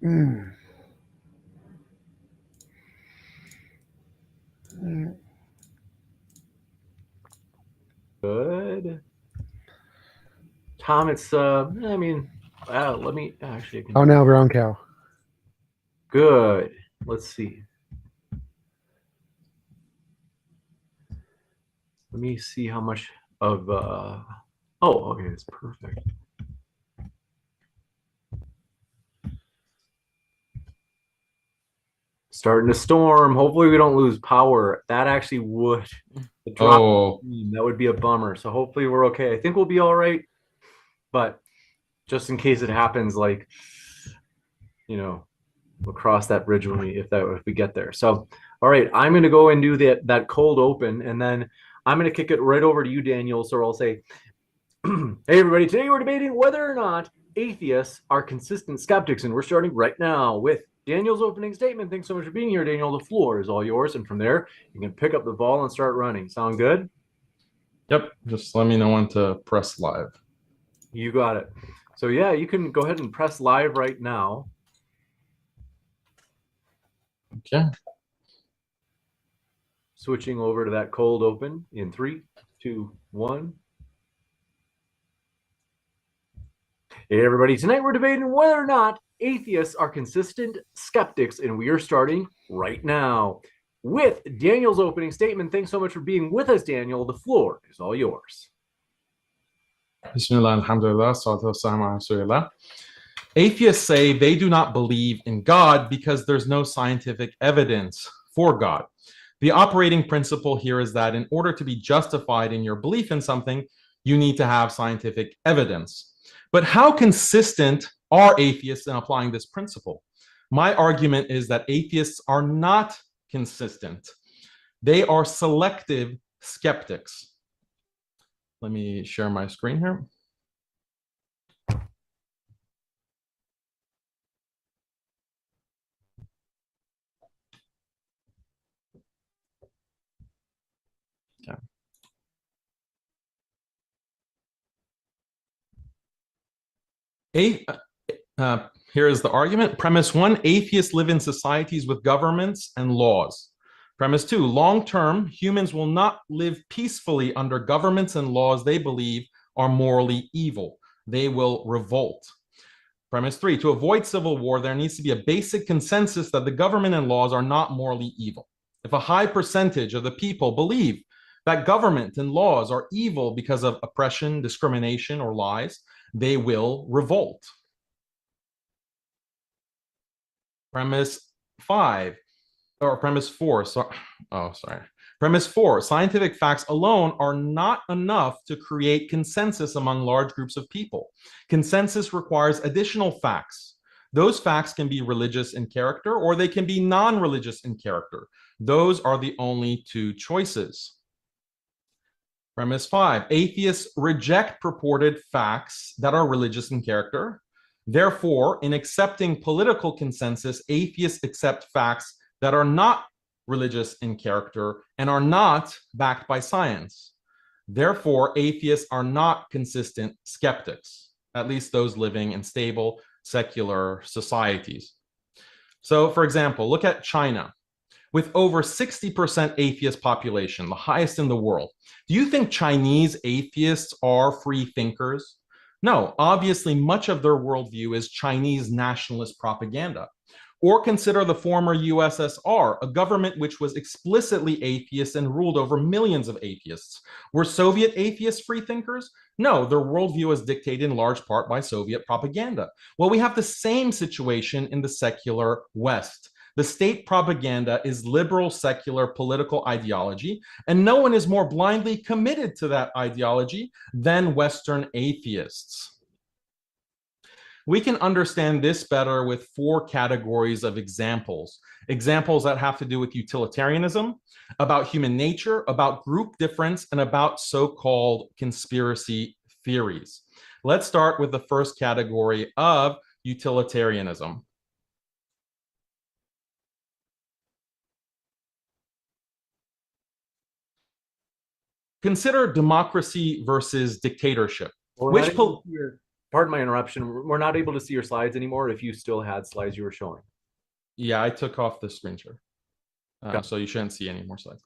Mm. Mm. Good. Tom, it's I mean, let me actually I can Oh, do now brown cow. good. Let's see. Let me see how much of oh, okay, it's perfect. Starting to storm. Hopefully we don't lose power. That actually would drop. Oh, That would be a bummer. So hopefully we're okay. I think we'll be all right. But just in case it happens, like, you know, we'll cross that bridge when if we get there. So all right, I'm gonna go and do that cold open, and then I'm gonna kick it right over to you, Daniel. So I'll say, hey everybody, today we're debating whether or not atheists are consistent skeptics, and we're starting right now with Daniel's opening statement. Thanks so much for being here, Daniel. The floor is all yours, and from there you can pick up the ball and start running. Sound good? yep. Just let me know when to press live. You got it. So yeah, you can go ahead and press live right now. Okay. Switching over to that cold open in 3, 2, 1. Hey everybody, tonight we're debating whether or not atheists are consistent skeptics, and we are starting right now with Daniel's opening statement. Thanks so much for being with us, Daniel. The floor is all yours. Bismillah, alhamdulillah, salatu wassalamu ala rasulillah. Atheists say they do not believe in God because there's no scientific evidence for God. The operating principle here is that in order to be justified in your belief in something, you need to have scientific evidence. But how consistent are atheists in applying this principle? My argument is that atheists are not consistent. They are selective skeptics. Let me share my screen here. Here is the argument. Premise 1, atheists live in societies with governments and laws. Premise 2, long-term, humans will not live peacefully under governments and laws they believe are morally evil. They will revolt. Premise 3, to avoid civil war, there needs to be a basic consensus that the government and laws are not morally evil. If a high percentage of the people believe that government and laws are evil because of oppression, discrimination, or lies, they will revolt. Premise 5, or premise 4, Premise 4, scientific facts alone are not enough to create consensus among large groups of people. Consensus requires additional facts. Those facts can be religious in character or they can be non-religious in character. Those are the only two choices. Premise 5, atheists reject purported facts that are religious in character. Therefore, in accepting political consensus, atheists accept facts that are not religious in character and are not backed by science. Therefore, atheists are not consistent skeptics, at least those living in stable, secular societies. So, for example, look at China. With over 60% atheist population, the highest in the world, do you think Chinese atheists are free thinkers? No, obviously much of their worldview is Chinese nationalist propaganda. Or consider the former USSR, a government which was explicitly atheist and ruled over millions of atheists. Were Soviet atheists free thinkers? No, their worldview was dictated in large part by Soviet propaganda. Well, we have the same situation in the secular West. The state propaganda is liberal, secular political ideology, and no one is more blindly committed to that ideology than Western atheists. We can understand this better with 4 categories of examples. Examples that have to do with utilitarianism, about human nature, about group difference, and about so-called conspiracy theories. Let's start with the first category of utilitarianism. Consider democracy versus dictatorship. Well, Which pardon my interruption. We're not able to see your slides anymore if you still had slides you were showing. Yeah, I took off the screen share. Okay. So you shouldn't see any more slides.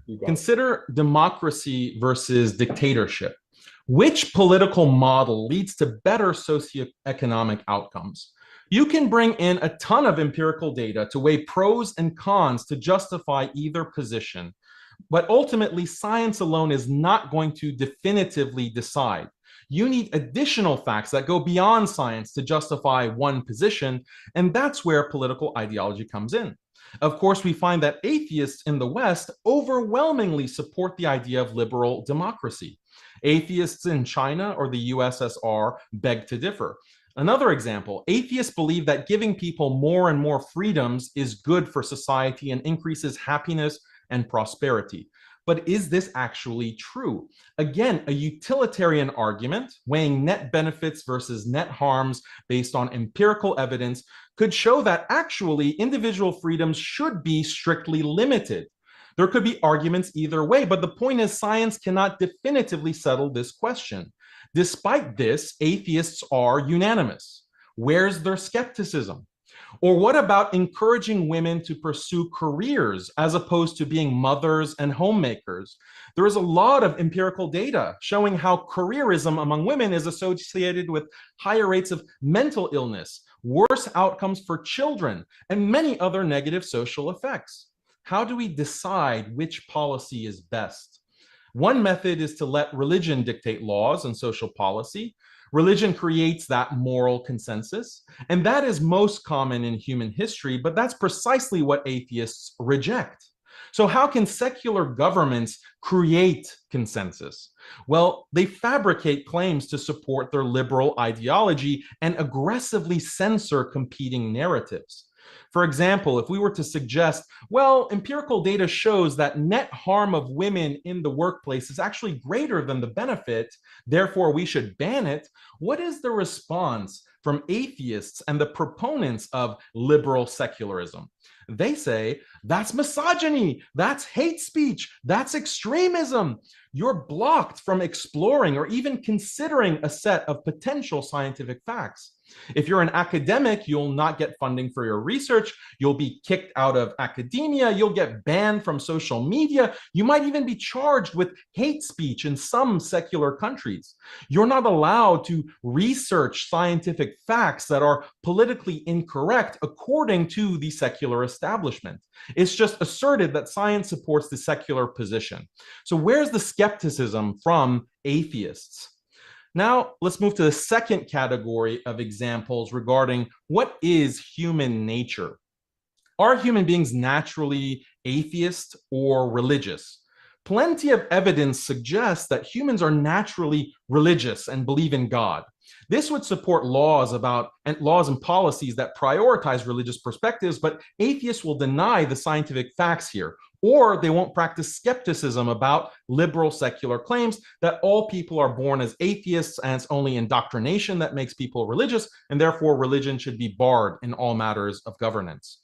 You got it. Consider democracy versus dictatorship. Which political model leads to better socioeconomic outcomes? You can bring in a ton of empirical data to weigh pros and cons to justify either position. But ultimately, science alone is not going to definitively decide. You need additional facts that go beyond science to justify one position, and that's where political ideology comes in. Of course, we find that atheists in the West overwhelmingly support the idea of liberal democracy. Atheists in China or the USSR beg to differ. Another example, atheists believe that giving people more and more freedoms is good for society and increases happiness and prosperity. But is this actually true? Again, a utilitarian argument weighing net benefits versus net harms based on empirical evidence could show that actually individual freedoms should be strictly limited. There could be arguments either way, but the point is science cannot definitively settle this question. Despite this, atheists are unanimous. Where's their skepticism? Or what about encouraging women to pursue careers as opposed to being mothers and homemakers? There is a lot of empirical data showing how careerism among women is associated with higher rates of mental illness, worse outcomes for children, and many other negative social effects. How do we decide which policy is best? One method is to let religion dictate laws and social policy. Religion creates that moral consensus, and that is most common in human history, but that's precisely what atheists reject. So how can secular governments create consensus? Well, they fabricate claims to support their liberal ideology and aggressively censor competing narratives. For example, if we were to suggest, well, empirical data shows that net harm of women in the workplace is actually greater than the benefit, therefore we should ban it, what is the response from atheists and the proponents of liberal secularism? They say, that's misogyny, that's hate speech, that's extremism. You're blocked from exploring or even considering a set of potential scientific facts. If you're an academic, you'll not get funding for your research. You'll be kicked out of academia. You'll get banned from social media. You might even be charged with hate speech in some secular countries. You're not allowed to research scientific facts that are politically incorrect according to the secular establishment. It's just asserted that science supports the secular position. So where's the skepticism from atheists? Now, let's move to the second category of examples regarding what is human nature. Are human beings naturally atheist or religious? Plenty of evidence suggests that humans are naturally religious and believe in God. This would support laws and policies that prioritize religious perspectives, but atheists will deny the scientific facts here, or they won't practice skepticism about liberal secular claims that all people are born as atheists and it's only indoctrination that makes people religious, and therefore religion should be barred in all matters of governance.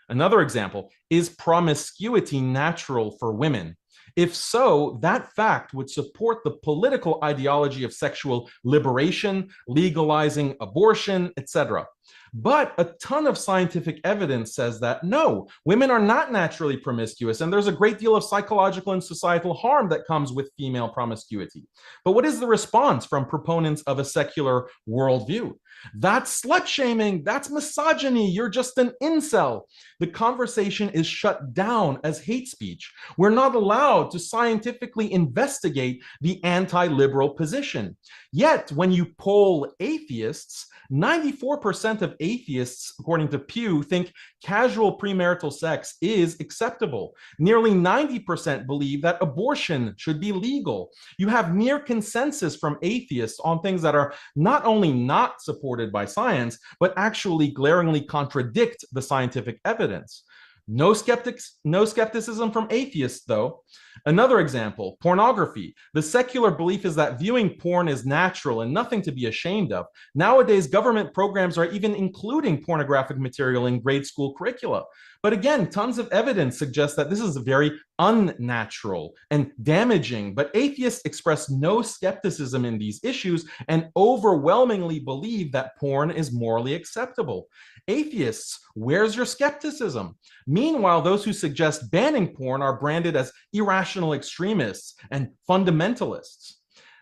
Another example, is promiscuity natural for women? If so, that fact would support the political ideology of sexual liberation, legalizing abortion, etc. But a ton of scientific evidence says that no, women are not naturally promiscuous, and there's a great deal of psychological and societal harm that comes with female promiscuity. But what is the response from proponents of a secular worldview? That's slut shaming, that's misogyny, you're just an incel. The conversation is shut down as hate speech. We're not allowed to scientifically investigate the anti-liberal position. Yet, when you poll atheists, 94% of atheists, according to Pew, think casual premarital sex is acceptable. Nearly 90% believe that abortion should be legal. You have near consensus from atheists on things that are not only not supported by science, but actually glaringly contradict the scientific evidence. No skepticism from atheists, though. Another example, pornography. The secular belief is that viewing porn is natural and nothing to be ashamed of. Nowadays, government programs are even including pornographic material in grade school curricula. But again, tons of evidence suggests that this is very unnatural and damaging. But atheists express no skepticism in these issues and overwhelmingly believe that porn is morally acceptable. Atheists, where's your skepticism? Meanwhile, those who suggest banning porn are branded as irrational extremists and fundamentalists.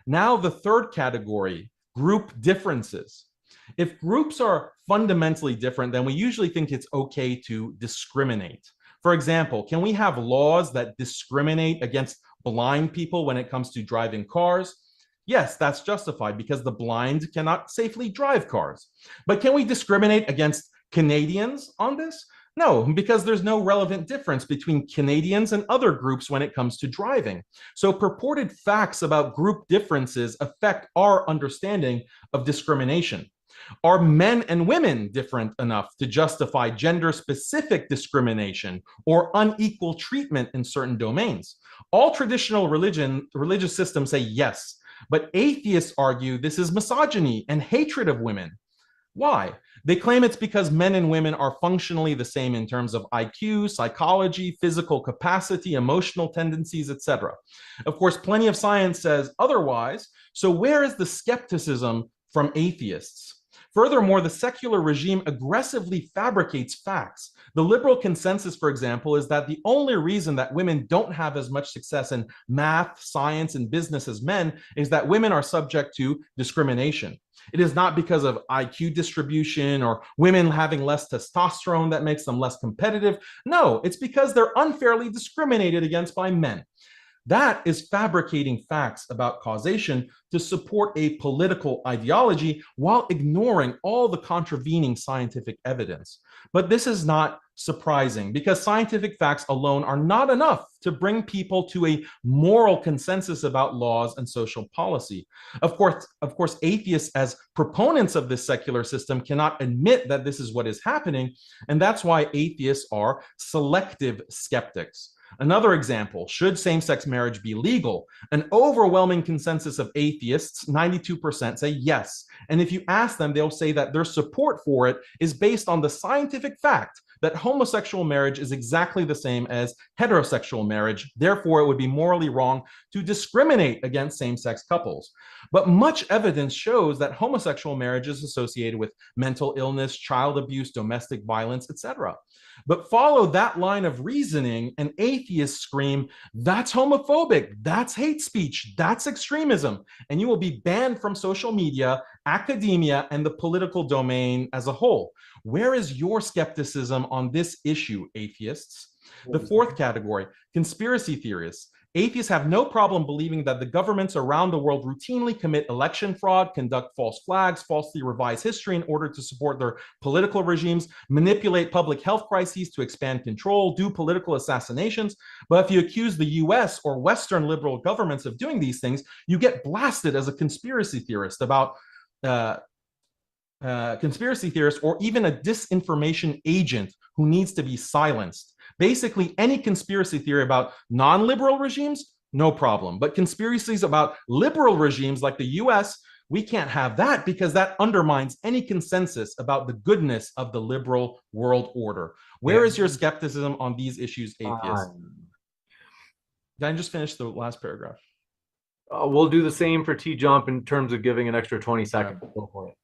Now, the third category, group differences. If groups are fundamentally different, then we usually think it's okay to discriminate. For example, can we have laws that discriminate against blind people when it comes to driving cars? Yes, that's justified because the blind cannot safely drive cars. But can we discriminate against Canadians on this? No, because there's no relevant difference between Canadians and other groups when it comes to driving. So purported facts about group differences affect our understanding of discrimination. Are men and women different enough to justify gender-specific discrimination or unequal treatment in certain domains? All traditional religious systems say yes, but atheists argue this is misogyny and hatred of women. Why? They claim it's because men and women are functionally the same in terms of IQ, psychology, physical capacity, emotional tendencies, etc. Of course, plenty of science says otherwise. So where is the skepticism from atheists? Furthermore, the secular regime aggressively fabricates facts. The liberal consensus, for example, is that the only reason that women don't have as much success in math, science, and business as men is that women are subject to discrimination. It is not because of IQ distribution or women having less testosterone that makes them less competitive. No, it's because they're unfairly discriminated against by men. That is fabricating facts about causation to support a political ideology while ignoring all the contravening scientific evidence. But this is not surprising because scientific facts alone are not enough to bring people to a moral consensus about laws and social policy. Of course, atheists as proponents of this secular system cannot admit that this is what is happening, and that's why atheists are selective skeptics. Another example, should same-sex marriage be legal? An overwhelming consensus of atheists, 92%, say yes. And if you ask them, they'll say that their support for it is based on the scientific fact that homosexual marriage is exactly the same as heterosexual marriage. Therefore, it would be morally wrong to discriminate against same-sex couples. But much evidence shows that homosexual marriage is associated with mental illness, child abuse, domestic violence, etc. But follow that line of reasoning, and atheists scream, that's homophobic, that's hate speech, that's extremism, and you will be banned from social media, academia, and the political domain as a whole. Where is your skepticism on this issue, atheists? The fourth category, conspiracy theorists. Atheists have no problem believing that the governments around the world routinely commit election fraud, conduct false flags, falsely revise history in order to support their political regimes, manipulate public health crises to expand control, do political assassinations. But if you accuse the US or Western liberal governments of doing these things, you get blasted as a conspiracy theorist or even a disinformation agent who needs to be silenced. Basically, any conspiracy theory about non-liberal regimes, no problem. But conspiracies about liberal regimes like the US, we can't have that because that undermines any consensus about the goodness of the liberal world order. Where is your skepticism on these issues, atheists? Did I just finish the last paragraph? We'll do the same for TJump in terms of giving an extra 20 seconds. Go for it.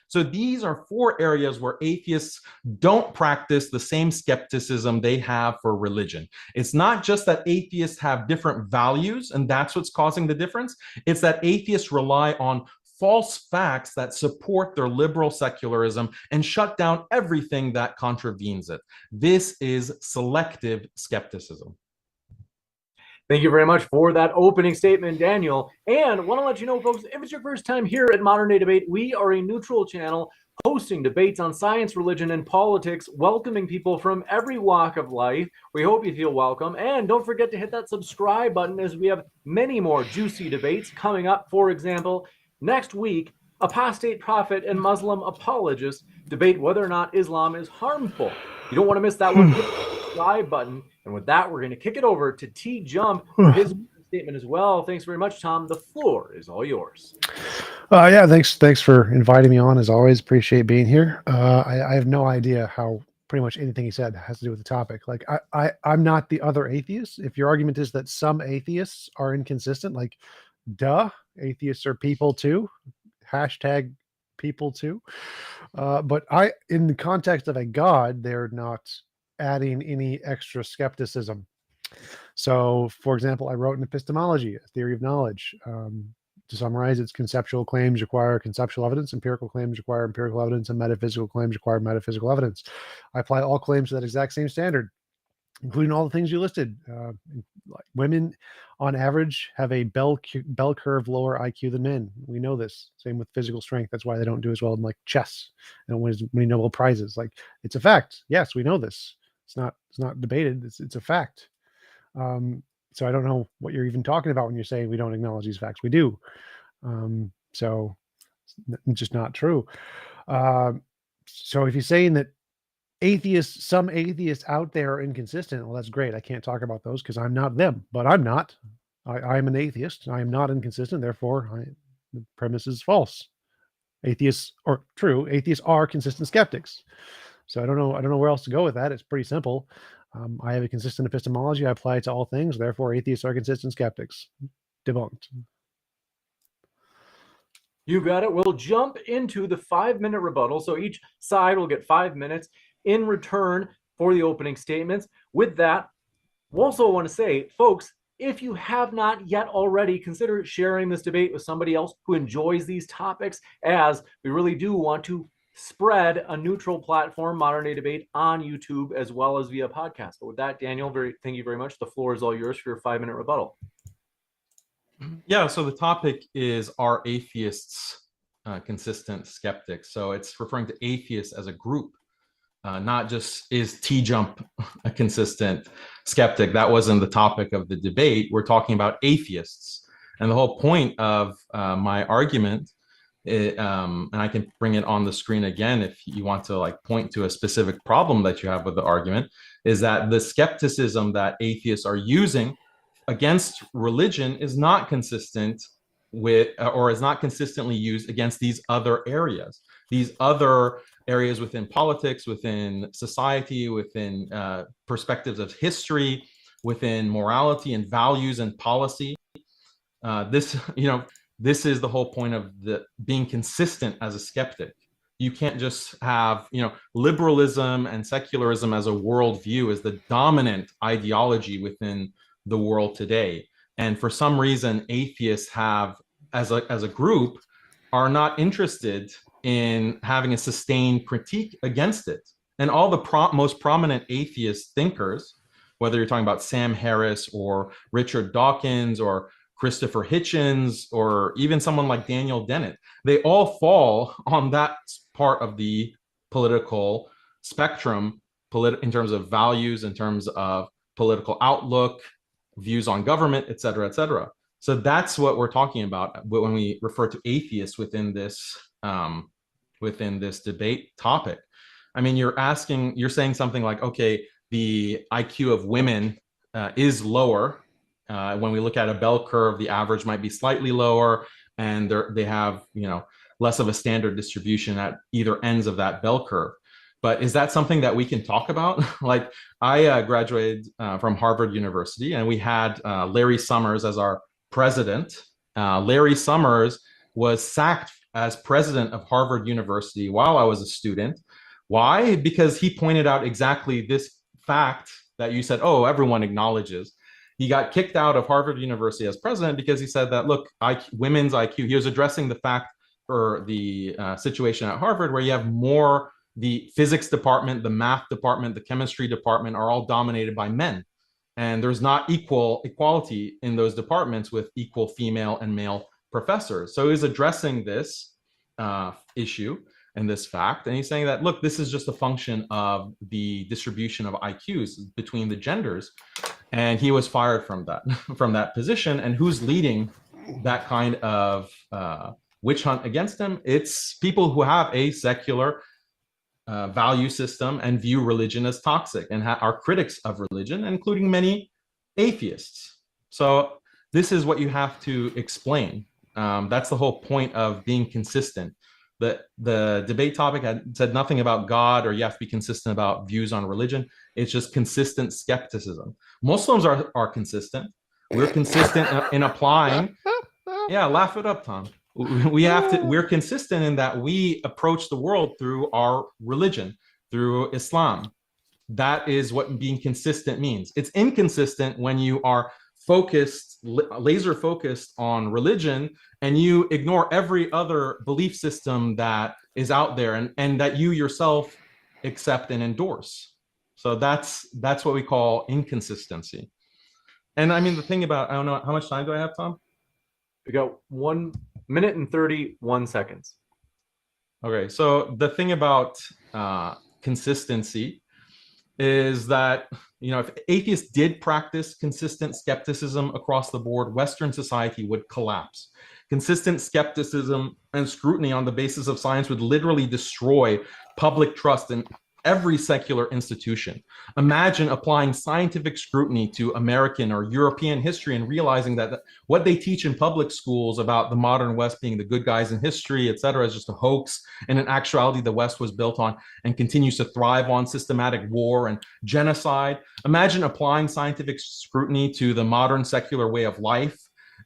So these are 4 areas where atheists don't practice the same skepticism they have for religion. It's not just that atheists have different values and that's what's causing the difference. It's that atheists rely on false facts that support their liberal secularism and shut down everything that contravenes it. This is selective skepticism. Thank you very much for that opening statement, Daniel. And want to let you know, folks, if it's your first time here at Modern Day Debate, we are a neutral channel hosting debates on science, religion, and politics, welcoming people from every walk of life. We hope you feel welcome. And don't forget to hit that subscribe button as we have many more juicy debates coming up. For example, next week, apostate prophet and Muslim apologists debate whether or not Islam is harmful. You don't want to miss that one. subscribe button. And with that, we're going to kick it over to TJump for his statement as well. Thanks very much, Tom. The floor is all yours. Yeah, thanks for inviting me on. As always, appreciate being here. I have no idea how pretty much anything he said has to do with the topic. Like I'm not the other atheists. If your argument is that some atheists are inconsistent, like, duh, atheists are people too. Hashtag people too. But in the context of a God, they're not adding any extra skepticism. So, for example, I wrote an epistemology, a theory of knowledge. To summarize, its conceptual claims require conceptual evidence, empirical claims require empirical evidence, and metaphysical claims require metaphysical evidence. I apply all claims to that exact same standard, including all the things you listed. Like women, on average, have a bell curve lower IQ than men. We know this. Same with physical strength. That's why they don't do as well in like chess. They don't win as many Nobel prizes. Like, it's a fact. Yes, we know this. It's not debated. It's a fact. So I don't know what you're even talking about when you're saying we don't acknowledge these facts. We do. So it's just not true. So if you're saying that some atheists out there are inconsistent, well, that's great. I can't talk about those because I'm not them, but I'm not. I'm an atheist. I am not inconsistent. Therefore, the premise is false. Atheists are consistent skeptics. So I don't know where else to go with that. It's pretty simple. I have a consistent epistemology. I apply it to all things. Therefore, atheists are consistent skeptics. Debunked. You got it. We'll jump into the 5-minute rebuttal. So each side will get 5 minutes in return for the opening statements. With that, we also want to say, folks, if you have not yet already, consider sharing this debate with somebody else who enjoys these topics, as we really do want to spread a neutral platform, Modern Day Debate, on YouTube as well as via podcast. But with that, Daniel, thank you very much. The floor is all yours for your 5-minute rebuttal. Yeah, so the topic is, are atheists consistent skeptics? So it's referring to atheists as a group, not just is TJump a consistent skeptic. That wasn't the topic of the debate. We're talking about atheists. And the whole point of my argument, and I can bring it on the screen again if you want to like point to a specific problem that you have with the argument, is that the skepticism that atheists are using against religion is not consistent with, or is not consistently used against these other areas within politics, within society, within perspectives of history, within morality and values and policy. This is the whole point of being consistent as a skeptic. You can't just have, liberalism and secularism as a worldview as the dominant ideology within the world today. And for some reason, atheists have, as a group, are not interested in having a sustained critique against it. And all the most prominent atheist thinkers, whether you're talking about Sam Harris or Richard Dawkins or Christopher Hitchens, or even someone like Daniel Dennett, they all fall on that part of the political spectrum, in terms of values, in terms of political outlook, views on government, et cetera, et cetera. So that's what we're talking about when we refer to atheists within this debate topic. I mean, you're saying something like, okay, the IQ of women is lower. When we look at a bell curve, the average might be slightly lower, and they have, less of a standard distribution at either ends of that bell curve. But is that something that we can talk about? Like, I graduated from Harvard University, and we had Larry Summers as our president. Larry Summers was sacked as president of Harvard University while I was a student. Why? Because he pointed out exactly this fact that you said, oh, everyone acknowledges. He got kicked out of Harvard University as president because he said that, look, women's IQ, he was addressing the fact, or the situation at Harvard where you have more, the physics department, the math department, the chemistry department are all dominated by men. And there's not equality in those departments with equal female and male professors. So he's addressing this issue and this fact. And he's saying that, look, this is just a function of the distribution of IQs between the genders. And he was fired from that position. And who's leading that kind of witch hunt against him? It's people who have a secular value system and view religion as toxic and are critics of religion, including many atheists. So this is what you have to explain. That's the whole point of being consistent. The debate topic had said nothing about God or you have to be consistent about views on religion. It's just consistent skepticism. Muslims are consistent. We're consistent in applying. Yeah, laugh it up, Tom. We're consistent in that we approach the world through our religion, through Islam. That is what being consistent means. It's inconsistent when you are laser focused on religion, and you ignore every other belief system that is out there and that you yourself accept and endorse. So that's what we call inconsistency. And I mean, the thing about, I don't know, how much time do I have, Tom? We got 1 minute and 31 seconds. Okay, so the thing about consistency is that, if atheists did practice consistent skepticism across the board, Western society would collapse. Consistent skepticism and scrutiny on the basis of science would literally destroy public trust in every secular institution. Imagine applying scientific scrutiny to American or European history and realizing that what they teach in public schools about the modern West being the good guys in history, et cetera, is just a hoax. And in actuality, the West was built on and continues to thrive on systematic war and genocide. Imagine applying scientific scrutiny to the modern secular way of life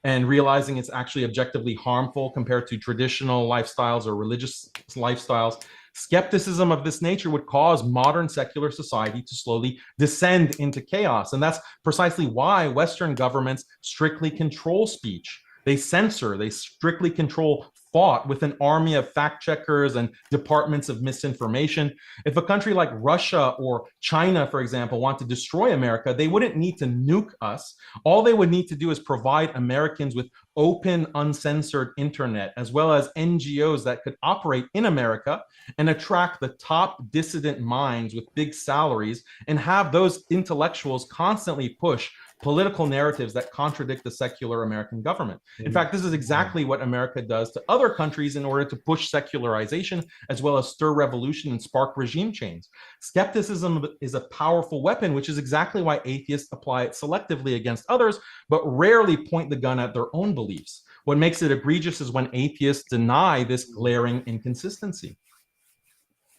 and realizing it's actually objectively harmful compared to traditional lifestyles or religious lifestyles. Skepticism of this nature would cause modern secular society to slowly descend into chaos. And that's precisely why Western governments strictly control speech. They censor, they strictly control thought with an army of fact checkers and departments of misinformation. If a country like Russia or China, for example, want to destroy America, they wouldn't need to nuke us. All they would need to do is provide Americans with open, uncensored internet, as well as NGOs that could operate in America and attract the top dissident minds with big salaries and have those intellectuals constantly push political narratives that contradict the secular American government. In fact, this is exactly what America does to other countries in order to push secularization, as well as stir revolution and spark regime change. Skepticism is a powerful weapon, which is exactly why atheists apply it selectively against others, but rarely point the gun at their own beliefs. What makes it egregious is when atheists deny this glaring inconsistency.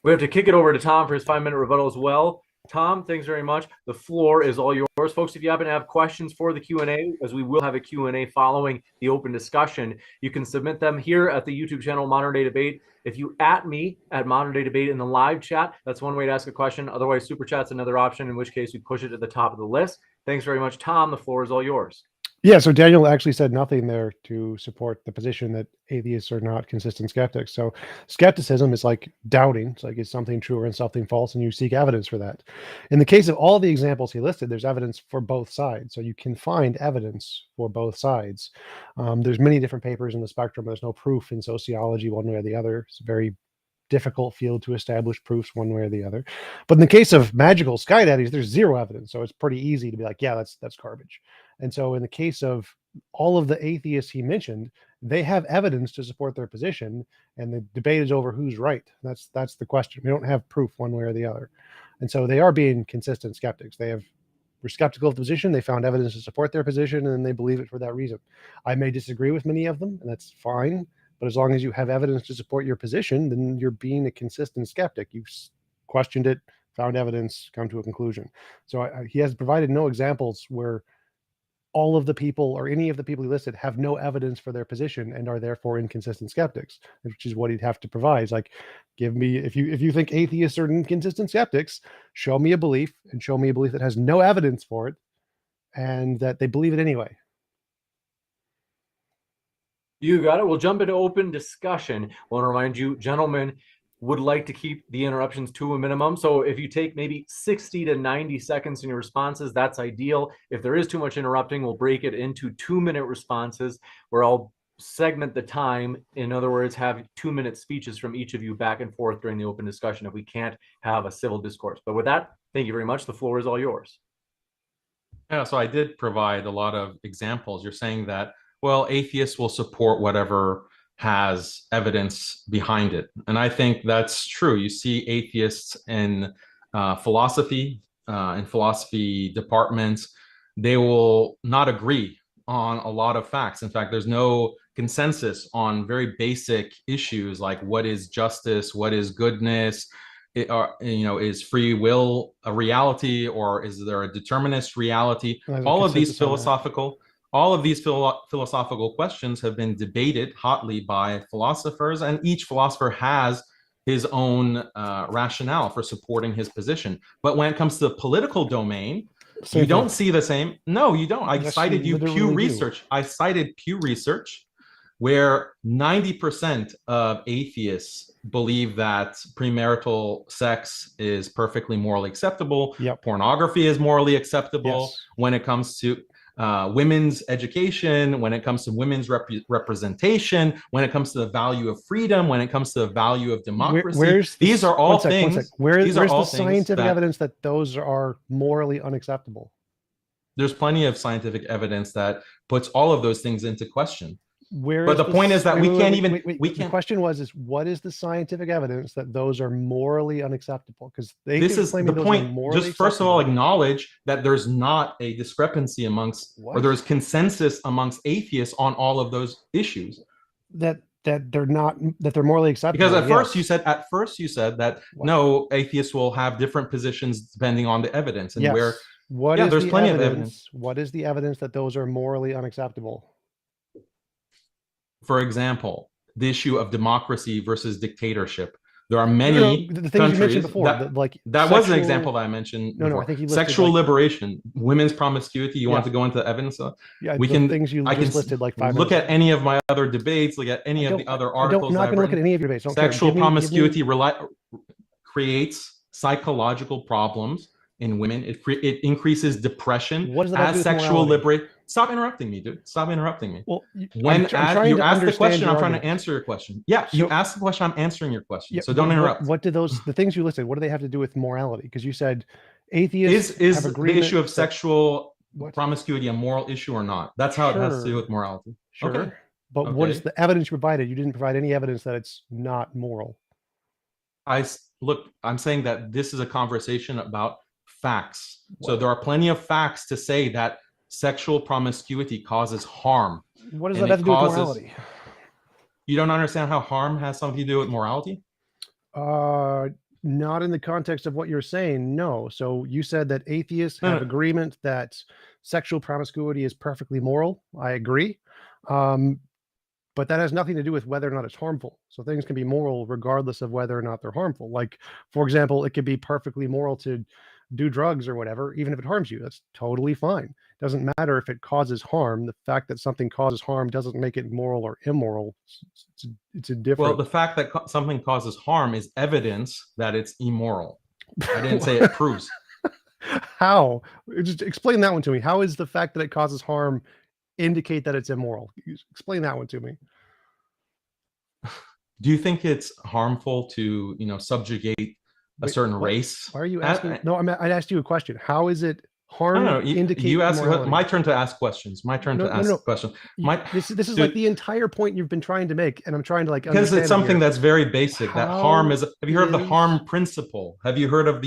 We have to kick it over to Tom for his 5-minute rebuttal as well. Tom, thanks very much. The floor is all yours. Folks, if you happen to have questions for the Q&A, as we will have a Q&A following the open discussion, you can submit them here at the YouTube channel Modern Day Debate. If you at me at Modern Day Debate in the live chat, that's one way to ask a question. Otherwise, Super Chat's another option, in which case we push it to the top of the list. Thanks very much, Tom. The floor is all yours. Yeah, so Daniel actually said nothing there to support the position that atheists are not consistent skeptics. So skepticism is like doubting. It's like, is something true or something false, and you seek evidence for that. In the case of all the examples he listed, there's evidence for both sides. So you can find evidence for both sides. There's many different papers in the spectrum. There's no proof in sociology one way or the other. It's a very difficult field to establish proofs one way or the other. But in the case of magical sky daddies, there's zero evidence. So it's pretty easy to be like, yeah, that's garbage. And so in the case of all of the atheists he mentioned, they have evidence to support their position, and the debate is over who's right. That's the question. We don't have proof one way or the other. And so they are being consistent skeptics. Were skeptical of the position, they found evidence to support their position, and they believe it for that reason. I may disagree with many of them, and that's fine. But as long as you have evidence to support your position, then you're being a consistent skeptic. You've questioned it, found evidence, come to a conclusion. So he has provided no examples where all of the people or any of the people he listed have no evidence for their position and are therefore inconsistent skeptics, which is what he'd have to provide. It's like, give me, if you think atheists are inconsistent skeptics, show me a belief, and show me a belief that has no evidence for it and that they believe it anyway. You got it. We'll jump into open discussion. I want to remind you, gentlemen, would like to keep the interruptions to a minimum. So if you take maybe 60 to 90 seconds in your responses, that's ideal. If there is too much interrupting, we'll break it into 2-minute responses where I'll segment the time. In other words, have 2-minute speeches from each of you back and forth during the open discussion if we can't have a civil discourse. But with that, thank you very much. The floor is all yours. Yeah, so I did provide a lot of examples. You're saying that, well, atheists will support whatever has evidence behind it. And I think that's true. You see atheists in philosophy departments, they will not agree on a lot of facts. In fact, there's no consensus on very basic issues like what is justice, what is goodness, is free will a reality, or is there a determinist reality? All of these philosophical questions have been debated hotly by philosophers, and each philosopher has his own rationale for supporting his position. But when it comes to the political domain, you don't see the same. No, you don't. I cited Pew Research. I cited Pew Research, where 90% of atheists believe that premarital sex is perfectly morally acceptable. Yep. Pornography is morally acceptable. Yes. When it comes to women's education, when it comes to women's representation, when it comes to the value of freedom, when it comes to the value of democracy. These are all things. Where's the scientific evidence that those are morally unacceptable? There's plenty of scientific evidence that puts all of those things into question. But the point is that we can't even. The question was, what is the scientific evidence that those are morally unacceptable? Because this is the point. Just first of all, acknowledge that there's not a discrepancy amongst, or there's consensus amongst atheists on all of those issues. That they're morally acceptable. Because at first you said that no, atheists will have different positions depending on the evidence, and there's plenty of evidence. What is the evidence that those are morally unacceptable? For example, the issue of democracy versus dictatorship. There are many the things countries you mentioned before. That was an example that I mentioned before. I think you sexual liberation, women's promiscuity. You want to go into the evidence? We can. Things you just listed like 5 look minutes. At any of my other debates. Look at any of the other articles. I'm not going to look at any of your debates. Sexual promiscuity creates psychological problems in women. It increases depression. What does that have to do with sexual morality? liberation. Stop interrupting me, dude. Stop interrupting me. Well, when you ask the question, I'm trying to answer your question. Yeah, you ask the question, I'm answering your question. Yeah, so don't interrupt. What do the things you listed, what do they have to do with morality? Because you said atheists is the issue of sexual promiscuity a moral issue or not? That's how it has to do with morality. Sure. Okay. But what is the evidence you provided? You didn't provide any evidence that it's not moral. I'm saying that this is a conversation about facts. So there are plenty of facts to say that sexual promiscuity causes harm. What does that have to do with morality? You don't understand how harm has something to do with morality? Not in the context of what you're saying, no. So you said that atheists have agreement that sexual promiscuity is perfectly moral. I agree. But that has nothing to do with whether or not it's harmful. So things can be moral regardless of whether or not they're harmful. Like, for example, it could be perfectly moral to do drugs or whatever, even if it harms you. That's totally fine. Doesn't matter if it causes harm. The fact that something causes harm doesn't make it moral or immoral. It's a different. Well, the fact that something causes harm is evidence that it's immoral. I didn't say it proves. How? Just explain that one to me. How is the fact that it causes harm indicate that it's immoral? Explain that one to me. Do you think it's harmful to, subjugate a certain race? Why are you asking? No, I asked you a question. How is it harm indicate you ask morality? My turn to ask questions. Questions. This is like the entire point you've been trying to make, and I'm trying to because it's something that's very basic. That harm is. Have you heard of the harm principle? Have you heard of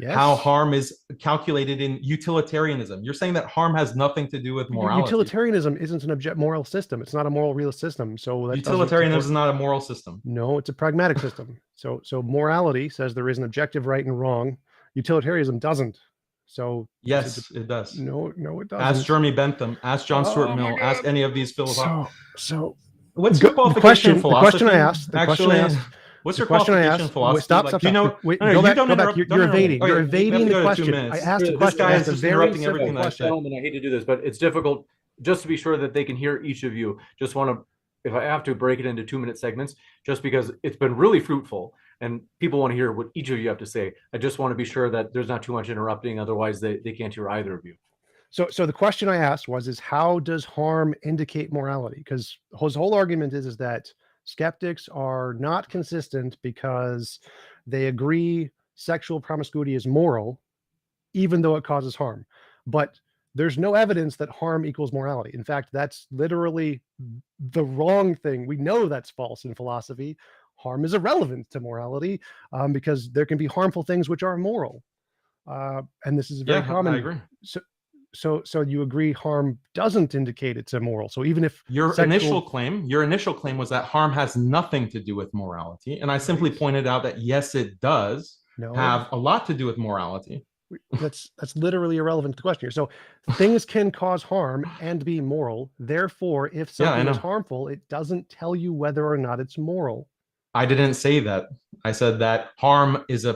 how harm is calculated in utilitarianism? You're saying that harm has nothing to do with morality. Utilitarianism isn't an moral system. It's not a moral realist system. So utilitarianism is not a moral system. No, it's a pragmatic system. So morality says there is an objective right and wrong. Utilitarianism doesn't. So yes, it does. No, it doesn't. Ask Jeremy Bentham. Ask John Stuart Mill. Ask any of these philosophers. So what's your qualification in philosophy? The question I asked. What's your qualification in philosophy? Stop. Go back. You're evading. You're evading the question. I asked a question. This guy is just interrupting everything I said. Gentlemen, I hate to do this, but it's difficult. Just to be sure that they can hear each of you. Just want to, if I have to, break it into 2-minute segments, just because it's been really fruitful. And people want to hear what each of you have to say. I just want to be sure that there's not too much interrupting. Otherwise, they can't hear either of you. So the question I asked was how does harm indicate morality? Because his whole argument is that skeptics are not consistent because they agree sexual promiscuity is moral, even though it causes harm. But there's no evidence that harm equals morality. In fact, that's literally the wrong thing. We know that's false in philosophy. Harm is irrelevant to morality, because there can be harmful things which are moral. And this is very common. I agree. So you agree harm doesn't indicate it's immoral. So even if your initial claim was that harm has nothing to do with morality, and I simply pointed out that yes, it does have a lot to do with morality. That's literally irrelevant to the question here. So things can cause harm and be moral. Therefore, if something is harmful, it doesn't tell you whether or not it's moral. I didn't say that. I said that harm is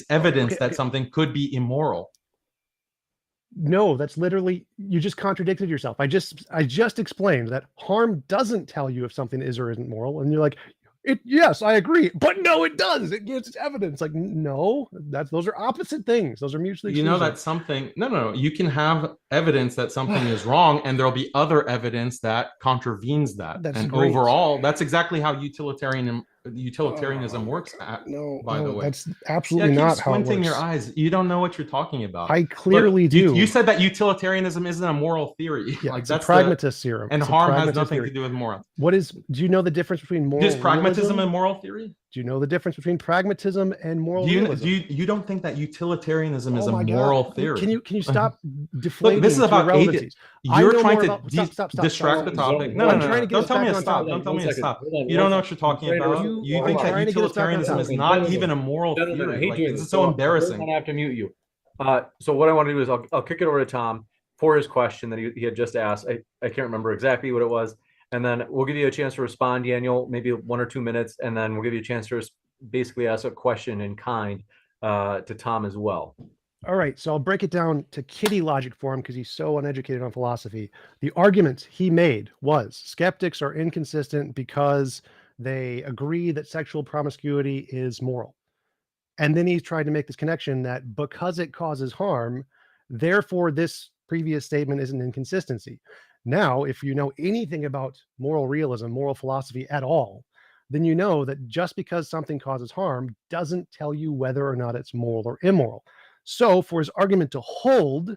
evidence that something could be immoral. No, that's literally, you just contradicted yourself. I just explained that harm doesn't tell you if something is or isn't moral, and you're like, yes, I agree, but no, it does. It gives evidence. Like, no, those are opposite things. Those are mutually exclusive. You know that something. No. You can have evidence that something is wrong, and there'll be other evidence that contravenes that. And great. Overall, that's exactly how utilitarianism works. By the way, that's absolutely not how it works. Squinting your eyes. You don't know what you're talking about. I clearly do. You said that utilitarianism isn't a moral theory. Yeah, like that's a pragmatist theorem. And harm has nothing to do with moral. Do you know the difference between moral? Is pragmatism a moral theory? Do you know the difference between pragmatism and moral realism? You don't think that utilitarianism is a moral theory? Can you stop deflating? Look, this is about irrelevancies? You're trying to distract the stop. topic. No. Don't tell me to stop. Don't tell me to stop. You don't know what you're talking about. You think that utilitarianism is not even a moral theory. It's so embarrassing. I have to mute you. So what I want to do is I'll kick it over to Tom for his question that he had just asked. I can't remember exactly what it was. And then we'll give you a chance to respond, Daniel, maybe 1 or 2 minutes. And then we'll give you a chance to basically ask a question in kind to Tom as well. All right. So I'll break it down to kiddie logic for him because he's so uneducated on philosophy. The argument he made was skeptics are inconsistent because they agree that sexual promiscuity is moral. And then he tried to make this connection that because it causes harm, therefore this previous statement is an inconsistency. Now, if you know anything about moral realism, moral philosophy at all, then you know that just because something causes harm doesn't tell you whether or not it's moral or immoral. So for his argument to hold,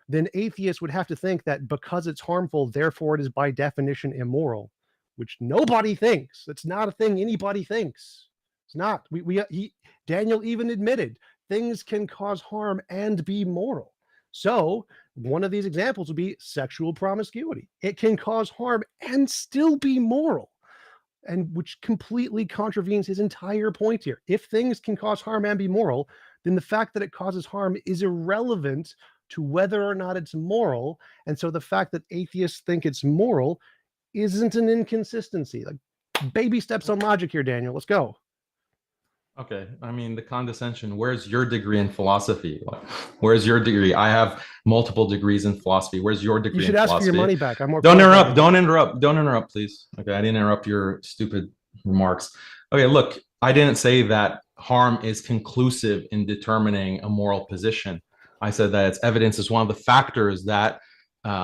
then atheists would have to think that because it's harmful, therefore it is by definition immoral, which nobody thinks. It's not a thing anybody thinks. It's not. Daniel even admitted things can cause harm and be moral. So one of these examples would be sexual promiscuity. It can cause harm and still be moral, and which completely contravenes his entire point here. If things can cause harm and be moral, then the fact that it causes harm is irrelevant to whether or not it's moral. And so the fact that atheists think it's moral isn't an inconsistency. Like baby steps on logic here, Daniel. Let's go. Okay, I mean the condescension. Where's your degree in philosophy? Where's your degree? I have multiple degrees in philosophy. Where's your degree? You should in ask philosophy? for your money back. I'm more. Don't interrupt. Don't interrupt. Don't interrupt, please. Okay, I didn't interrupt your stupid remarks. Okay, look, I didn't say that harm is conclusive in determining a moral position. I said that its evidence is one of the factors that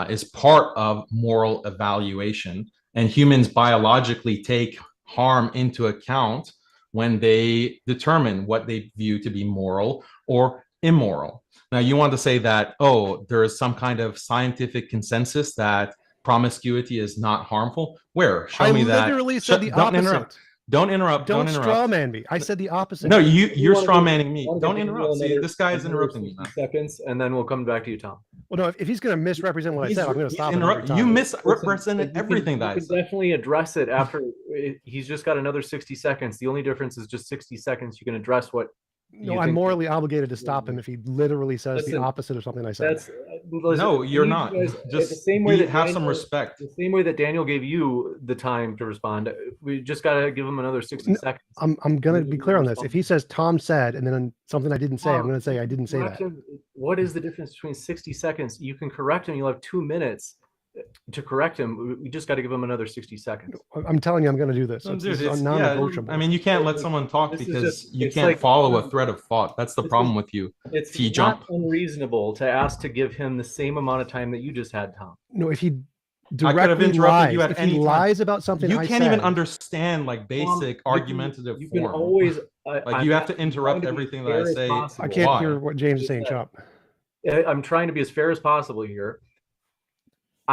is part of moral evaluation, and humans biologically take harm into account when they determine what they view to be moral or immoral. Now, you want to say that, oh, there is some kind of scientific consensus that promiscuity is not harmful? Where? Show me that. I literally said the opposite. Don't interrupt. Don't straw man me. I said the opposite. No, you're straw manning me. Don't interrupt. See, this guy is interrupting me now. Seconds, and then we'll come back to you, Tom. Well, no, if he's going to misrepresent what I said, I'm going to stop him. You misrepresented everything that I said. Definitely address it after. He's just got another 60 seconds. The only difference is just 60 seconds. You can address what. No, I'm morally obligated to stop him if he literally says the opposite of something I said. No, you're not. Just the same way have some respect. The same way that Daniel gave you the time to respond. We just got to give him another 60 seconds. I'm going to be clear on this. If he says Tom said and then something I didn't say, I'm going to say I didn't say that. What is the difference between 60 seconds? You can correct him. You'll have 2 minutes to correct him. We just got to give him another 60 seconds. I'm telling you, I'm going to do this. It's non-negotiable. I mean, you can't let someone talk because you can't follow a thread of thought. That's the problem with you. It's not unreasonable to ask to give him the same amount of time that you just had, Tom. No, if he directly lies, if he lies about something you can't even understand like basic argumentative you form. Can always like you have to interrupt everything that I say. I can't hear what James is saying, Chop. I'm trying to be as fair as possible here.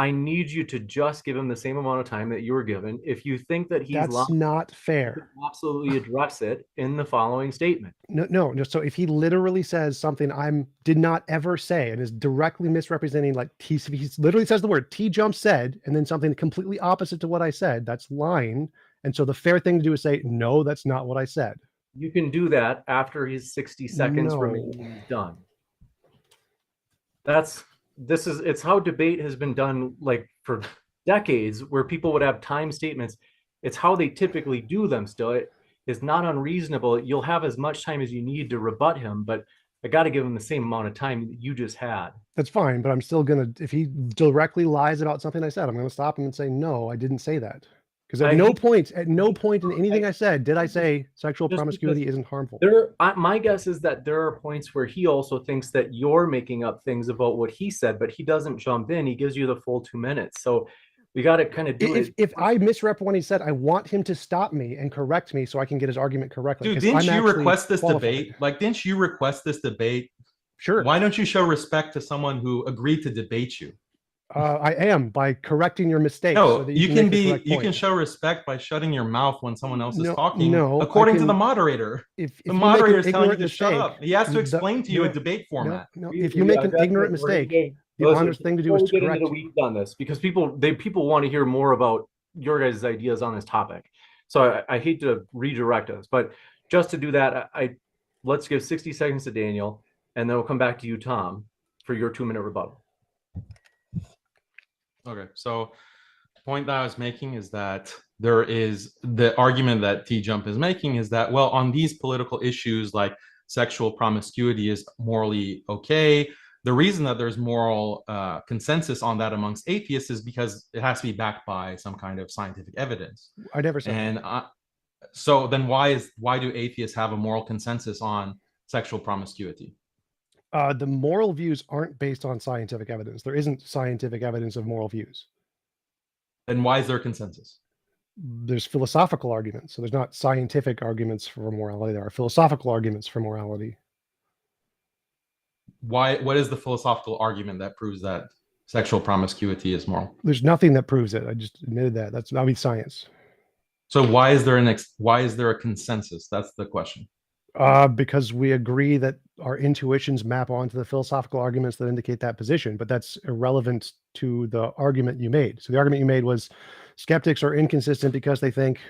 I need you to just give him the same amount of time that you were given. If you think that he's That's lying, not you fair. can absolutely address it in the following statement. No. So if he literally says something did not ever say and is directly misrepresenting, like he literally says the word TJump said, and then something completely opposite to what I said, that's lying. And so the fair thing to do is say, no, that's not what I said. You can do that after his 60 seconds No. remaining is done. It's how debate has been done, like, for decades, where people would have time statements. It's how they typically do them still. It is not unreasonable. You'll have as much time as you need to rebut him, but I got to give him the same amount of time that you just had. That's fine, but I'm still gonna, if he directly lies about something I said, I'm gonna stop him and say, no, I didn't say that. Because at no point in anything I said did I say sexual promiscuity isn't harmful. My guess is that there are points where he also thinks that you're making up things about what he said, but he doesn't jump in. He gives you the full 2 minutes. So we got to kind of do it. If I misrep what he said, I want him to stop me and correct me so I can get his argument correctly. Dude, didn't you request this debate? Like, didn't you request this debate? Sure. Why don't you show respect to someone who agreed to debate you? I am, by correcting your mistakes. No, so that you can show respect by shutting your mouth when someone else is talking. No, according to the moderator. If the moderator is telling you to shut up. He has to explain to you a debate format. No, if you make an ignorant mistake, the honest thing to do is to correct. We've done this because people want to hear more about your guys' ideas on this topic. So I hate to redirect us, but just to do that, let's give 60 seconds to Daniel, and then we'll come back to you, Tom, for your 2-minute rebuttal. Okay, so the point that I was making is that there is the argument that TJump is making is that, well, on these political issues like sexual promiscuity is morally okay. The reason that there's moral consensus on that amongst atheists is because it has to be backed by some kind of scientific evidence. I never said. And so then why do atheists have a moral consensus on sexual promiscuity? The moral views aren't based on scientific evidence. There isn't scientific evidence of moral views. Then why is there consensus? There's philosophical arguments. So there's not scientific arguments for morality. There are philosophical arguments for morality. What is the philosophical argument that proves that sexual promiscuity is moral? There's nothing that proves it. I just admitted that. That'll be science. So why is there a consensus? That's the question. Because we agree that our intuitions map onto the philosophical arguments that indicate that position, but that's irrelevant to the argument you made. So the argument you made was skeptics are inconsistent because they think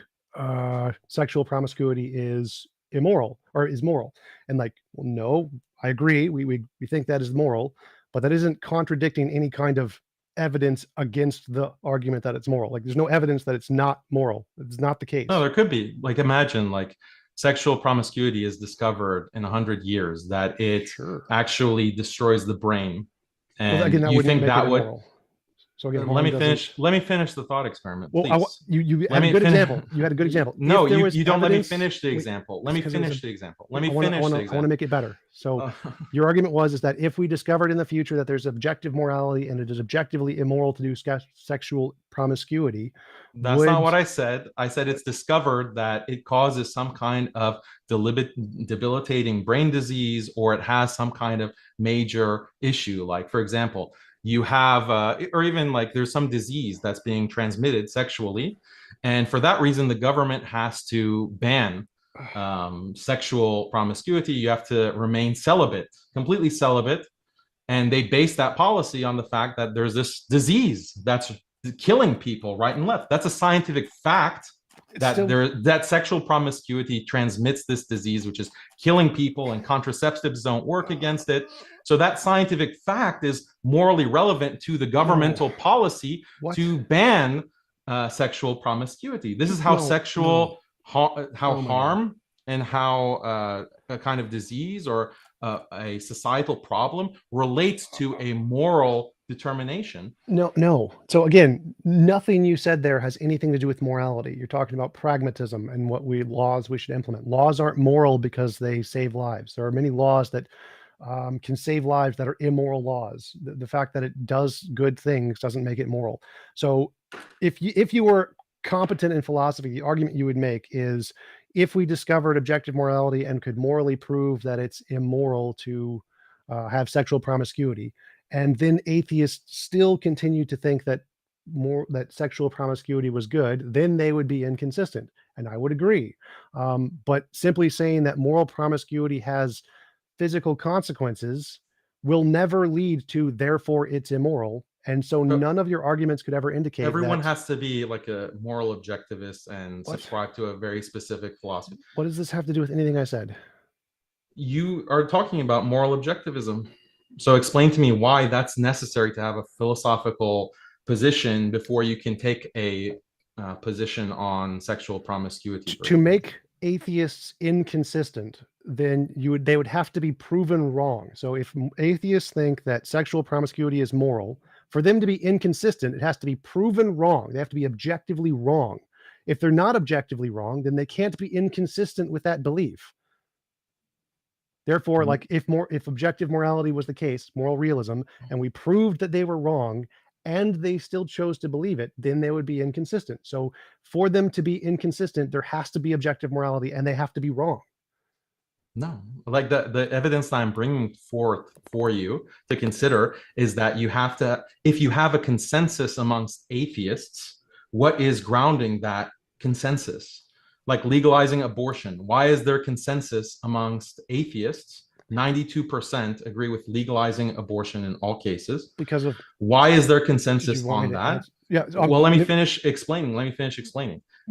sexual promiscuity is immoral or is moral. And like, well, no, I agree. We think that is moral, but that isn't contradicting any kind of evidence against the argument that it's moral. Like, there's no evidence that it's not moral. It's not the case. No, there could be. Like, imagine like sexual promiscuity is discovered in 100 years that it actually destroys the brain, and well, again, you think that would immoral. So again, let me finish the thought experiment, please. Well, you had a good example. You had a good example. No, you don't let me finish the example. Let me finish the example. Let me finish the example. I want to make it better. So your argument is that if we discovered in the future that there's objective morality and it is objectively immoral to do sexual promiscuity. That's not what I said. I said it's discovered that it causes some kind of debilitating brain disease, or it has some kind of major issue. Like, for example, you have, or even like there's some disease that's being transmitted sexually. And for that reason, the government has to ban sexual promiscuity. You have to remain celibate, completely celibate. And they base that policy on the fact that there's this disease that's killing people right and left. That's a scientific fact that sexual promiscuity transmits this disease, which is killing people, and contraceptives don't work against it. So that scientific fact is morally relevant to the governmental policy to ban sexual promiscuity. This is how harm and how a kind of disease or a societal problem relates to a moral determination. No. So again, nothing you said there has anything to do with morality. You're talking about pragmatism and what laws we should implement. Laws aren't moral because they save lives. There are many laws that can save lives that are immoral laws. The fact that it does good things doesn't make it moral. So if you were competent in philosophy, the argument you would make is, if we discovered objective morality and could morally prove that it's immoral to have sexual promiscuity, and then atheists still continue to think that sexual promiscuity was good, then they would be inconsistent. And I would agree. But simply saying that moral promiscuity has physical consequences will never lead to therefore it's immoral. And so none of your arguments could ever indicate everyone that. has to be like a moral objectivist and subscribe to a very specific philosophy. What does this have to do with anything I said? You are talking about moral objectivism. So explain to me why that's necessary to have a philosophical position before you can take a position on sexual promiscuity. To make atheists inconsistent, then they would have to be proven wrong. So if atheists think that sexual promiscuity is moral, for them to be inconsistent, it has to be proven wrong. They have to be objectively wrong. If they're not objectively wrong, then they can't be inconsistent with that belief. Therefore, like if objective morality was the case, moral realism, and we proved that they were wrong and they still chose to believe it, then they would be inconsistent. So for them to be inconsistent, there has to be objective morality and they have to be wrong. No, like the evidence that I'm bringing forth for you to consider is that you have to, if you have a consensus amongst atheists, what is grounding that consensus? Like legalizing abortion. Why is there consensus amongst atheists? 92% agree with legalizing abortion in all cases. Because of why is there consensus on that? Yeah. Well, let me finish explaining.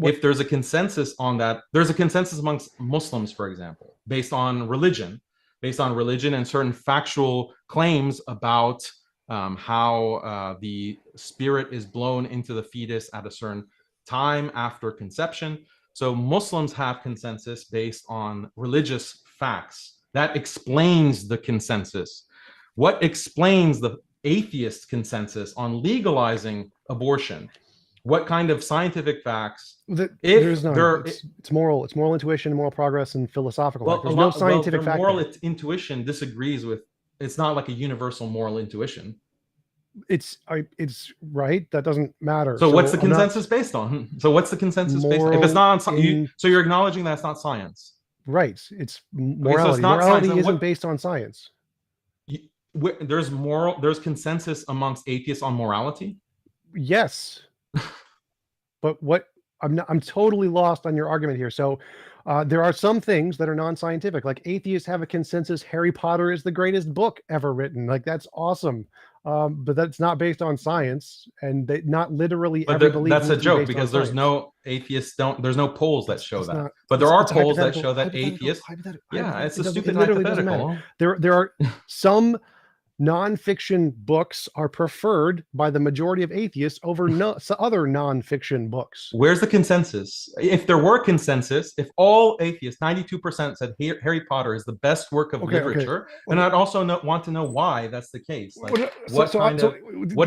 If there's a consensus on that, there's a consensus amongst Muslims, for example, based on religion and certain factual claims about how the spirit is blown into the fetus at a certain time after conception. So Muslims have consensus based on religious facts. That explains the consensus. What explains the atheist consensus on legalizing abortion? What kind of scientific facts? There's none. It's moral intuition, moral progress, and philosophical. There's no scientific fact. Moral intuition disagrees with. It's not like a universal moral intuition. It's right. That doesn't matter. So what's the consensus based on? So what's the consensus based on? If it's not on science, so you're acknowledging that it's not science. Right. It's morality. Okay, so it's morality isn't based on science. There's consensus amongst atheists on morality. Yes. But I'm totally lost on your argument here. So there are some things that are non-scientific. Like atheists have a consensus Harry Potter is the greatest book ever written. Like that's awesome. But that's not based on science, and they not literally every belief. That's a joke because there's no atheists there's no polls that show that. But there are polls that show that atheists. Yeah, it's a stupid hypothetical. There are some nonfiction books are preferred by the majority of atheists over other nonfiction books. Where's the consensus? If there were consensus, if all atheists, 92% said Harry Potter is the best work of literature, and I'd also want to know why that's the case. Like, what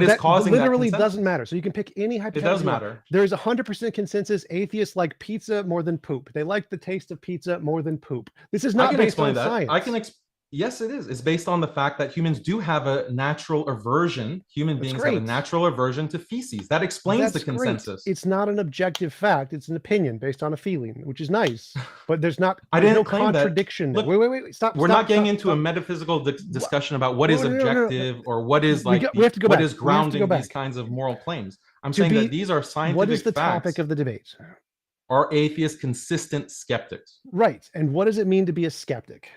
is causing that? Literally doesn't matter. So you can pick any hypothetical. It does matter. There's 100% consensus. Atheists like pizza more than poop. They like the taste of pizza more than poop. This is not based on science. I can explain. Yes, it is. It's based on the fact that humans do have a natural aversion. Human beings have a natural aversion to feces. That explains the consensus. It's not an objective fact. It's an opinion based on a feeling, which is nice. But there's not. I didn't no claim contradiction. Look, wait. Stop. We're not getting into a metaphysical discussion about what is objective or what is like. We have to go back. What is grounding these kinds of moral claims? I'm saying that these are scientific facts. What is the topic of the debate? Are atheists consistent skeptics? Right. And what does it mean to be a skeptic?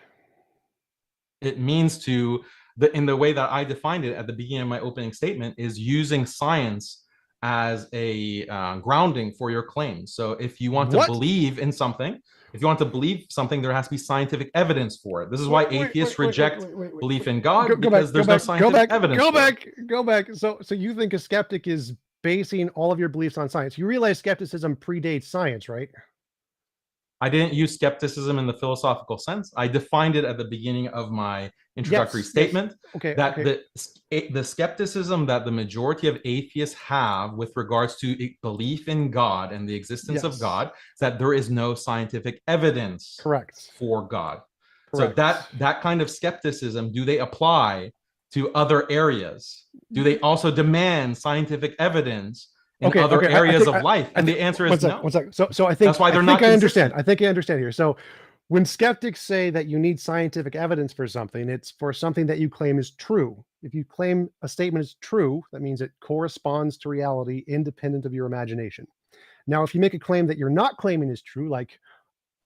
It means in the way that I defined it at the beginning of my opening statement, is using science as a grounding for your claims. So if you want to believe in something, there has to be scientific evidence for it. This is why atheists reject belief in God, because there's no scientific evidence. Go back. So you think a skeptic is basing all of your beliefs on science? You realize skepticism predates science, right? I didn't use skepticism in the philosophical sense. I defined it at the beginning of my introductory statement. That the skepticism that the majority of atheists have with regards to belief in God and the existence of God is that there is no scientific evidence for God. So that kind of skepticism, do they apply to other areas? Do they also demand scientific evidence in other areas of life? And the answer is no. So I think that's why they're not. I think I understand here. So When skeptics say that you need scientific evidence for something, it's for something that you claim is true. If you claim a statement is true, that means it corresponds to reality independent of your imagination. Now, if you make a claim that you're not claiming is true, like,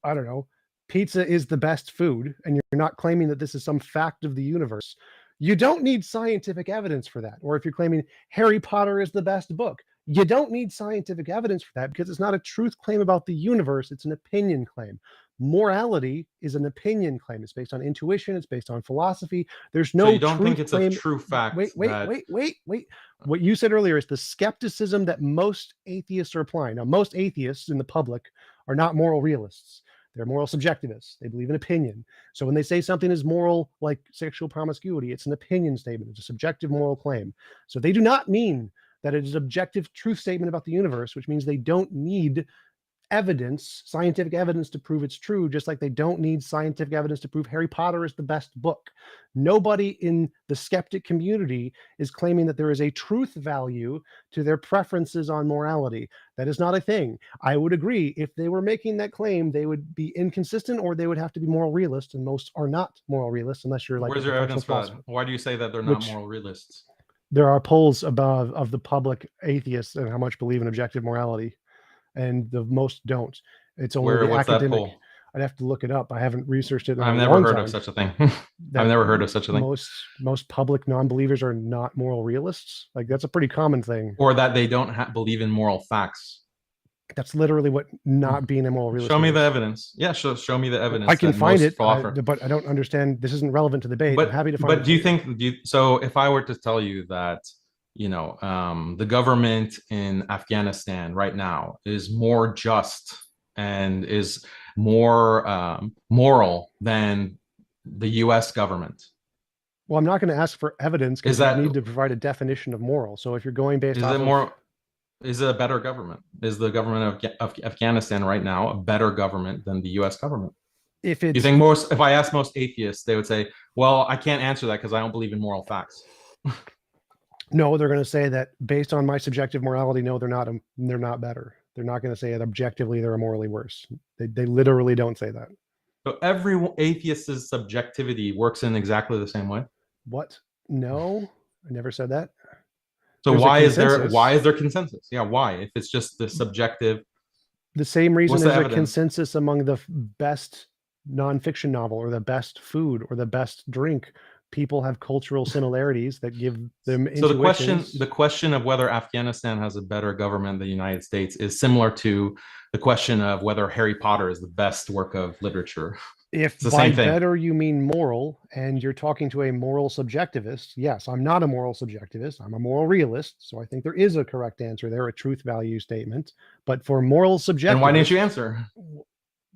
I don't know, pizza is the best food, and you're not claiming that this is some fact of the universe, you don't need scientific evidence for that. Or if you're claiming Harry Potter is the best book, you don't need scientific evidence for that because it's not a truth claim about the universe, it's an opinion claim. Morality is an opinion claim. It's based on intuition, it's based on philosophy. There's no So you don't think truth it's claim. a true fact? Wait. What you said earlier is the skepticism that most atheists are applying. Now, most atheists in the public are not moral realists. They're moral subjectivists. They believe in opinion. So when they say something is moral, like sexual promiscuity, it's an opinion statement. It's a subjective moral claim. So they do not mean that it is an objective truth statement about the universe, which means they don't need evidence, scientific evidence to prove it's true, just like they don't need scientific evidence to prove Harry Potter is the best book. Nobody in the skeptic community is claiming that there is a truth value to their preferences on morality. That is not a thing. I would agree if they were making that claim, they would be inconsistent or they would have to be moral realists, and most are not moral realists unless you're like Where's a your evidence for philosopher. that? Why do you say that they're not Which- moral realists? There are polls above of the public atheists and how much believe in objective morality, and the most don't. It's only the What's that academic. poll? I'd have to look it up. I haven't researched it in I've a never long heard time. of such a thing. That I've never heard of such a thing. Most public non-believers are not moral realists. Like, that's a pretty common thing. Or that they don't believe in moral facts. That's literally what not being a moral realist Show me is. the evidence. Yeah, show me the evidence. I can that find most it, philosophers- but I don't understand. This isn't relevant to the debate. I'm happy to find it. But do you think? So if I were to tell you that, the government in Afghanistan right now is more just and is more moral than the U.S. government, Well, I'm not going to ask for evidence because Is that- you need to provide a definition of moral. So if you're going based is off it of, more? Is it a better government? Is the government of Afghanistan right now a better government than the U.S. government? if You it's think if I ask most atheists, they would say, well, I can't answer that because I don't believe in moral facts. no, they're going to say that based on my subjective morality, no, they're not better. They're not going to say that objectively they're morally worse. They literally don't say that. So every atheist's subjectivity works in exactly the same way. What? No, I never said that. So There's a why consensus. is there consensus? Yeah, why? If it's just the subjective. The same reason What's the there's a evidence? consensus among the best nonfiction novel or the best food or the best drink. People have cultural similarities that give them So intuitions. the question of whether Afghanistan has a better government than the United States is similar to the question of whether Harry Potter is the best work of literature. If It's the by same thing. better you mean moral and you're talking to a moral subjectivist, yes, I'm not a moral subjectivist. I'm a moral realist. So I think there is a correct answer there, a truth value statement. But for moral subjectivists, And why didn't you answer?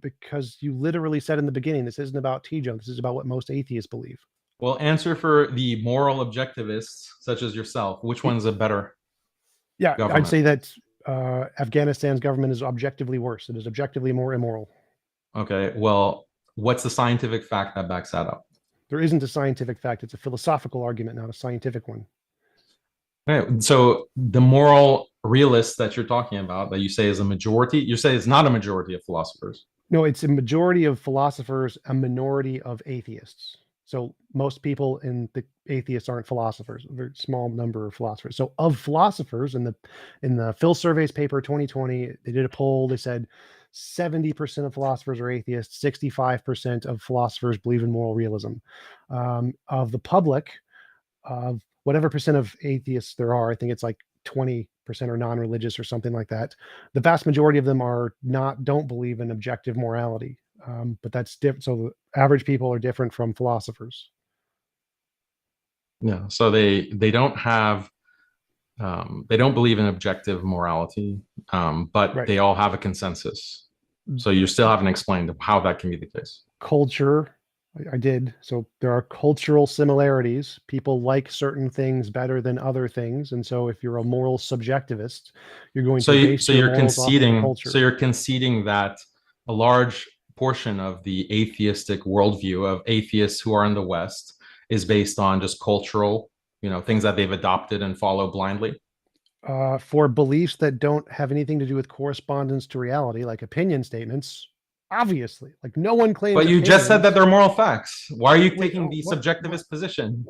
because you literally said in the beginning, this isn't about TJump. This is about what most atheists believe. Well, answer for the moral objectivists, such as yourself. Which one's a better? Yeah, Government. I'd say that Afghanistan's government is objectively worse. It is objectively more immoral. Okay, well, what's the scientific fact that backs that up? There isn't a scientific fact. It's a philosophical argument, not a scientific one. Okay, so the moral realists that you're talking about, that you say is a majority, you say it's not a majority of philosophers. No, it's a majority of philosophers, a minority of atheists. So most people in the atheists aren't philosophers. A very small number of philosophers. So of philosophers in the Phil Surveys paper 2020, they did a poll. They said 70% of philosophers are atheists. 65% of philosophers believe in moral realism. Of the public, of whatever percent of atheists there are, I think it's like 20% are non-religious or something like that. The vast majority of them don't believe in objective morality. But that's different. So the average people are different from philosophers. Yeah, so they don't have they don't believe in objective morality, but Right. they all have a consensus. So you still haven't explained how that can be the case. Culture, I did. So there are cultural similarities. People like certain things better than other things, and so if you're a moral subjectivist, you're going to base your morals off of the culture. So you're conceding that a large portion of the atheistic worldview of atheists who are in the West is based on just cultural, things that they've adopted and follow blindly. For beliefs that don't have anything to do with correspondence to reality, like opinion statements, Obviously, like no one claims. But you just said that opinions. they're moral facts. Why are you Wait, taking the what- subjectivist position?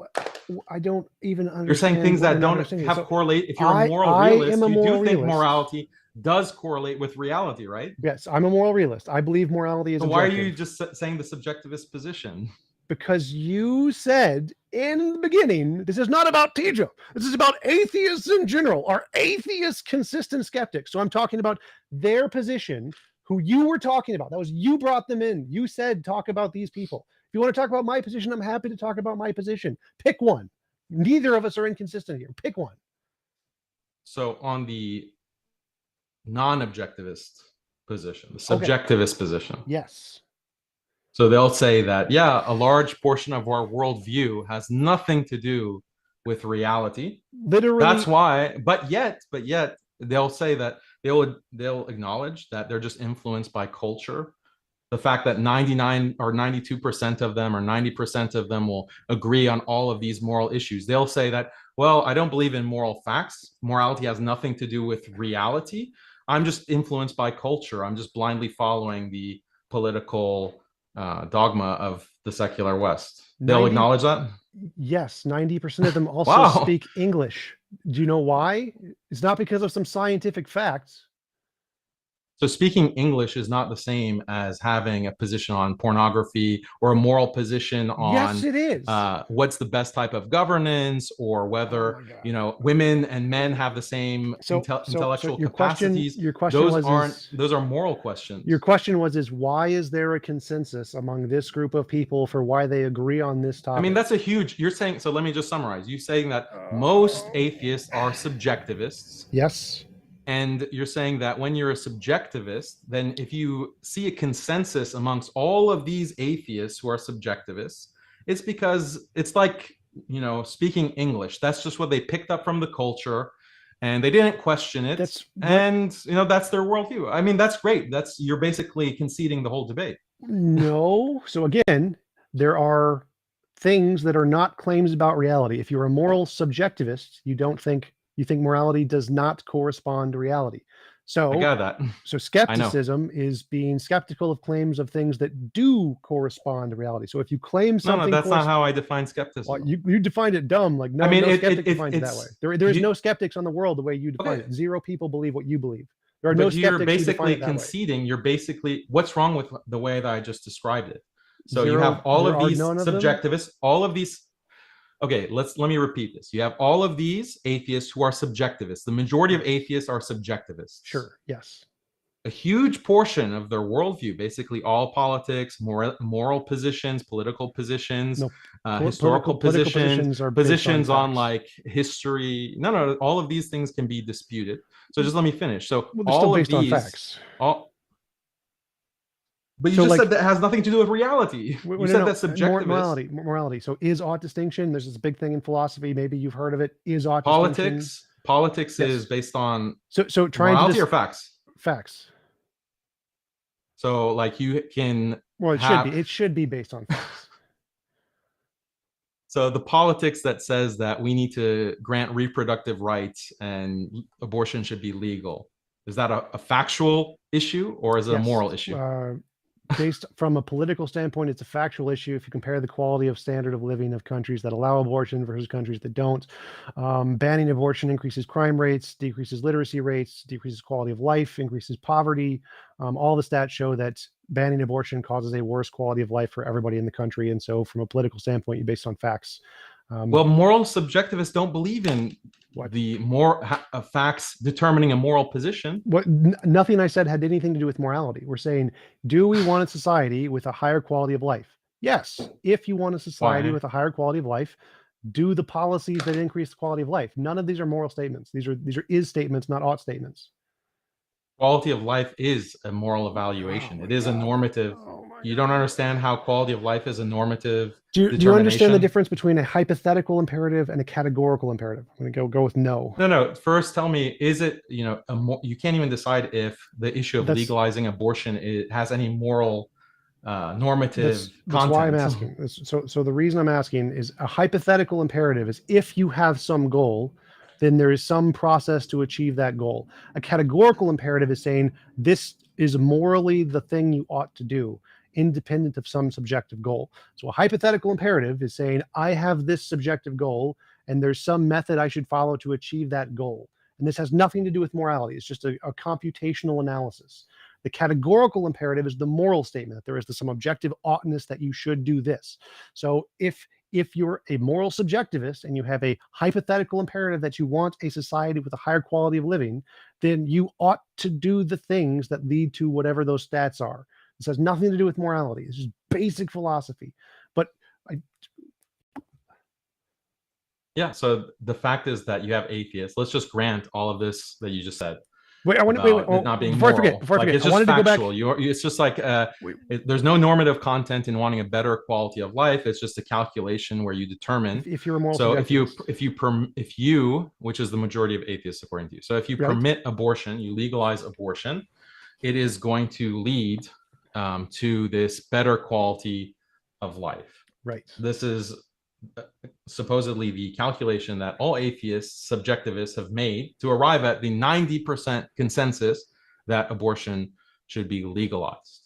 I don't even understand. You're saying things what that you're not don't understanding. have So correlate. If you're a I moral am realist, a you do moral think realist. morality does correlate with reality, right? Yes, I'm a moral realist. I believe morality is So why are objective. you just saying the subjectivist position? Because you said in the beginning, this is not about TJump. This is about atheists in general. Are atheists consistent skeptics? So I'm talking about their position, who you were talking about. That was you brought them in. You said talk about these people. If you want to talk about my position, I'm happy to talk about my position. Pick one. Neither of us are inconsistent here. Pick one. So on the non-objectivist position, the subjectivist position. Yes. So they'll say that, yeah, a large portion of our worldview has nothing to do with reality. Literally. That's why, but yet they'll say that they'll acknowledge that they're just influenced by culture. The fact that 99 or 92% of them or 90% of them will agree on all of these moral issues. They'll say that, well, I don't believe in moral facts. Morality has nothing to do with reality. I'm just influenced by culture. I'm just blindly following the political dogma of the secular West. They'll acknowledge that? Yes, 90% of them also Wow. speak English. Do you know why? It's not because of some scientific facts. So speaking English is not the same as having a position on pornography or a moral position on Yes, it is. What's the best type of governance, or whether women and men have the same intellectual capacities. Your question those are moral questions. Your question was why is there a consensus among this group of people for why they agree on this topic? I mean, that's a huge. You're saying, so let me just summarize. You're saying that most atheists are subjectivists. Yes. And you're saying that when you're a subjectivist, then if you see a consensus amongst all of these atheists who are subjectivists, it's because it's like, speaking English. That's just what they picked up from the culture, and they didn't question it. That's their worldview. I mean, that's great. You're basically conceding the whole debate. No. So again, there are things that are not claims about reality. If you're a moral subjectivist, you think morality does not correspond to reality. So I got that. So skepticism is being skeptical of claims of things that do correspond to reality. So if you claim something, that's not how I define skepticism. Well, you defined it dumb. Like no skeptic defines it that way. There is no skeptics on the world the way you define it. Zero people believe what you believe. There are no skeptics. You're basically conceding. You're basically, what's wrong with the way that I just described it? So you have all of these subjectivists, all of these. Okay, let me repeat this. You have all of these atheists who are subjectivists. The majority of atheists are subjectivists. Sure, yes. A huge portion of their worldview, basically all politics, moral positions, political positions, historical positions on like history. No, all of these things can be disputed. So just let me finish. So all of these, facts. But you just said that has nothing to do with reality. You said that's subjective. Morality. So is ought distinction? There's this big thing in philosophy. Maybe you've heard of it. Is ought politics? Politics is based on so trying morality or facts? Facts. So like you can. Well, it should be based on facts. So the politics that says that we need to grant reproductive rights and abortion should be legal, is that a factual issue or is it a moral issue? Based from a political standpoint, it's a factual issue. If you compare the quality of standard of living of countries that allow abortion versus countries that don't, banning abortion increases crime rates, decreases literacy rates, decreases quality of life, increases poverty. All the stats show that banning abortion causes a worse quality of life for everybody in the country. And so from a political standpoint, you're based on facts. Well, moral subjectivists don't believe in the more facts determining a moral position. Nothing I said had anything to do with morality. We're saying, do we want a society with a higher quality of life? Yes. If you want a society with a higher quality of life, do the policies that increase the quality of life. None of these are moral statements. These are is statements, not ought statements. Quality of life is a moral evaluation. It is a normative. You don't understand how quality of life is a normative. Do you understand the difference between a hypothetical imperative and a categorical imperative? I'm going to go with no. No. First, tell me, is it, you can't even decide if the issue of legalizing abortion has any moral normative content. That's why I'm asking. So the reason I'm asking is a hypothetical imperative is if you have some goal, then there is some process to achieve that goal. A categorical imperative is saying this is morally the thing you ought to do, independent of some subjective goal. So a hypothetical imperative is saying, I have this subjective goal, and there's some method I should follow to achieve that goal. And this has nothing to do with morality. It's just a computational analysis. The categorical imperative is the moral statement that there is some objective oughtness that you should do this. So if you're a moral subjectivist and you have a hypothetical imperative that you want a society with a higher quality of living, then you ought to do the things that lead to whatever those stats are. This has nothing to do with morality. It's just basic philosophy. But Yeah. So the fact is that you have atheists. Let's just grant all of this that you just said. wait, I want to wait. It not being Before moral. I forget, it's I just wanted factual. to go back. It's just like Wait. there's no normative content in wanting a better quality of life. It's just a calculation where you determine. If you're a moral So subjectivist. if you, which is the majority of atheists according to you, so if you Right. permit abortion, you legalize abortion, it is going to lead to this better quality of life. Right. This is supposedly the calculation that all atheists, subjectivists have made to arrive at the 90% consensus that abortion should be legalized.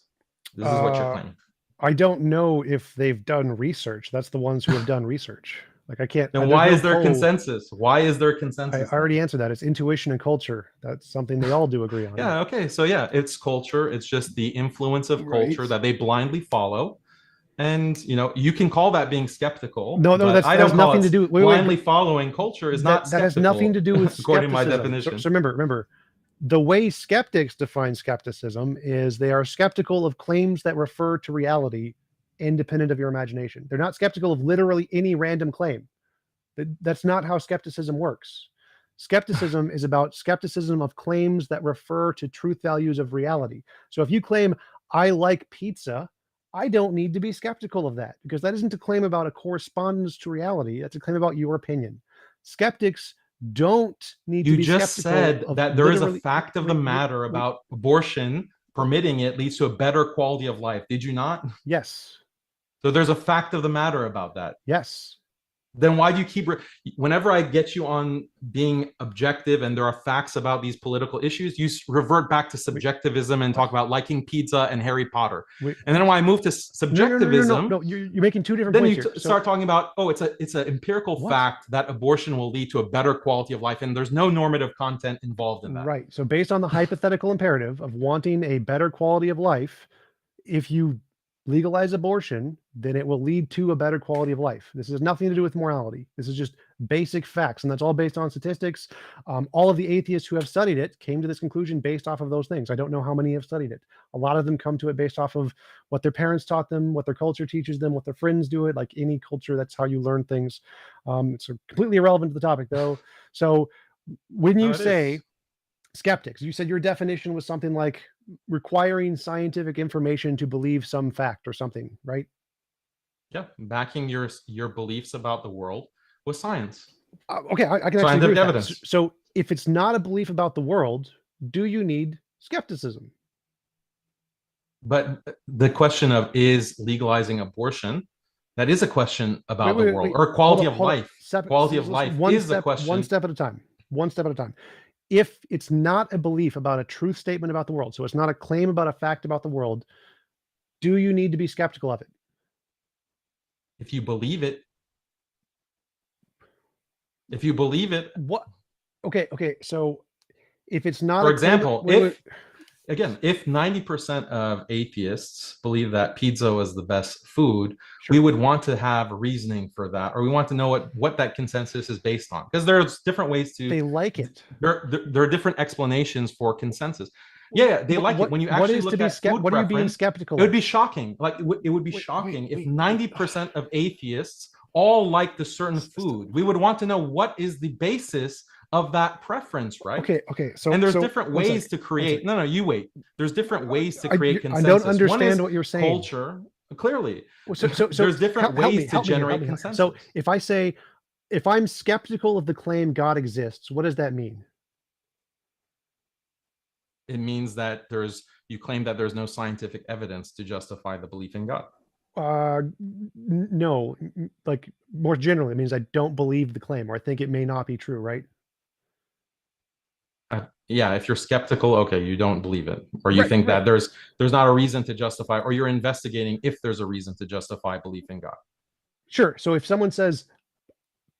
This is what you're claiming. I don't know if they've done research. That's the ones who have done research. Like I can't. Then why is there consensus? Why is there I consensus? already answered that. It's intuition and culture. That's something they all do agree on. Yeah. Okay. So yeah, it's culture. It's just the influence of culture that they blindly follow. And you can call that being skeptical. No, that has nothing to do with blindly following culture is not that has nothing to do with according to my skepticism. definition. So remember, the way skeptics define skepticism is they are skeptical of claims that refer to reality independent of your imagination. They're not skeptical of literally any random claim. That's not how skepticism works. Skepticism is about skepticism of claims that refer to truth values of reality. So if you claim, I like pizza, I don't need to be skeptical of that because that isn't a claim about a correspondence to reality. That's a claim about your opinion. Skeptics don't need to be skeptical. You just said that there is a fact of the matter about abortion. Permitting it leads to a better quality of life. Did you not? Yes. So there's a fact of the matter about that. Yes. Then why do you keep whenever I get you on being objective and there are facts about these political issues, you revert back to subjectivism and talk about liking pizza and Harry Potter. And then when I move to subjectivism, no, you're making two different then points you start talking about, it's an empirical fact that abortion will lead to a better quality of life, and there's no normative content involved in that. Right. So based on the hypothetical imperative of wanting a better quality of life, if you legalize abortion, then it will lead to a better quality of life. This has nothing to do with morality. This is just basic facts, and that's all based on statistics. All of the atheists who have studied it came to this conclusion based off of those things. I don't know how many have studied it. A lot of them come to it based off of what their parents taught them, what their culture teaches them, what their friends do it. Like any culture, that's how you learn things. It's completely irrelevant to the topic, though. So when you say skeptics, you said your definition was something like requiring scientific information to believe some fact or something, right? Yeah, backing your beliefs about the world with science. Okay, I can actually agree with evidence. That. So if it's not a belief about the world, do you need skepticism? But the question of is legalizing abortion, that is a question about the world or quality of life. Quality of life is the question. One step at a time. One step at a time. If it's not a belief about a truth statement about the world, so it's not a claim about a fact about the world, do you need to be skeptical of it? If you believe it. If you believe it. What? Okay. So if it's not, for example, if 90% of atheists believe that pizza is the best food, we would want to have reasoning for that, or we want to know what that consensus is based on, because there's different ways to. They like it. There are different explanations for consensus. Yeah, they like it when you actually look at food what are you being skeptical? It would be shocking. Like it would be shocking if 90% of atheists all like the certain food. We would want to know what is the basis of that preference, right? Okay. So and there's different ways to create. No, you wait. There's different ways to create consensus. I don't understand what you're saying. Culture, clearly. So there's different ways to generate consensus. So if I'm skeptical of the claim God exists, what does that mean? It means that you claim that there's no scientific evidence to justify the belief in God. No, like more generally, it means I don't believe the claim, or I think it may not be true, right? Yeah, if you're skeptical, okay, you don't believe it, or you think that there's not a reason to justify, or you're investigating if there's a reason to justify belief in God. Sure. So if someone says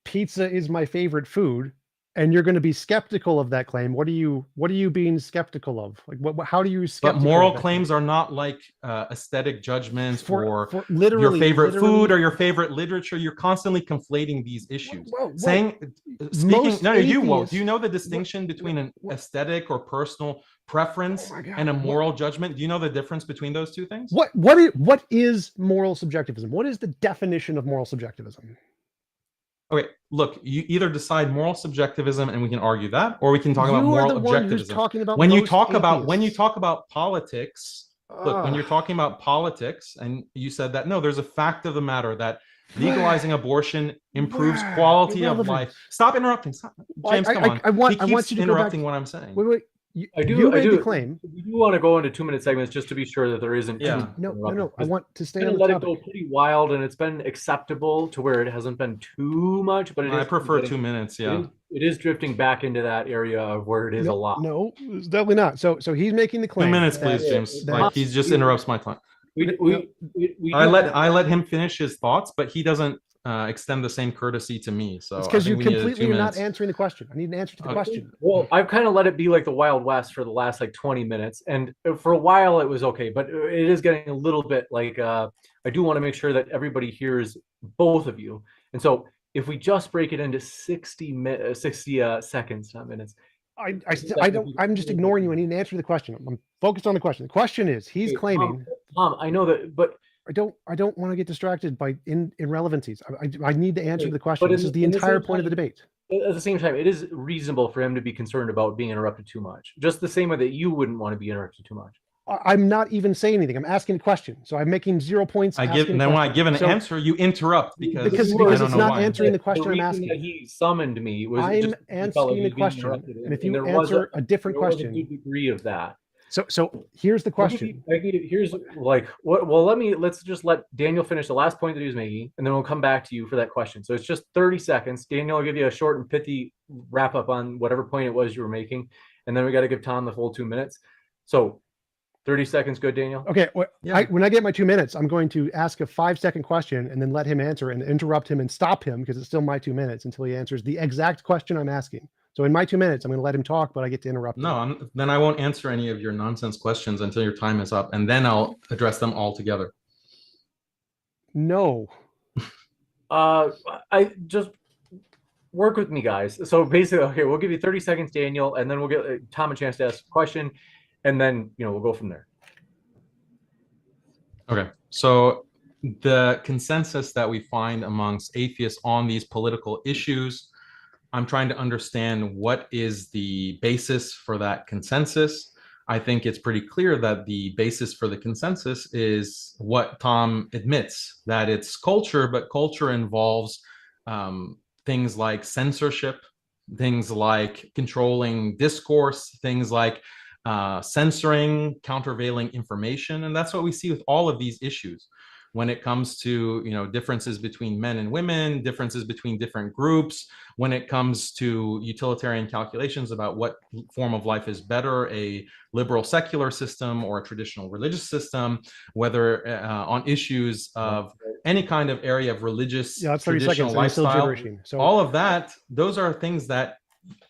pizza is my favorite food, and you're going to be skeptical of that claim, what are you being skeptical of? Like, how do you skeptical? But moral claims are not like aesthetic judgments for your literally favorite food or your favorite literature. You're constantly conflating these issues. Speaking, no, you won't. Do you know the distinction between an aesthetic or personal preference and a moral judgment? Do you know the difference between those two things? What is moral subjectivism? What is the definition of moral subjectivism? Okay, look, you either decide moral subjectivism and we can argue that, or we can talk about moral objectivism. When you talk about politics, look, when you're talking about politics, and you said that no, there's a fact of the matter that legalizing abortion improves quality of life. Stop interrupting. Stop. James, come on. I want you to interrupting what I'm saying. Wait. You made the claim. We do want to go into 2-minute segments just to be sure that there isn't. Yeah. No. I want to stay on the let topic. it go pretty wild, and it's been acceptable to where it hasn't been too much. But I prefer 2 minutes. Yeah, it is drifting back into that area of where it is a lot. No, it's definitely not. So he's making the claim. 2 minutes, please, James. Like he just interrupts my time. I let him finish his thoughts, but he doesn't extend the same courtesy to me. So it's because you completely are not answering the question. I need an answer to the question. Well, I've kind of let it be like the Wild West for the last like 20 minutes, and for a while it was okay, but it is getting a little bit like I do want to make sure that everybody hears both of you. And so if we just break it into 60 seconds, not minutes. I'm just ignoring you. I need an answer to the question. I'm focused on the question. The question is, he's claiming. Tom, I know that, but I don't want to get distracted by irrelevancies. I need to answer the question. This is the entire point of the debate. At the same time, it is reasonable for him to be concerned about being interrupted too much. Just the same way that you wouldn't want to be interrupted too much. I'm not even saying anything. I'm asking a question. So I'm making 0 points. When I give an answer, you interrupt because it's not answering the question I'm asking. He summoned me. I'm answering the question, and if you answer a different question, a good degree of that. So here's the question. Here's like what? Well, let's just let Daniel finish the last point that he was making, and then we'll come back to you for that question. So it's just 30 seconds. Daniel will give you a short and pithy wrap up on whatever point it was you were making, and then we got to give Tom the full 2 minutes. So 30 seconds, good, Daniel? Okay. When I get my 2 minutes, I'm going to ask a 5-second question and then let him answer and interrupt him and stop him because it's still my 2 minutes until he answers the exact question I'm asking. So in my 2 minutes, I'm going to let him talk, but I get to interrupt him. Then I won't answer any of your nonsense questions until your time is up, and then I'll address them all together. No. I just work with me, guys. So basically, okay, we'll give you 30 seconds, Daniel, and then we'll get Tom a chance to ask a question, and then we'll go from there. Okay. So the consensus that we find amongst atheists on these political issues, I'm trying to understand what is the basis for that consensus. I think it's pretty clear that the basis for the consensus is what Tom admits, that it's culture, but culture involves things like censorship, things like controlling discourse, things like censoring, countervailing information. And that's what we see with all of these issues. When it comes to differences between men and women, differences between different groups, when it comes to utilitarian calculations about what form of life is better, a liberal secular system or a traditional religious system, whether on issues of any kind of area of religious traditional lifestyle, all of that, those are things that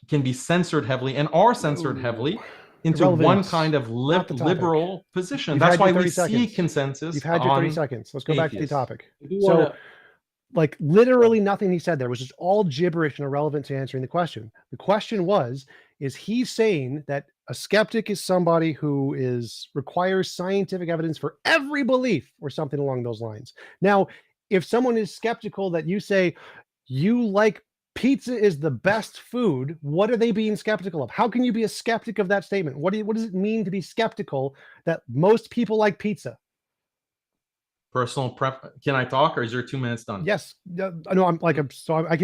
can be censored heavily and are censored heavily into one kind of liberal position. That's why we see consensus. You've had your 30 seconds. Let's go back to the topic. So, like, literally nothing he said there was just all gibberish and irrelevant to answering the question. The question is he saying that a skeptic is somebody who requires scientific evidence for every belief or something along those lines? Now, if someone is skeptical that you say you like pizza is the best food, what are they being skeptical of? How can you be a skeptic of that statement? What does it mean to be skeptical that most people like pizza? Personal preference. Can I talk, or is your 2 minutes done? Yes. No, I can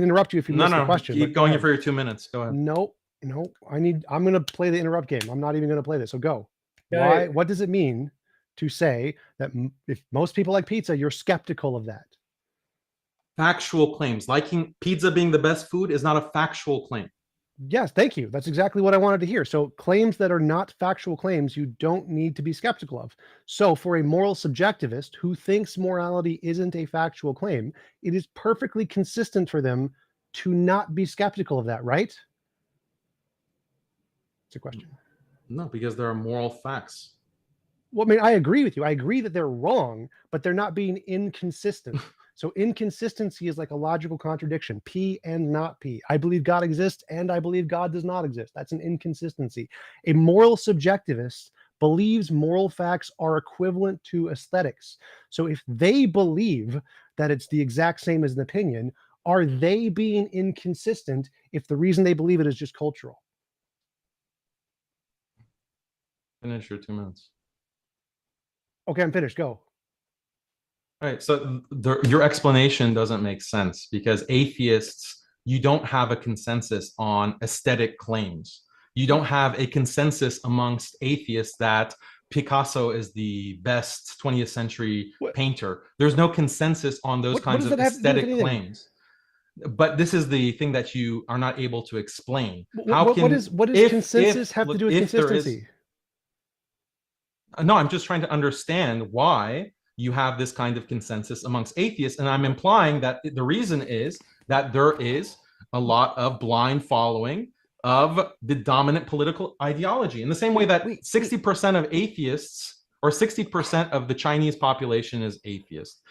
interrupt you if you miss the question. Keep going for your 2 minutes. Go ahead. No. I'm going to play the interrupt game. I'm not even going to play this. So go. Why? What does it mean to say that if most people like pizza, you're skeptical of that? Factual claims. Liking pizza being the best food is not a factual claim. Yes, thank you. That's exactly what I wanted to hear. So claims that are not factual claims, you don't need to be skeptical of. So for a moral subjectivist who thinks morality isn't a factual claim, it is perfectly consistent for them to not be skeptical of that, right? It's a question. No, because there are moral facts. Well, I mean, I agree with you. I agree that they're wrong, but they're not being inconsistent. So inconsistency is like a logical contradiction, P and not P. I believe God exists and I believe God does not exist. That's an inconsistency. A moral subjectivist believes moral facts are equivalent to aesthetics. So if they believe that it's the exact same as an opinion, are they being inconsistent if the reason they believe it is just cultural? Finish your 2 minutes. Okay, I'm finished. Go. All right, so your explanation doesn't make sense because atheists, you don't have a consensus on aesthetic claims. You don't have a consensus amongst atheists that Picasso is the best 20th century painter. There's no consensus on those kinds of aesthetic claims. But this is the thing that you are not able to explain. What does consensus have to do with consistency? No, I'm just trying to understand why you have this kind of consensus amongst atheists. And I'm implying that the reason is that there is a lot of blind following of the dominant political ideology. In the same way that 60% of atheists or 60% of the Chinese population is atheist.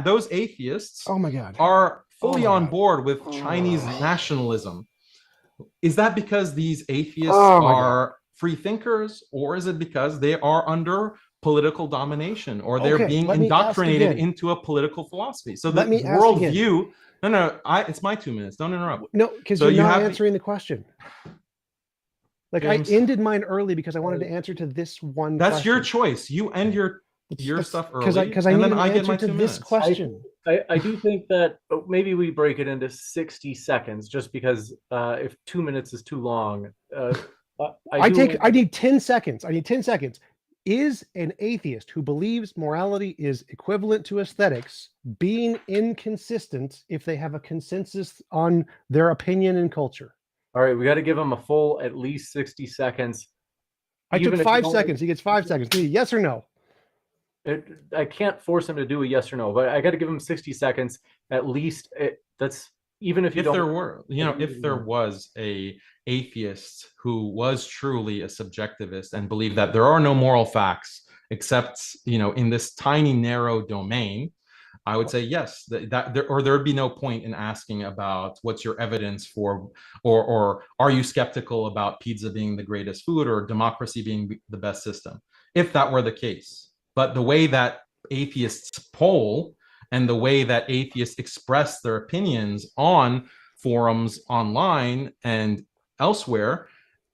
Those atheists are fully on board with Chinese nationalism. Is that because these atheists are free thinkers, or is it because they are under political domination, or they're being indoctrinated into a political philosophy? So the worldview. No, it's my 2 minutes. Don't interrupt. No, because you're not answering the question. Like James, I ended mine early because I wanted to answer to this one. That's your choice. You end your stuff early, because I need an answer to this question. I do think that maybe we break it into 60 seconds, just because if 2 minutes is too long. I need 10 seconds. I need 10 seconds. Is an atheist who believes morality is equivalent to aesthetics being inconsistent if they have a consensus on their opinion and culture? All right, we got to give him a full at least 60 seconds. I took 5 seconds. He gets 5 seconds. Yes or no? I can't force him to do a yes or no, but I got to give him 60 seconds at least. That's even if you don't. If there was a atheist who was truly a subjectivist and believed that there are no moral facts except in this tiny narrow domain, I would say yes, there would be no point in asking about what's your evidence for, or are you skeptical about pizza being the greatest food or democracy being the best system, if that were the case. But the way that atheists poll and the way that atheists express their opinions on forums online and elsewhere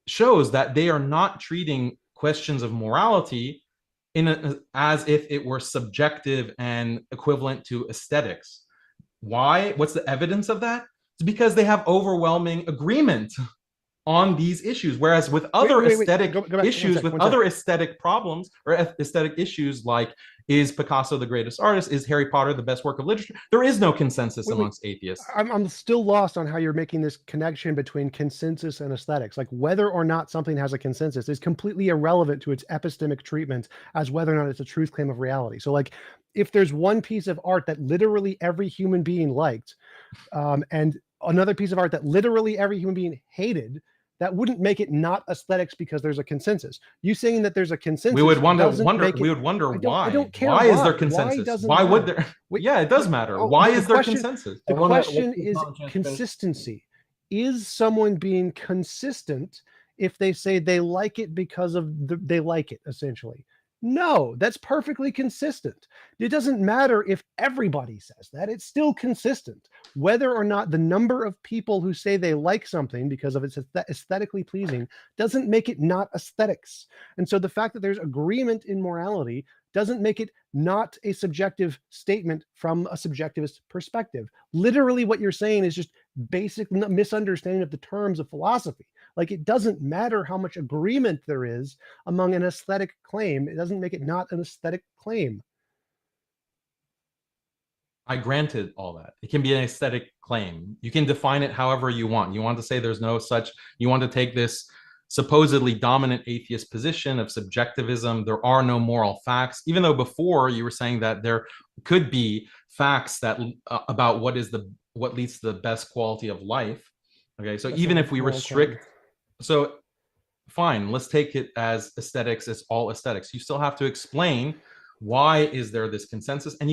shows that they are not treating questions of morality as if it were subjective and equivalent to aesthetics. Why? What's the evidence of that? It's because they have overwhelming agreement on these issues, whereas with other aesthetic issues, with other aesthetic problems or aesthetic issues, like is Picasso the greatest artist, is Harry Potter the best work of literature, there is no consensus amongst atheists. I'm still lost on how you're making this connection between consensus and aesthetics. Like whether or not something has a consensus is completely irrelevant to its epistemic treatment as whether or not it's a truth claim of reality. So like if there's one piece of art that literally every human being liked, and another piece of art that literally every human being hated, that wouldn't make it not aesthetics because there's a consensus. You saying that there's a consensus, we would wonder why. I don't care. Why is there consensus? Why would there? Yeah, it does matter. Why is there consensus? The question is consistency. Is someone being consistent if they say they like it because of they like it, essentially? No, that's perfectly consistent. It doesn't matter if everybody says that, it's still consistent. Whether or not the number of people who say they like something because of it's aesthetically pleasing doesn't make it not aesthetics. And so the fact that there's agreement in morality doesn't make it not a subjective statement from a subjectivist perspective. Literally what you're saying is just basic misunderstanding of the terms of philosophy. Like it doesn't matter how much agreement there is among an aesthetic claim. It doesn't make it not an aesthetic claim. I granted all that. It can be an aesthetic claim. You can define it however you want. You want to say there's no such, you want to take this supposedly dominant atheist position of subjectivism. There are no moral facts, even though before you were saying that there could be facts that about what leads to the best quality of life. Okay, so That's even not if we moral restrict, claim. so fine, let's take it as aesthetics, as all aesthetics. You still have to explain why is there this consensus, and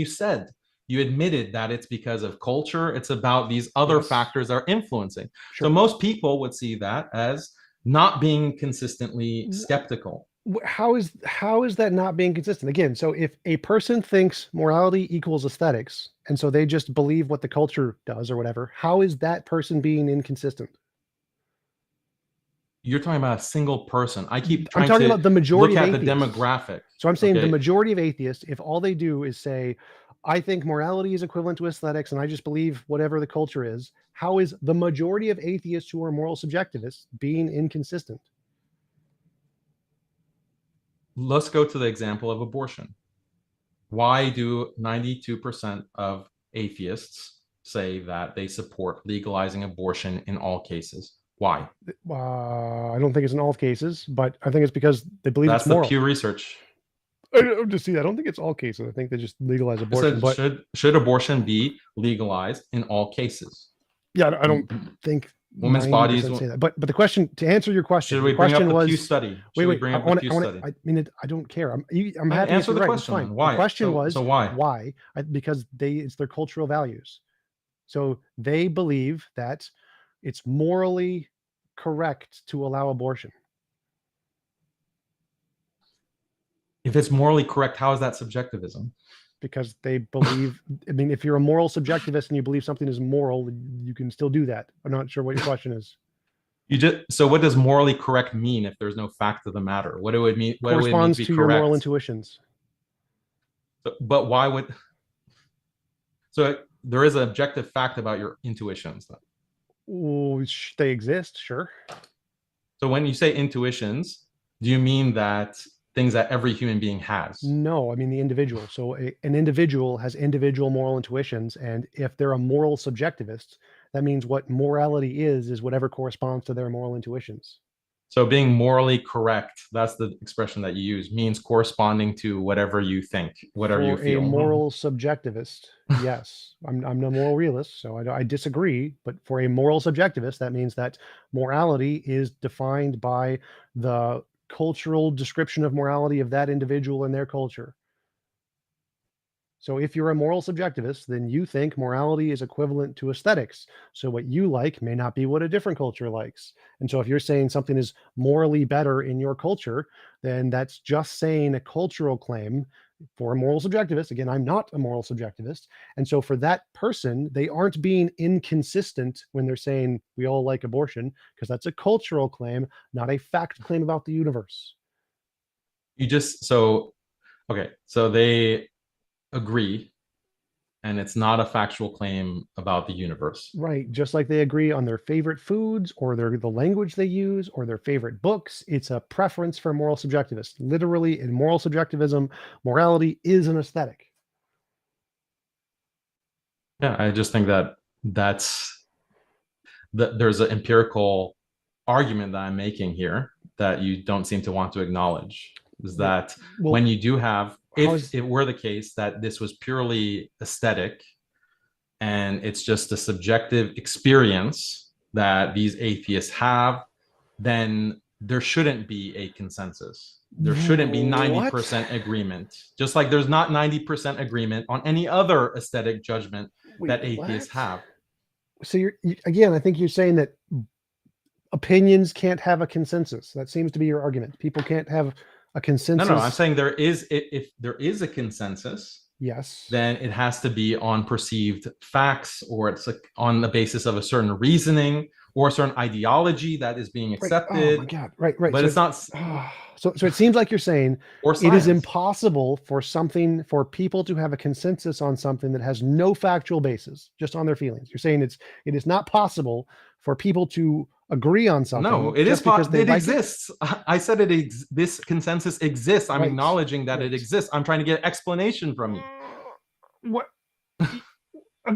you admitted that it's because of culture. It's about these other Yes. factors that are influencing. Sure. So most people would see that as not being consistently skeptical. How is that not being consistent? Again, so if a person thinks morality equals aesthetics, and so they just believe what the culture does or whatever, how is that person being inconsistent? You're talking about a single person. I keep I'm trying talking to about the majority look of at the atheists. demographic. So I'm saying the Okay. majority of atheists, if all they do is say, I think morality is equivalent to aesthetics and I just believe whatever the culture is, how is the majority of atheists who are moral subjectivists being inconsistent? Let's go to the example of abortion. Why do 92% of atheists say that they support legalizing abortion in all cases? Why? I don't think it's in all cases, but I think it's because they believe That's it's the moral. Pew Research. I don't just see that. I don't think it's all cases. I think they just legalize I abortion. said, But should abortion be legalized in all cases? yeah, I don't think Women's 90% bodies. say that. But the question, to answer your question, Should we the bring up question the was, Pew study? wait, Should we wait, bring I up the want Pew to, study? I mean, I don't care. I'm Hey, happy answer if the you're right. question It's then. fine. Why? The question was, So why? Why? Because it's their cultural values. So they believe that it's morally correct to allow abortion. If it's morally correct, how is that subjectivism? Because they believe, I mean, if you're a moral subjectivist and you believe something is moral, you can still do that. I'm not sure what your question is. So what does morally correct mean if there's no fact of the matter? What do it mean? What would it mean Corresponds to be to your moral correct? intuitions. But why would? So there is an objective fact about your intuitions. Then. Oh, they exist, sure. So when you say intuitions, do you mean that things that every human being has? No, I mean the individual. So an individual has individual moral intuitions, and if they're a moral subjectivist, that means what morality is whatever corresponds to their moral intuitions. So being morally correct, that's the expression that you use, means corresponding to whatever you think, whatever you For feel. a moral subjectivist, yes. I'm no moral realist, so I disagree. But for a moral subjectivist, that means that morality is defined by the cultural description of morality of that individual and their culture. So if you're a moral subjectivist, then you think morality is equivalent to aesthetics. So what you like may not be what a different culture likes. And so if you're saying something is morally better in your culture, then that's just saying a cultural claim for a moral subjectivist. Again, I'm not a moral subjectivist. And so for that person, they aren't being inconsistent when they're saying we all like abortion, because that's a cultural claim, not a fact claim about the universe. Okay, so they agree, and it's not a factual claim about the universe. Right, just like they agree on their favorite foods or the language they use or their favorite books. It's a preference for moral subjectivists. Literally, in moral subjectivism, morality is an aesthetic. Yeah, I just think that there's an empirical argument that I'm making here that you don't seem to want to acknowledge. Is that when you do have, if it were the case that this was purely aesthetic and it's just a subjective experience that these atheists have, then there shouldn't be a consensus. There shouldn't be 90% agreement. Just like there's not 90% agreement on any other aesthetic judgment that atheists have. So again, I think you're saying that opinions can't have a consensus. That seems to be your argument. People can't have a consensus. No, I'm saying if there is a consensus, yes, then it has to be on perceived facts, or it's on the basis of a certain reasoning or a certain ideology that is being accepted. Oh my God, right. But so it's not. So it seems like you're saying it is impossible for people to have a consensus on something that has no factual basis, just on their feelings. You're saying it is not possible for people to agree on something. No, it is because it exists. I said this consensus exists. I'm acknowledging that it exists. I'm trying to get explanation from you. What?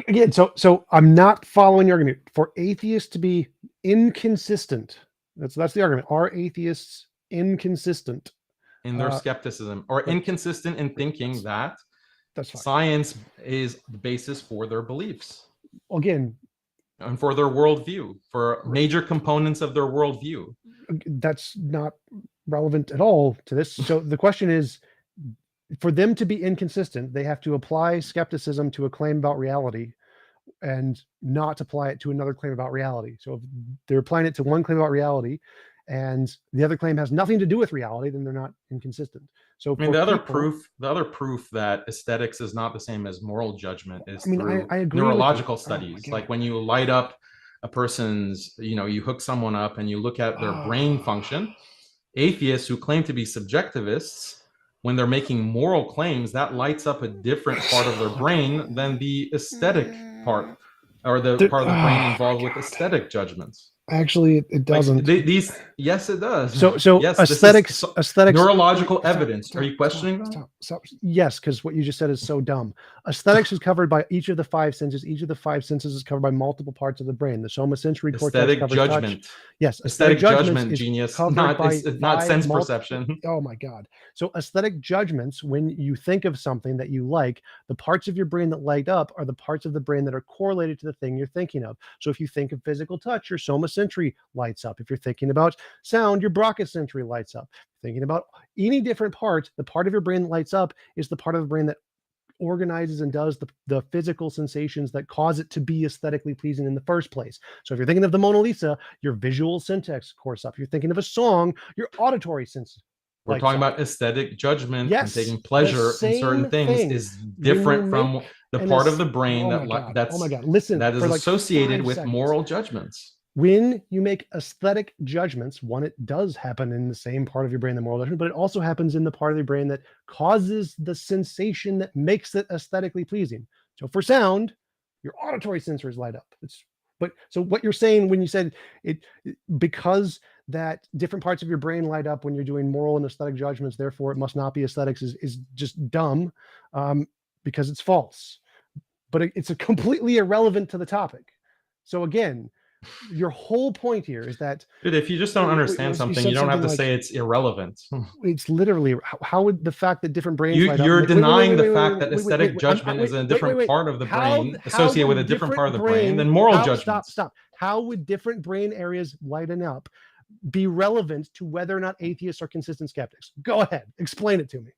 Again, so I'm not following your argument. For atheists to be inconsistent, that's the argument. Are atheists inconsistent in their skepticism, or inconsistent in thinking that that's fine. Science is the basis for their beliefs? Again, and for their worldview, for major components of their worldview. That's not relevant at all to this. So the question is, for them to be inconsistent, they have to apply skepticism to a claim about reality and not apply it to another claim about reality. So if they're applying it to one claim about reality and the other claim has nothing to do with reality, then they're not inconsistent. So I mean, the other proof that aesthetics is not the same as moral judgment is through I agree neurological studies. Like when you light up a person's, you hook someone up and you look at their brain function. Atheists who claim to be subjectivists, when they're making moral claims, that lights up a different part of their brain than the aesthetic part, or the part of the brain involved with aesthetic judgments. Actually, it doesn't. Yes, it does. So yes, aesthetics, neurological evidence. Are you questioning that? Stop. Yes, because what you just said is so dumb. Aesthetics is covered by each of the five senses. Each of the five senses is covered by multiple parts of the brain. The somasensory cortex covers judgment. Touch. Yes, aesthetic judgment, genius. Not sense perception. Oh my God. So aesthetic judgments, when you think of something that you like, the parts of your brain that light up are the parts of the brain that are correlated to the thing you're thinking of. So if you think of physical touch, your somasensory lights up. If you're thinking about sound, your brachiosensory lights up. Thinking about any different part, the part of your brain that lights up is the part of the brain that organizes and does the physical sensations that cause it to be aesthetically pleasing in the first place. So if you're thinking of the Mona Lisa, your visual syntax course up. If you're thinking of a song, your auditory sense. We're talking about aesthetic judgment, and taking pleasure in certain things is different from the part of the brain that is associated with moral judgments. When you make aesthetic judgments, one, it does happen in the same part of your brain, the moral judgment, but it also happens in the part of your brain that causes the sensation that makes it aesthetically pleasing. So for sound, your auditory sensors light up. So what you're saying when you said it, because that different parts of your brain light up when you're doing moral and aesthetic judgments, therefore it must not be aesthetics, is just dumb, because it's false. But it's completely irrelevant to the topic. So again, your whole point here is that, dude, if you just don't understand something, you don't have to say it's irrelevant. It's literally, how would the fact that different brains light up, you're denying the fact that aesthetic judgment is a different part of the brain associated with a different part of the brain than moral judgment. Stop. How would different brain areas lighting up be relevant to whether or not atheists are consistent skeptics? Go ahead, explain it to me.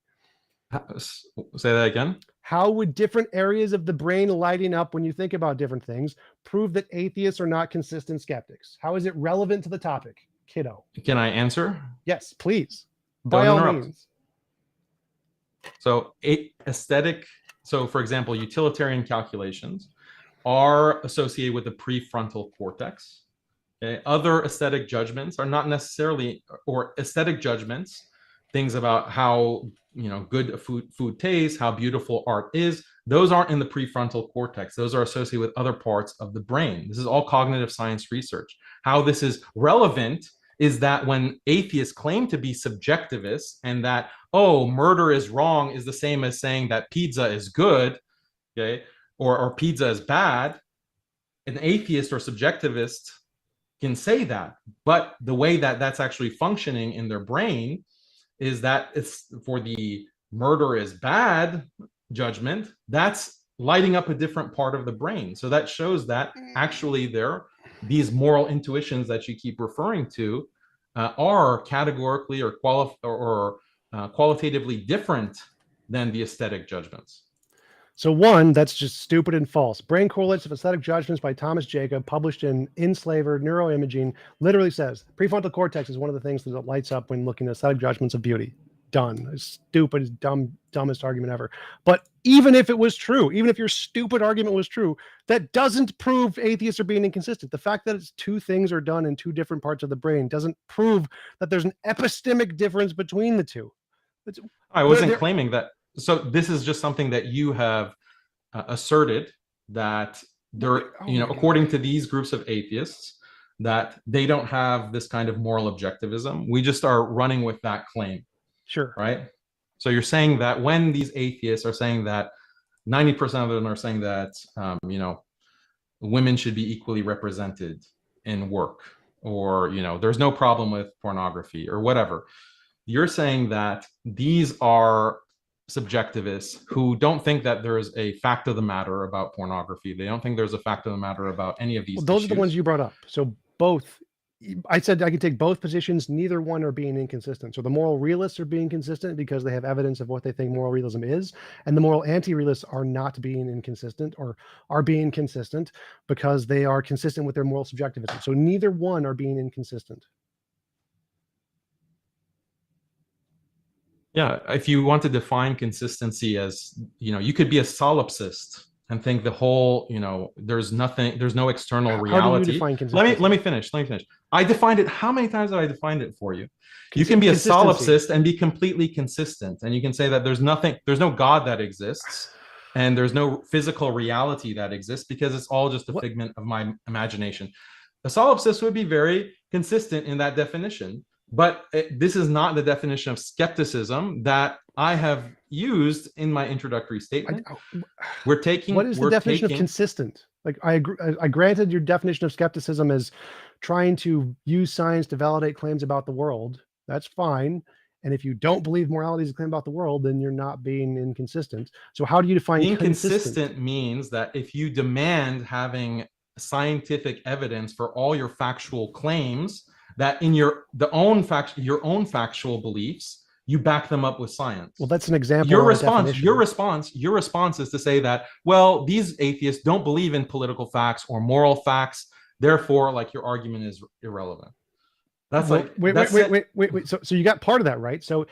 Say that again. How would different areas of the brain lighting up when you think about different things prove that atheists are not consistent skeptics? How is it relevant to the topic, kiddo? Can I answer? Yes, please. By all means. So for example, utilitarian calculations are associated with the prefrontal cortex. Okay? Other aesthetic judgments are not necessarily, or aesthetic judgments, things about how good food tastes, how beautiful art is, those aren't in the prefrontal cortex. Those are associated with other parts of the brain. This is all cognitive science research. How this is relevant is that when atheists claim to be subjectivists and that, murder is wrong is the same as saying that pizza is good, okay, or pizza is bad, an atheist or subjectivist can say that. But the way that that's actually functioning in their brain is that it's for the murder is bad judgment, that's lighting up a different part of the brain. So that shows that actually these moral intuitions that you keep referring to are categorically or qualitatively different than the aesthetic judgments. So one, that's just stupid and false. Brain Correlates of Aesthetic Judgments by Thomas Jacob, published in Enslaver Neuroimaging, literally says prefrontal cortex is one of the things that lights up when looking at aesthetic judgments of beauty. Done. It's stupid, dumbest argument ever. But even if it was true, even if your stupid argument was true, that doesn't prove atheists are being inconsistent. The fact that it's two things are done in two different parts of the brain doesn't prove that there's an epistemic difference between the two. I wasn't claiming that. So this is just something that you have asserted that according to these groups of atheists, that they don't have this kind of moral objectivism. We just are running with that claim. Sure. Right. So you're saying that when these atheists are saying that 90% of them are saying that women should be equally represented in work, or there's no problem with pornography or whatever. You're saying that these are subjectivists who don't think that there's a fact of the matter about pornography. They don't think there's a fact of the matter about any of these Well, those issues. are the ones you brought up. So both, I said I could take both positions. Neither one are being inconsistent. So the moral realists are being consistent because they have evidence of what they think moral realism is, and the moral anti-realists are not being inconsistent, or are being consistent because they are consistent with their moral subjectivism. So neither one are being inconsistent. Yeah, if you want to define consistency as, you could be a solipsist and think the whole, there's no external reality. How do you define consistency? Let me finish. I defined it. How many times have I defined it for you? You can be a solipsist and be completely consistent, and you can say that there's no God that exists, and there's no physical reality that exists, because it's all just a figment of my imagination. A solipsist would be very consistent in that definition. But this is not the definition of skepticism that I have used in my introductory statement. What is the definition of consistent? Like, I agree, I granted your definition of skepticism as trying to use science to validate claims about the world. That's fine. And if you don't believe morality is a claim about the world, then you're not being inconsistent. So how do you define inconsistent? Means that if you demand having scientific evidence for all your factual claims, that in your own factual beliefs, you back them up with science. Well, that's an example. Your response is to say that, well, these atheists don't believe in political facts or moral facts, therefore, like, your argument is irrelevant. That's wait. So you got part of that right. So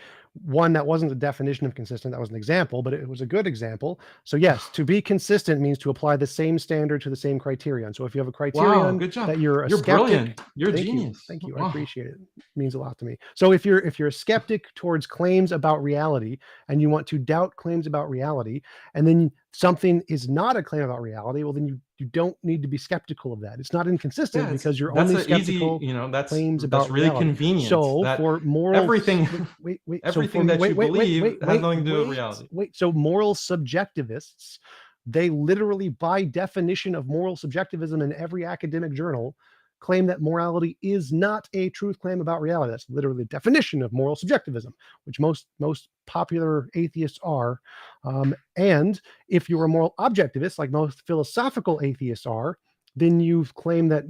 one, that wasn't the definition of consistent. That was an example, but it was a good example. So yes, to be consistent means to apply the same standard to the same criterion. So if you have a criterion that you're skeptic, brilliant. You're a genius. Thank you. I appreciate it. It means a lot to me. So if you're a skeptic towards claims about reality, and you want to doubt claims about reality, and then something is not a claim about reality, well, then you don't need to be skeptical of that. It's not inconsistent because you're only skeptical claims about really reality. Convenient. So for moral everything that you believe has nothing to do with reality. So moral subjectivists, they literally, by definition of moral subjectivism in every academic journal, claim that morality is not a truth claim about reality. That's literally the definition of moral subjectivism, which most popular atheists are. And if you're a moral objectivist, like most philosophical atheists are, then you claim that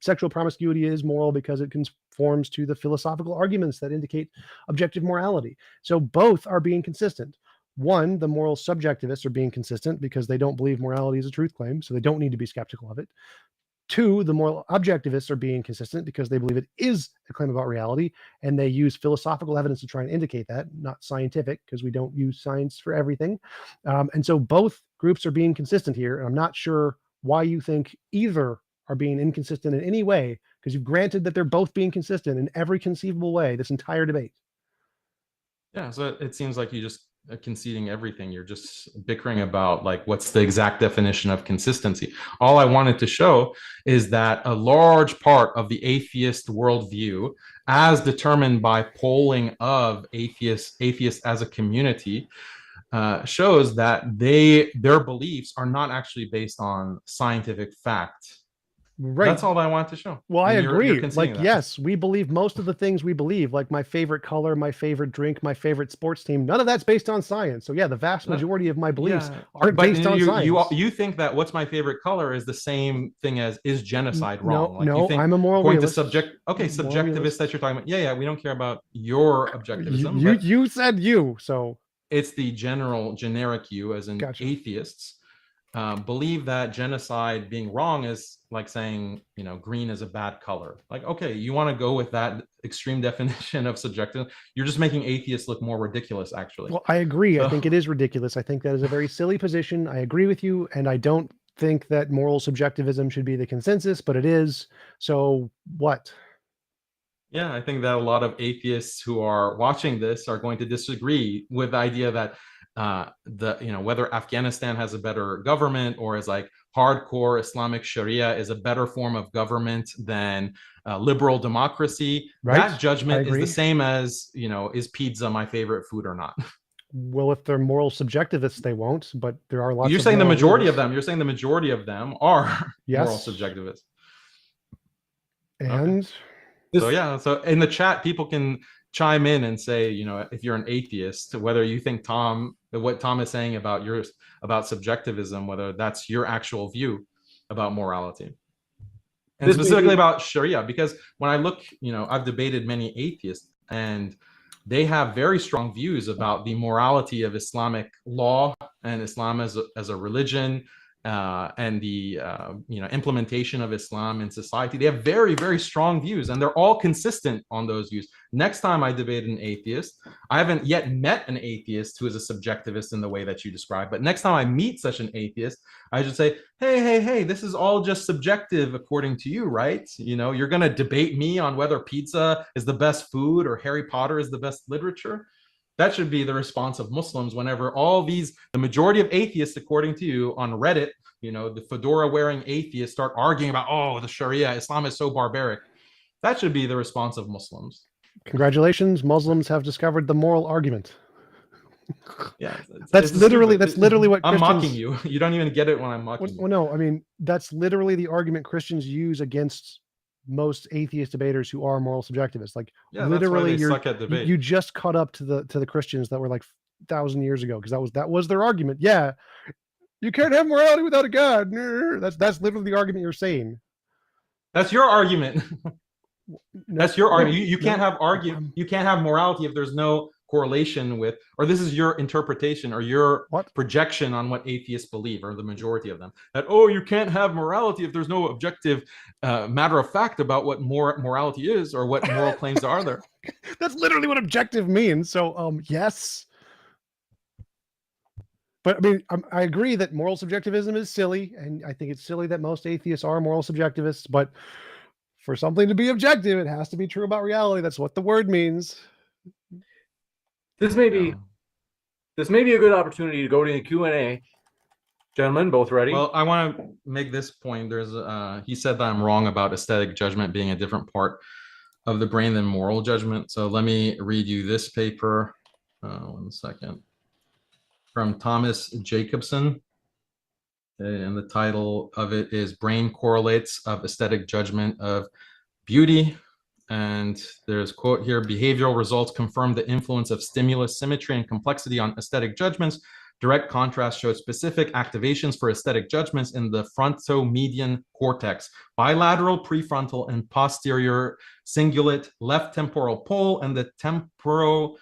sexual promiscuity is moral because it conforms to the philosophical arguments that indicate objective morality. So both are being consistent. One, the moral subjectivists are being consistent because they don't believe morality is a truth claim, so they don't need to be skeptical of it. Two, the moral objectivists are being consistent because they believe it is a claim about reality, and they use philosophical evidence to try and indicate that, not scientific, because we don't use science for everything. And so both groups are being consistent here, and I'm not sure why you think either are being inconsistent in any way, because you've granted that they're both being consistent in every conceivable way this entire debate. Yeah, so it seems like you just conceding everything. You're just bickering about, like, what's the exact definition of consistency. All I wanted to show is that a large part of the atheist worldview, as determined by polling of atheists as a community, shows that their beliefs are not actually based on scientific fact. Right. That's all I want to show. Well, I agree. Like, yes, we believe most of the things we believe, like my favorite color, my favorite drink, my favorite sports team. None of that's based on science. So yeah, the vast majority of my beliefs aren't based on science. You think that what's my favorite color is the same thing as is genocide wrong? No, I'm a moral realist. Subjectivist that you're talking about. Yeah, we don't care about your objectivism. You said you, so it's the generic you, as in atheists. Believe that genocide being wrong is like saying, green is a bad color. Like, okay, you want to go with that extreme definition of subjective, you're just making atheists look more ridiculous, actually. Well, I agree. I think it is ridiculous. I think that is a very silly position. I agree with you, and I don't think that moral subjectivism should be the consensus, but it is. So what? Yeah, I think that a lot of atheists who are watching this are going to disagree with the idea that whether Afghanistan has a better government or is like hardcore Islamic Sharia is a better form of government than liberal democracy. Right. That judgment is the same as, is pizza my favorite food or not? Well, if they're moral subjectivists, they won't. But there are lots. You're of saying the moral majority leaders. of them. You're saying the majority of them are Yes. moral subjectivists. And So yeah, so in the chat, people can chime in and say, you know, if you're an atheist, whether you think what Tom is saying about subjectivism, whether that's your actual view about morality. And specifically about Sharia, because when I look, you know, I've debated many atheists and they have very strong views about the morality of Islamic law and Islam as a religion, and the you know, implementation of Islam in society. They have very, very strong views, and they're all consistent on those views. Next time I debate an atheist, I haven't yet met an atheist who is a subjectivist in the way that you described, but next time I meet such an atheist, I should say, hey, this is all just subjective according to you, right? You know, you're going to debate me on whether pizza is the best food or Harry Potter is the best literature. That should be the response of Muslims whenever the majority of atheists, according to you, on Reddit, you know, the fedora wearing atheists start arguing about, oh, the Sharia, Islam is so barbaric. That should be the response of Muslims. Congratulations, Muslims have discovered the moral argument. Yeah, that's literally what I'm Christians, mocking you. You don't even get it when I'm mocking you. Well, no, I mean, that's literally the argument Christians use against most atheist debaters who are moral subjectivists. Like, yeah, literally, that's why they suck at debate. You just caught up to the Christians that were like 1,000 years ago, because that was their argument. Yeah, you can't have morality without a God. That's literally the argument you're saying. That's your argument. That's your argument. You can't have you can't have morality if there's no correlation with, or this is your interpretation or your projection on what atheists believe, or the majority of them, that, oh, you can't have morality if there's no objective matter of fact about what morality is or what moral claims are there. That's literally what objective means. So yes, but I mean, I agree that moral subjectivism is silly, and I think it's silly that most atheists are moral subjectivists, but for something to be objective, it has to be true about reality. That's what the word means. This may be a good opportunity to go to the Q&A. Gentlemen, both ready? Well, I want to make this point. There's he said that I'm wrong about aesthetic judgment being a different part of the brain than moral judgment. So let me read you this paper. 1 second. From Thomas Jacobson. And the title of it is Brain Correlates of Aesthetic Judgment of Beauty. And there's a quote here: behavioral results confirm the influence of stimulus, symmetry, and complexity on aesthetic judgments. Direct contrast showed specific activations for aesthetic judgments in the frontomedian cortex, bilateral prefrontal and posterior cingulate left temporal pole, and the temporoparietal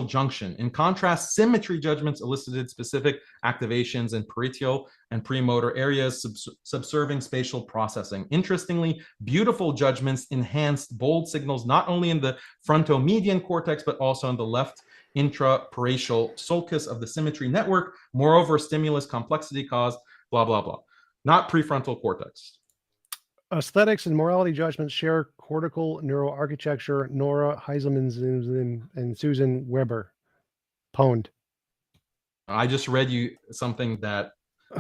junction. In contrast, symmetry judgments elicited specific activations in parietal and premotor areas, subserving spatial processing. Interestingly, beautiful judgments enhanced bold signals not only in the frontomedian cortex, but also in the left intraparietal sulcus of the symmetry network. Moreover, stimulus complexity caused blah, blah, blah. Not prefrontal cortex. Aesthetics and morality judgments share cortical neuroarchitecture. Nora Heiselman and Susan Weber. Pwned. I just read you something that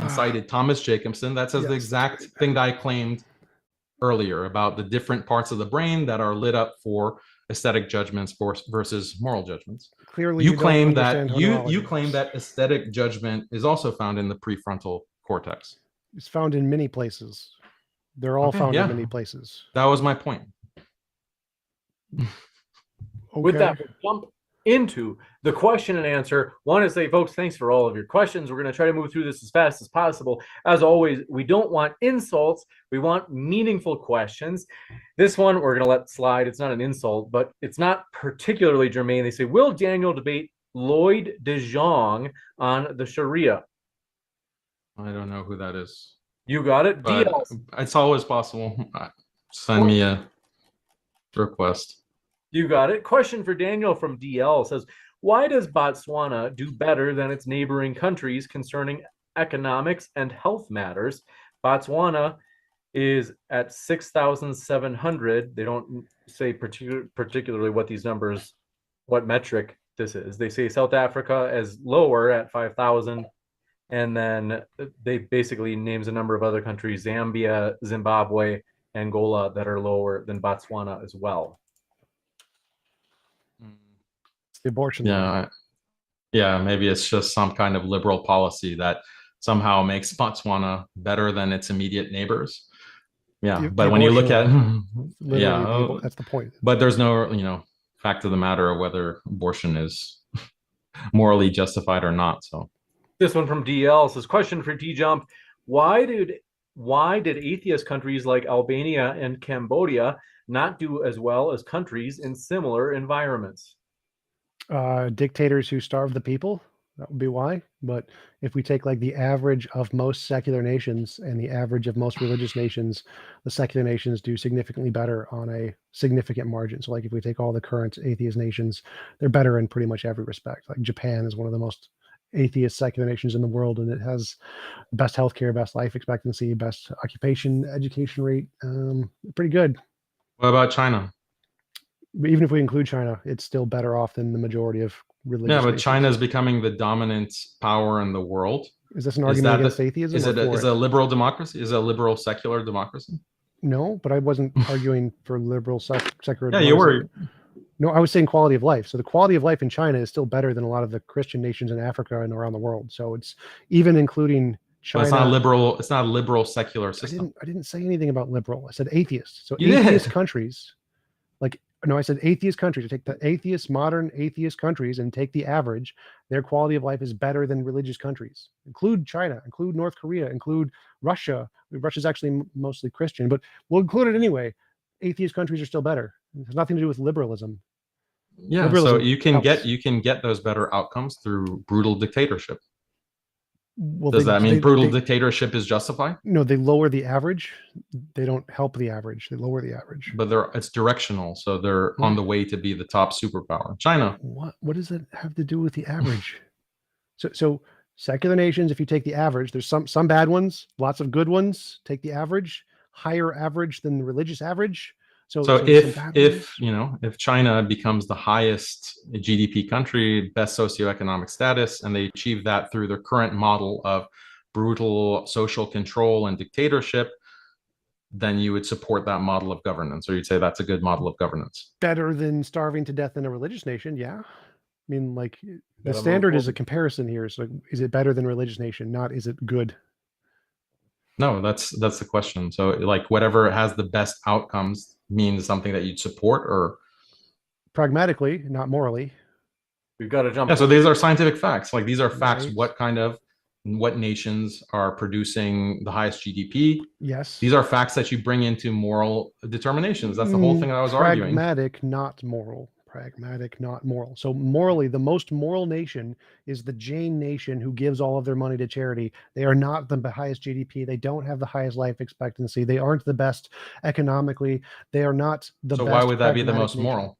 cited Thomas Jacobson. That says the exact thing that I claimed earlier about the different parts of the brain that are lit up for aesthetic judgments versus moral judgments. Clearly, you claim that you claim that aesthetic judgment is also found in the prefrontal cortex. It's found in many places. They're all found in many places. That was my point. With that, we'll jump into the question and answer. Want to say, folks, thanks for all of your questions. We're going to try to move through this as fast as possible. As always, we don't want insults. We want meaningful questions. This one we're going to let slide. It's not an insult, but it's not particularly germane. They say, will Daniel debate Lloyd de Jong on the Sharia? I don't know who that is. You got it. DL. It's always possible. Send me a request. You got it. Question for Daniel from DL says, why does Botswana do better than its neighboring countries concerning economics and health matters? Botswana is at 6,700. They don't say particularly what these numbers, what metric this is. They say South Africa is lower at 5,000. And then they basically names a number of other countries, Zambia, Zimbabwe, Angola, that are lower than Botswana as well. It's the abortion. Yeah, Yeah, maybe it's just some kind of liberal policy that somehow makes Botswana better than its immediate neighbors. Yeah, The but when you look at, abortion law, yeah, literally, that's the point. but there's no, fact of the matter of whether abortion is morally justified or not. So This one from DL says, question for TJump. Why did atheist countries like Albania and Cambodia not do as well as countries in similar environments? Dictators who starve the people, that would be why. But if we take like the average of most secular nations and the average of most religious nations, the secular nations do significantly better on a significant margin. So like if we take all the current atheist nations, they're better in pretty much every respect. Like Japan is one of the most atheist secular nations in the world, and it has best healthcare, best life expectancy, best occupation, education rate. Pretty good. what about China? But even if we include China, it's still better off than the majority of religious Yeah, but nations. China is becoming the dominant power in the world. Is this an Is argument that against the, atheism? is or it a, for is it a liberal democracy? Is it a liberal secular democracy? No, but I wasn't arguing for liberal secular Yeah, you democracy. were. No, I was saying quality of life. So the quality of life in China is still better than a lot of the Christian nations in Africa and around the world. So it's even including But China. it's not liberal. It's not a liberal secular I system. didn't say anything about liberal. I said atheist. So You atheist did. countries, like no, I said atheist countries. I take the atheist, modern atheist countries and take the average. Their quality of life is better than religious countries. Include China, include North Korea, include Russia. Russia's actually mostly Christian, but we'll include it anyway. Atheist countries are still better. It has nothing to do with liberalism. Yeah, so Liberalism you can helps. get those better outcomes through brutal dictatorship. Well, Does that mean brutal dictatorship is justified? No, they lower the average. They don't help the average. They lower the average. But it's directional, so they're on the way to be the top superpower. China. What does that have to do with the average? So secular nations, if you take the average, there's some bad ones, lots of good ones. Take the average, higher average than the religious average. So if China becomes the highest GDP country, best socioeconomic status, and they achieve that through their current model of brutal social control and dictatorship, then you would support that model of governance, or you'd say that's a good model of governance. Better than starving to death in a religious nation, yeah. I mean, like the standard is a comparison here. So is it better than a religious nation? Not is it good? No, that's the question. So like whatever has the best outcomes means something that you'd support, or pragmatically, not morally. We've got to jump. Yeah, so these are scientific facts. Like these are facts. Right. What nations are producing the highest GDP? Yes. These are facts that you bring into moral determinations. That's the whole thing that I was arguing. Pragmatic, not moral. Pragmatic, not moral. So morally, the most moral nation is the Jain nation who gives all of their money to charity. They are not the highest GDP. They don't have the highest life expectancy. They aren't the best economically. They are not the best. So why would that be the most moral?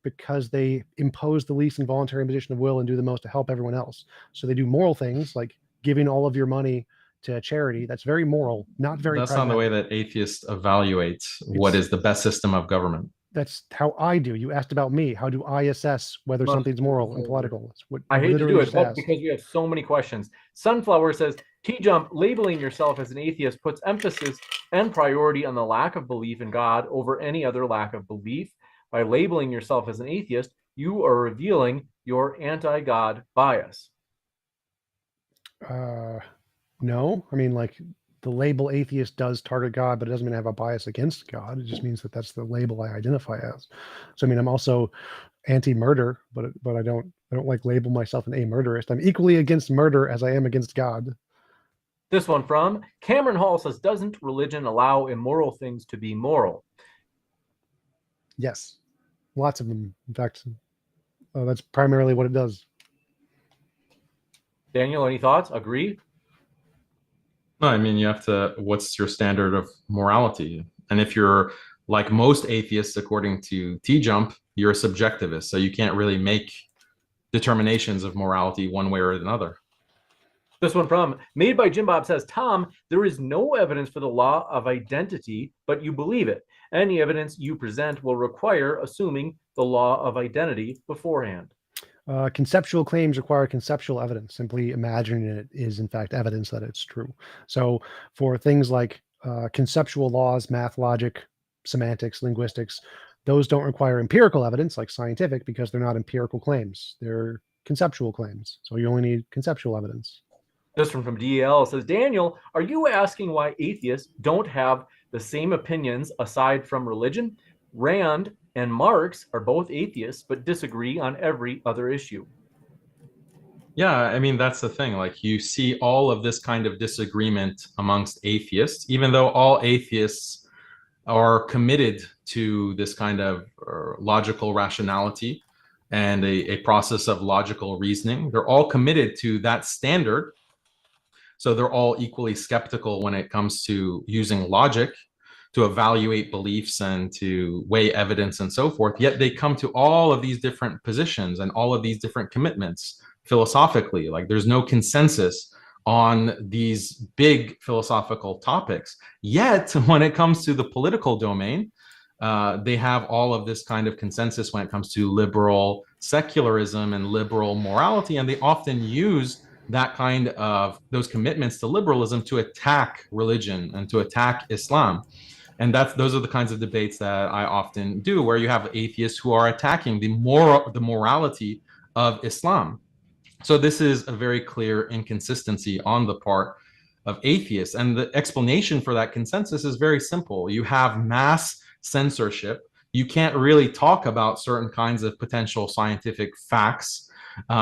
Because they impose the least involuntary imposition of will and do the most to help everyone else. So they do moral things like giving all of your money to charity. That's very moral, not very That's pragmatic. not the way that atheists evaluate what is the best system of government. That's how I do. You asked about me. How do I assess whether something's moral and political? That's what I hate to do it, but because we have so many questions. Sunflower says, TJump, labeling yourself as an atheist puts emphasis and priority on the lack of belief in God over any other lack of belief. By labeling yourself as an atheist, you are revealing your anti-God bias. No, I mean, like the label atheist does target God, but it doesn't mean I have a bias against God. It just means that that's the label I identify as. So I mean, I'm also anti-murder, but I don't like label myself an amurderist. I'm equally against murder as I am against God. This one from Cameron Hall says, doesn't religion allow immoral things to be moral? Yes, lots of them. In fact, that's primarily what it does. Daniel, any thoughts? Agree? No, I mean, what's your standard of morality? And if you're like most atheists, according to TJump, you're a subjectivist. So you can't really make determinations of morality one way or another. This one from Made by Jim Bob says, Tom, there is no evidence for the law of identity, but you believe it. Any evidence you present will require assuming the law of identity beforehand. Conceptual claims require conceptual evidence. Simply imagining it is, in fact, evidence that it's true. So for things like conceptual laws, math, logic, semantics, linguistics, those don't require empirical evidence like scientific because they're not empirical claims. They're conceptual claims. So you only need conceptual evidence. This one from DL says, Daniel, are you asking why atheists don't have the same opinions aside from religion? Rand and Marx are both atheists, but disagree on every other issue. Yeah, I mean, that's the thing. Like, you see all of this kind of disagreement amongst atheists, even though all atheists are committed to this kind of logical rationality and a process of logical reasoning. They're all committed to that standard. So they're all equally skeptical when it comes to using logic to evaluate beliefs and to weigh evidence and so forth. Yet they come to all of these different positions and all of these different commitments philosophically. Like, there's no consensus on these big philosophical topics. Yet when it comes to the political domain, they have all of this kind of consensus when it comes to liberal secularism and liberal morality. And they often use that kind of those commitments to liberalism to attack religion and to attack Islam. And those are the kinds of debates that I often do, where you have atheists who are attacking the morality of Islam. So this is a very clear inconsistency on the part of atheists. And the explanation for that consensus is very simple. You have mass censorship. You can't really talk about certain kinds of potential scientific facts.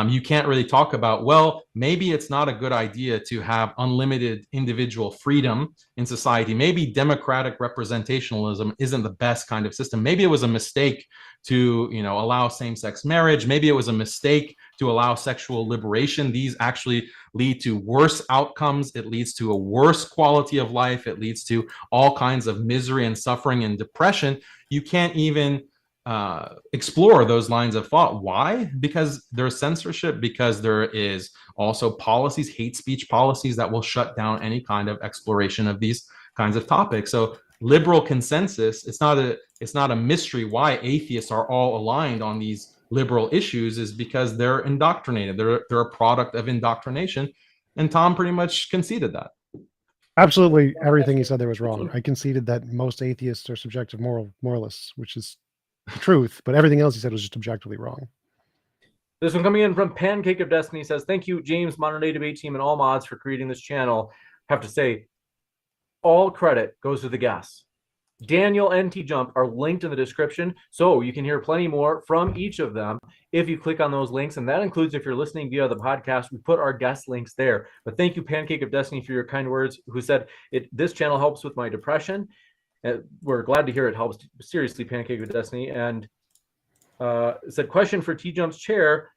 You can't really talk about, well, maybe it's not a good idea to have unlimited individual freedom in society. Maybe democratic representationalism isn't the best kind of system. Maybe it was a mistake to, allow same-sex marriage. Maybe it was a mistake to allow sexual liberation. These actually lead to worse outcomes. It leads to a worse quality of life. It leads to all kinds of misery and suffering and depression. You can't even explore those lines of thought. Why? Because there's censorship, because there is also policies, hate speech policies that will shut down any kind of exploration of these kinds of topics. So liberal consensus, it's not a mystery why atheists are all aligned on these liberal issues, is because they're indoctrinated. They're a product of indoctrination. And Tom pretty much conceded that. Absolutely everything he said there was wrong. I conceded that most atheists are subjective moralists, which is the truth, but everything else he said was just objectively wrong. This one coming in from Pancake of Destiny says, thank you, James, Modern Day Debate Team, and all mods for creating this channel. I have to say, all credit goes to the guests. Daniel and TJump are linked in the description, so you can hear plenty more from each of them if you click on those links, and that includes if you're listening via the podcast. We put our guest links there. But thank you, Pancake of Destiny, for your kind words, who said, this channel helps with my depression. We're glad to hear it helps. Seriously, Pancake of Destiny. And said, question for TJump's chair,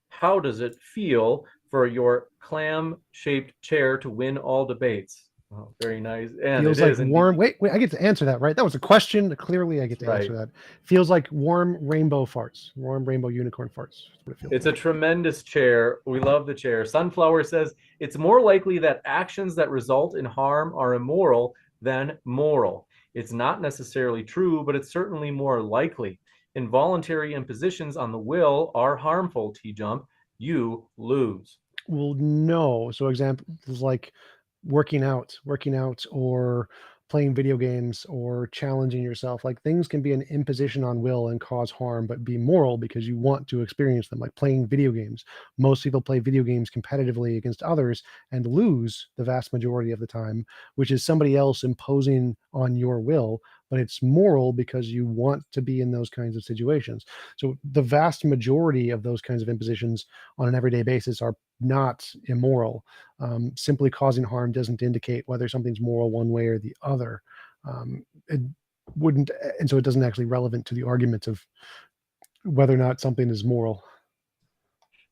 how does it feel for your clam-shaped chair to win all debates? Oh, very nice. And feels like warm. Wait, I get to answer that, right? That was a question. Clearly, I get to answer that. Feels like warm rainbow farts, warm rainbow unicorn farts. It's a tremendous chair. We love the chair. Sunflower says it's more likely that actions that result in harm are immoral than moral. It's not necessarily true, but it's certainly more likely. Involuntary impositions on the will are harmful, TJump. You lose. Well, no. So examples like working out or playing video games or challenging yourself, like things can be an imposition on will and cause harm, but be moral because you want to experience them. Like playing video games. Most people play video games competitively against others and lose the vast majority of the time, which is somebody else imposing on your will, but it's moral because you want to be in those kinds of situations. So the vast majority of those kinds of impositions on an everyday basis are not immoral. Simply causing harm doesn't indicate whether something's moral one way or the other. It wouldn't, and so it doesn't actually relevant to the argument of whether or not something is moral.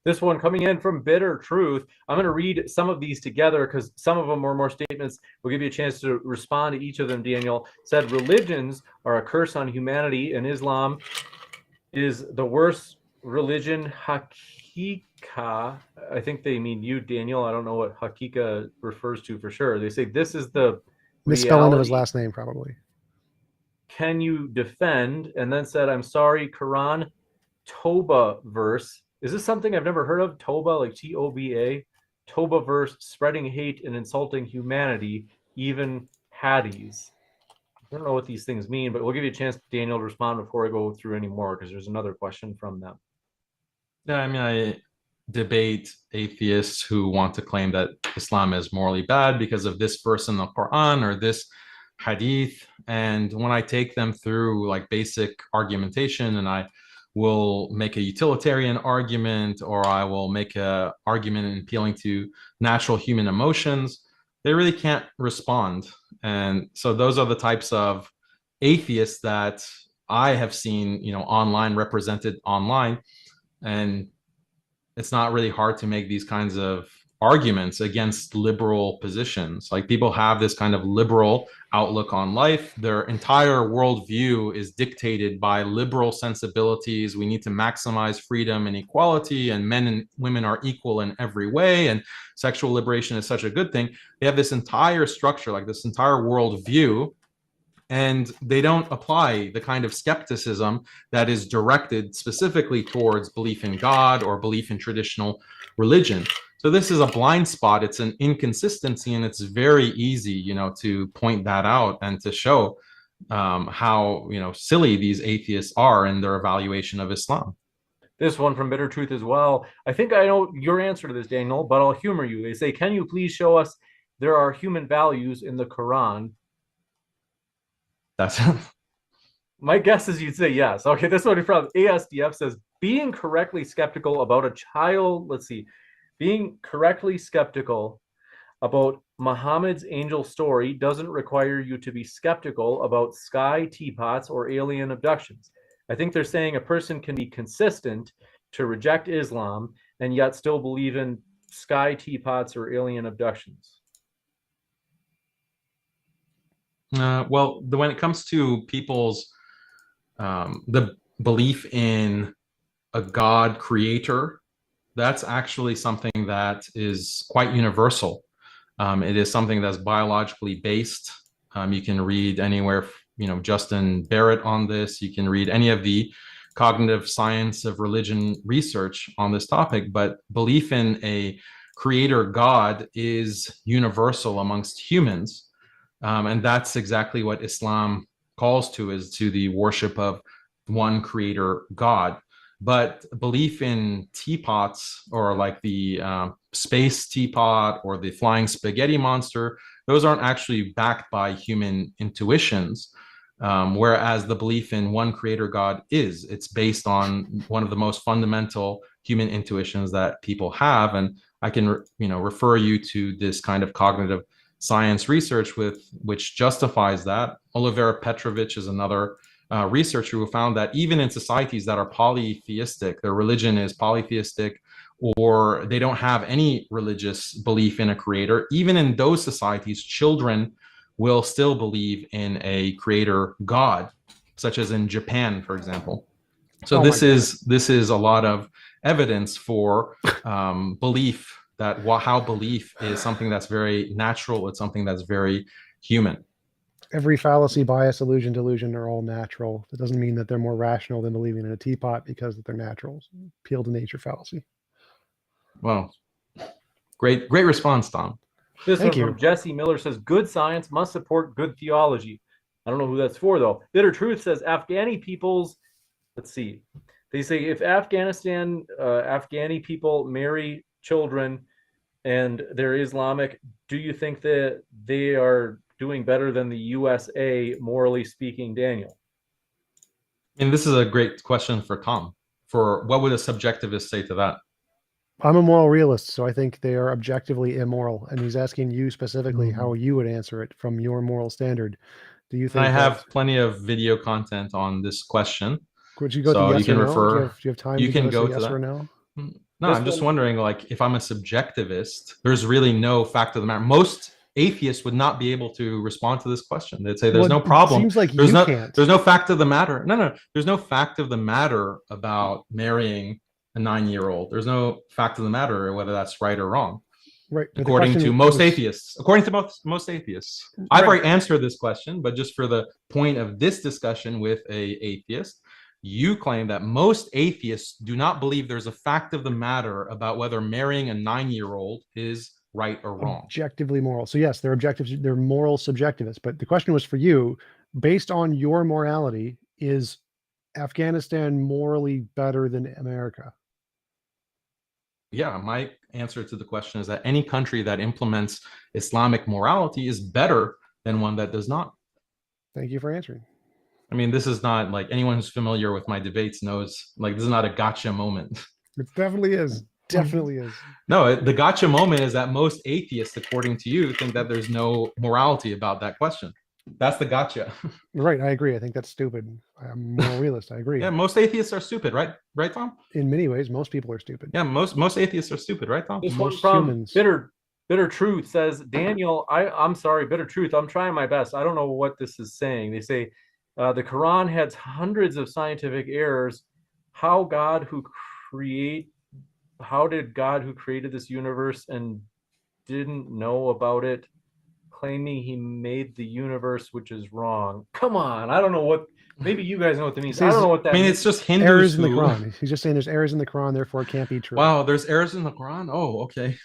This one coming in from Bitter Truth. I'm going to read some of these together because some of them are more statements. We'll give you a chance to respond to each of them. Daniel said, religions are a curse on humanity, and Islam is the worst religion. Haqiqa, I think they mean you, Daniel. I don't know what Haqiqa refers to for sure. They say this is the misspelling of his last name, probably. Can you defend? And then said, I'm sorry, Quran Toba verse. Is this something I've never heard of? Toba, like T-O-B-A? Toba verse, spreading hate and insulting humanity, even Hadis. I don't know what these things mean, but we'll give you a chance, Daniel, to respond before I go through any more, because there's another question from them. Yeah, I mean, debate atheists who want to claim that Islam is morally bad because of this verse in the Quran or this hadith. And when I take them through like basic argumentation, and I will make a utilitarian argument, or I will make a argument appealing to natural human emotions, they really can't respond. And so those are the types of atheists that I have seen, online, represented online. And it's not really hard to make these kinds of arguments against liberal positions. Like, people have this kind of liberal outlook on life. Their entire worldview is dictated by liberal sensibilities. We need to maximize freedom and equality, and men and women are equal in every way, and sexual liberation is such a good thing. They have this entire structure, like this entire worldview, and they don't apply the kind of skepticism that is directed specifically towards belief in God or belief in traditional religion. So this is a blind spot. It's an inconsistency, and it's very easy, to point that out and to show how, silly these atheists are in their evaluation of Islam. This one from Bitter Truth as well. I think I know your answer to this, Daniel, but I'll humor you. They say, can you please show us there are human values in the Quran? That's My guess is you'd say yes. Okay, this one from ASDF says, being correctly skeptical about a child, being correctly skeptical about Muhammad's angel story doesn't require you to be skeptical about sky teapots or alien abductions. I think they're saying a person can be consistent to reject Islam and yet still believe in sky teapots or alien abductions. Well, when it comes to people's the belief in a God creator, that's actually something that is quite universal. It is something that's biologically based. You can read anywhere, Justin Barrett on this. You can read any of the cognitive science of religion research on this topic, but belief in a creator God is universal amongst humans. And that's exactly what Islam calls to, is to the worship of one creator God. But belief in teapots, or like the space teapot or the flying spaghetti monster, those aren't actually backed by human intuitions. Whereas the belief in one creator God is. It's based on one of the most fundamental human intuitions that people have. And I can, refer you to this kind of cognitive science research which justifies that. Olivera Petrovich is another researcher who found that even in societies that are polytheistic, their religion is polytheistic, or they don't have any religious belief in a creator, even in those societies, children will still believe in a creator God, such as in Japan, for example. So this is a lot of evidence for belief, that how belief is something that's very natural. It's something that's very human. Every fallacy, bias, illusion, delusion are all natural. That doesn't mean that they're more rational than believing in a teapot because they're natural. Appeal to nature fallacy. Well, great response, Tom. This one from Jesse Miller says, good science must support good theology. I don't know who that's for, though. Bitter Truth says, Afghani peoples, they say if Afghani people marry children and they're Islamic, do you think that they are doing better than the USA, morally speaking, Daniel? And this is a great question for Tom. For what would a subjectivist say to that? I'm a moral realist, so I think they are objectively immoral. And he's asking you specifically how you would answer it from your moral standard. Do you think? I have plenty of video content on this question. Could you go to yes or no? Do you have time? You can go to yes that. Or no? No, I'm just wondering, like, if I'm a subjectivist, there's really no fact of the matter. Most atheists would not be able to respond to this question. They'd say there's no problem. Seems like there's can't. There's no fact of the matter. No. There's no fact of the matter about marrying a 9-year-old. There's no fact of the matter whether that's right or wrong. Right. According to most atheists. According to most atheists. I've already answered this question, but just for the point of this discussion with an atheist, you claim that most atheists do not believe there's a fact of the matter about whether marrying a 9-year-old is right or wrong. Objectively moral. So yes, they're objectives, they're moral subjectivists. But the question was for you, based on your morality, is Afghanistan morally better than America? yeah, my answer to the question is that any country that implements Islamic morality is better than one that does not. Thank you for answering. I mean, this is not like anyone who's familiar with my debates knows, like, this is not a gotcha moment. It definitely is. Definitely is. No, the gotcha moment is that most atheists, according to you, think that there's no morality about that question. That's the gotcha. Right. I agree. I think that's stupid. I'm a moral realist. I agree. Yeah, most atheists are stupid, right? Right, Tom? In many ways, most people are stupid. Yeah, most atheists are stupid, right, Tom? This one Most from humans. Bitter Truth says, Daniel, I'm sorry, Bitter Truth, I'm trying my best. I don't know what this is saying. They say the Quran has hundreds of scientific errors. How did God who created this universe and didn't know about it, claiming he made the universe, which is wrong? Come on, I don't know what. Maybe you guys know what that means. I don't know what that I mean, means. it's just Hindus Errors in the who... Quran. He's just saying there's errors in the Quran, therefore it can't be true. Wow, there's errors in the Quran? Oh, okay.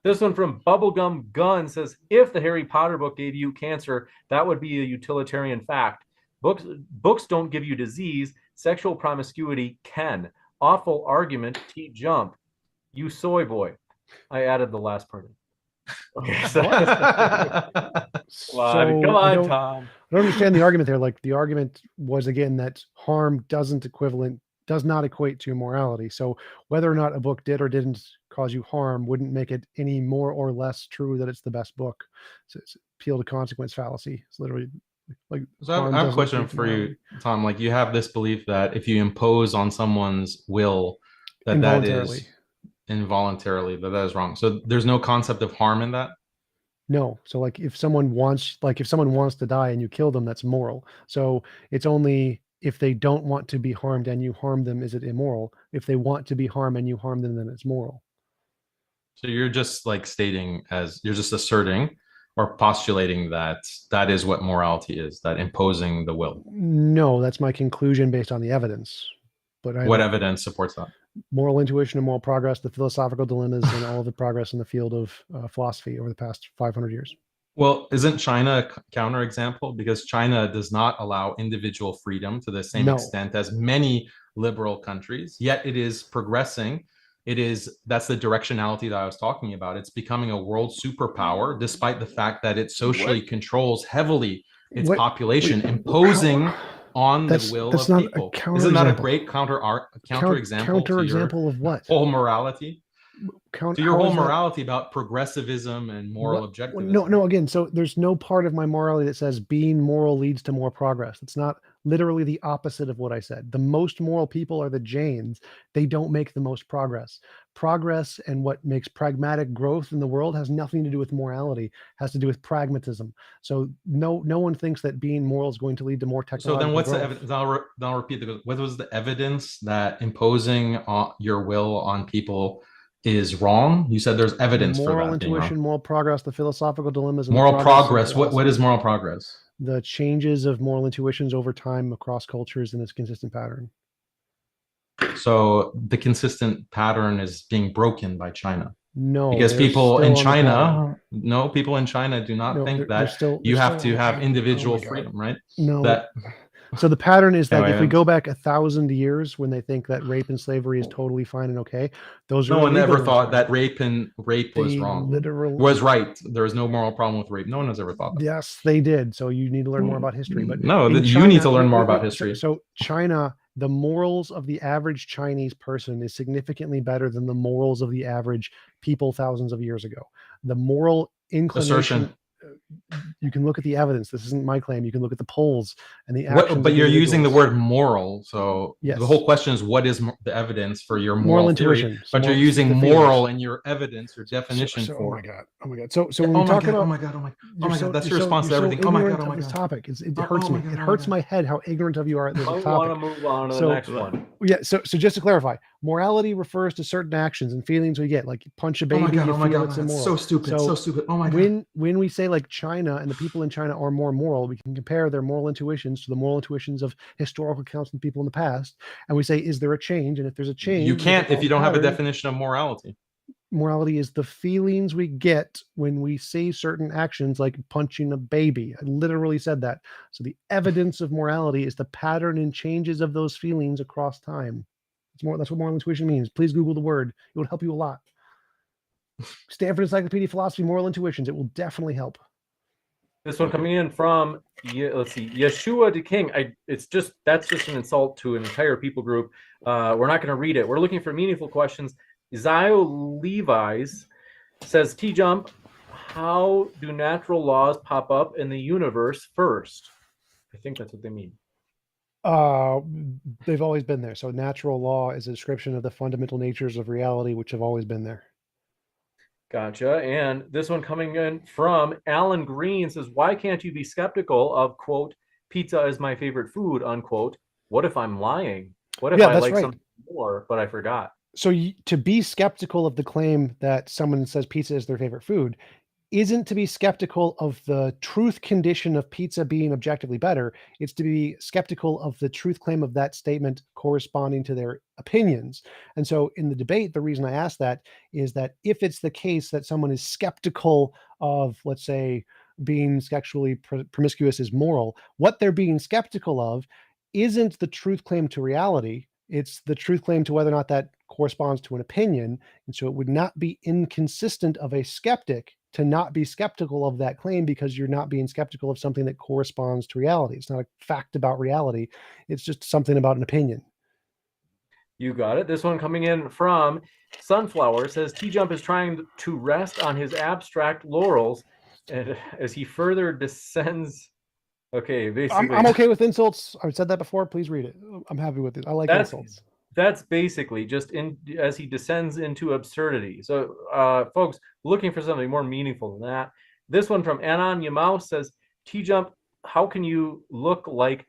This one from Bubblegum Gun says, if the Harry Potter book gave you cancer, that would be a utilitarian fact. Books don't give you disease. Sexual promiscuity can. Awful argument. TJump. You soy boy. I added the last part. Okay, so come on, Tom. I don't understand the argument there. Like, the argument was, again, that harm does not equate to morality. So whether or not a book did or didn't cause you harm wouldn't make it any more or less true that it's the best book. So it's appeal to consequence fallacy. It's literally like. So I have a question for you, Tom. Like, you have this belief that if you impose on someone's will, that is involuntarily, that is wrong. So there's no concept of harm in that? No. So like if someone wants to die and you kill them, that's moral. So it's only if they don't want to be harmed and you harm them, is it immoral? If they want to be harmed and you harm them, then it's moral. So you're just like you're just asserting or postulating that is what morality is, that imposing the will. No, that's my conclusion based on the evidence. But what evidence supports that? Moral intuition and moral progress, the philosophical dilemmas, and all of the progress in the field of philosophy over the past 500 years. Well, isn't China a counterexample? Because China does not allow individual freedom to the same extent as many liberal countries, yet it is progressing. That's the directionality that I was talking about. It's becoming a world superpower, despite the fact that it socially controls heavily its population, imposing on the will of people. Isn't that a great counterexample of what? Whole morality? So your whole morality about progressivism and moral objectivism. No, again, so there's no part of my morality that says being moral leads to more progress. It's not literally the opposite of what I said. The most moral people are the Jains. They don't make the most progress. Progress and what makes pragmatic growth in the world has nothing to do with morality, has to do with pragmatism. So no one thinks that being moral is going to lead to more technological So then what's growth. the evidence? I'll repeat what was the evidence that imposing your will on people is wrong? You said there's evidence for that. Moral intuition, moral progress, the philosophical dilemmas. And moral progress. What is moral progress? The changes of moral intuitions over time across cultures in this consistent pattern. So the consistent pattern is being broken by China. No, because people in China do not think that you have to have individual freedom, right? No. So the pattern is that if we go back 1,000 years, when they think that rape and slavery is totally fine and okay, those no one ever thought that rape was wrong. Was right. There was no moral problem with rape. No one has ever thought that. Yes, they did. So you need to learn more about history. But no, you need to learn more about history. So China, the morals of the average Chinese person is significantly better than the morals of the average people thousands of years ago. The moral inclination. Assertion. You can look at the evidence. This isn't my claim. You can look at the polls and the actions. But you're using the word moral. So yes. The whole question is, what is the evidence for your moral intuition? Theory? But you're using moral in your evidence, your definition for. Oh my god. So when we talk about, oh my god, that's your response to everything. Oh my god. This topic. It hurts me. It hurts my head how ignorant of you are at this topic. I want to move on to the next one. Yeah. So just to clarify, morality refers to certain actions and feelings we get, like punch a baby. Oh my god. That's so stupid. So stupid. Oh my god. When we say like China and the people in China are more moral, we can compare their moral intuitions to the moral intuitions of historical accounts and people in the past, and we say, is there a change? And if there's a change, you can't if you don't have a definition of morality. Morality is the feelings we get when we see certain actions, like punching a baby. I literally said that. So the evidence of morality is the pattern and changes of those feelings across time. That's what moral intuition means. Please Google the word. It will help you a lot. Stanford Encyclopedia of Philosophy, Moral Intuitions. It will definitely help. This one coming in from, let's see, Yeshua the King. That's just an insult to an entire people group. We're not going to read it. We're looking for meaningful questions. Zio Levi's says, TJump, how do natural laws pop up in the universe first? I think that's what they mean. They've always been there. So natural law is a description of the fundamental natures of reality, which have always been there. Gotcha. And this one coming in from Alan Green says, why can't you be skeptical of, quote, pizza is my favorite food, unquote? What if I'm lying? What if I like something more, but I forgot? So to be skeptical of the claim that someone says pizza is their favorite food isn't to be skeptical of the truth condition of pizza being objectively better. It's to be skeptical of the truth claim of that statement corresponding to their opinions. And so in the debate, the reason I ask that is that if it's the case that someone is skeptical of, let's say, being sexually promiscuous is moral, what they're being skeptical of isn't the truth claim to reality. It's the truth claim to whether or not that corresponds to an opinion. And so it would not be inconsistent of a skeptic to not be skeptical of that claim, because you're not being skeptical of something that corresponds to reality. It's not a fact about reality. It's just something about an opinion. You got it. This one coming in from Sunflower says, TJump is trying to rest on his abstract laurels, and as he further descends. Okay, basically. I'm okay with insults. I've said that before. Please read it. I'm happy with it. I like insults. That's basically just as he descends into absurdity. So, folks, looking for something more meaningful than that. This one from Anon Yamau says, TJump, how can you look like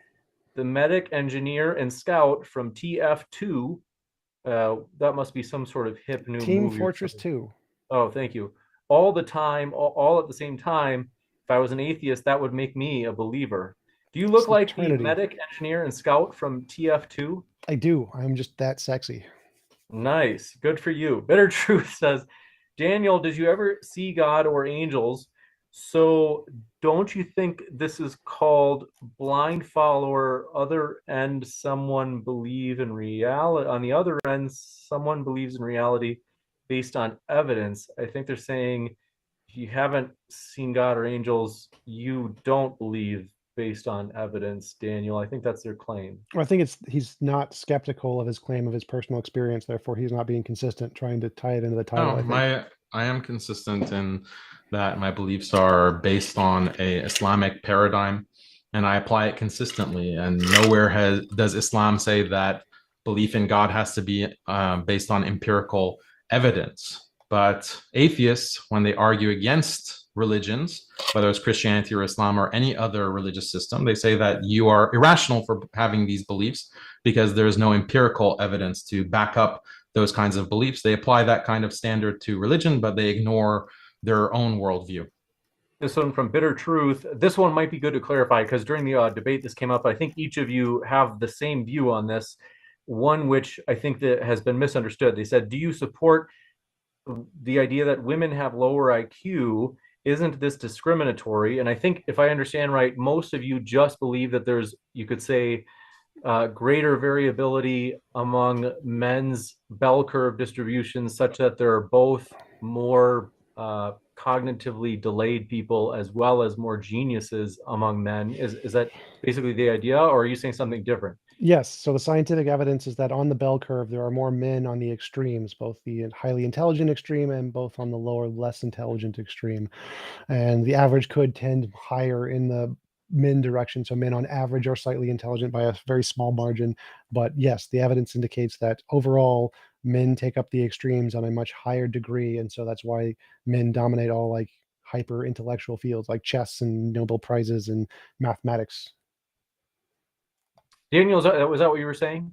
the medic, engineer, and scout from TF2? That must be some sort of hip new Team movie. Fortress 2. Oh, thank you. All the time, all at the same time. If I was an atheist, that would make me a believer. Do you look like the medic, engineer, and scout from TF2? I do. I'm just that sexy. Nice. Good for you. Bitter Truth says, Daniel, did you ever see God or angels? So don't you think this is called blind follower, other end someone believe in reality? On the other end, someone believes in reality based on evidence. I think they're saying if you haven't seen God or angels, you don't believe based on evidence, Daniel. I think that's their claim. I think he's not skeptical of his claim of his personal experience. Therefore, he's not being consistent, trying to tie it into the title. I am consistent in that my beliefs are based on a Islamic paradigm, and I apply it consistently. And nowhere does Islam say that belief in God has to be based on empirical evidence. But atheists, when they argue against religions, whether it's Christianity or Islam or any other religious system, they say that you are irrational for having these beliefs because there is no empirical evidence to back up those kinds of beliefs. They apply that kind of standard to religion, but they ignore their own worldview. This one from Bitter Truth. This one might be good to clarify because during the debate this came up. I think each of you have the same view on this. One which I think that has been misunderstood. They said, do you support the idea that women have lower IQ? Isn't this discriminatory? And I think if I understand right, most of you just believe that there's, you could say, greater variability among men's bell curve distributions such that there are both more cognitively delayed people as well as more geniuses among men. Is that basically the idea, or are you saying something different? Yes. So the scientific evidence is that on the bell curve, there are more men on the extremes, both the highly intelligent extreme and both on the lower, less intelligent extreme. And the average could tend higher in the men direction. So men on average are slightly intelligent by a very small margin. But yes, the evidence indicates that overall men take up the extremes on a much higher degree. And so that's why men dominate all like hyper intellectual fields like chess and Nobel Prizes and mathematics. Daniel, was that what you were saying?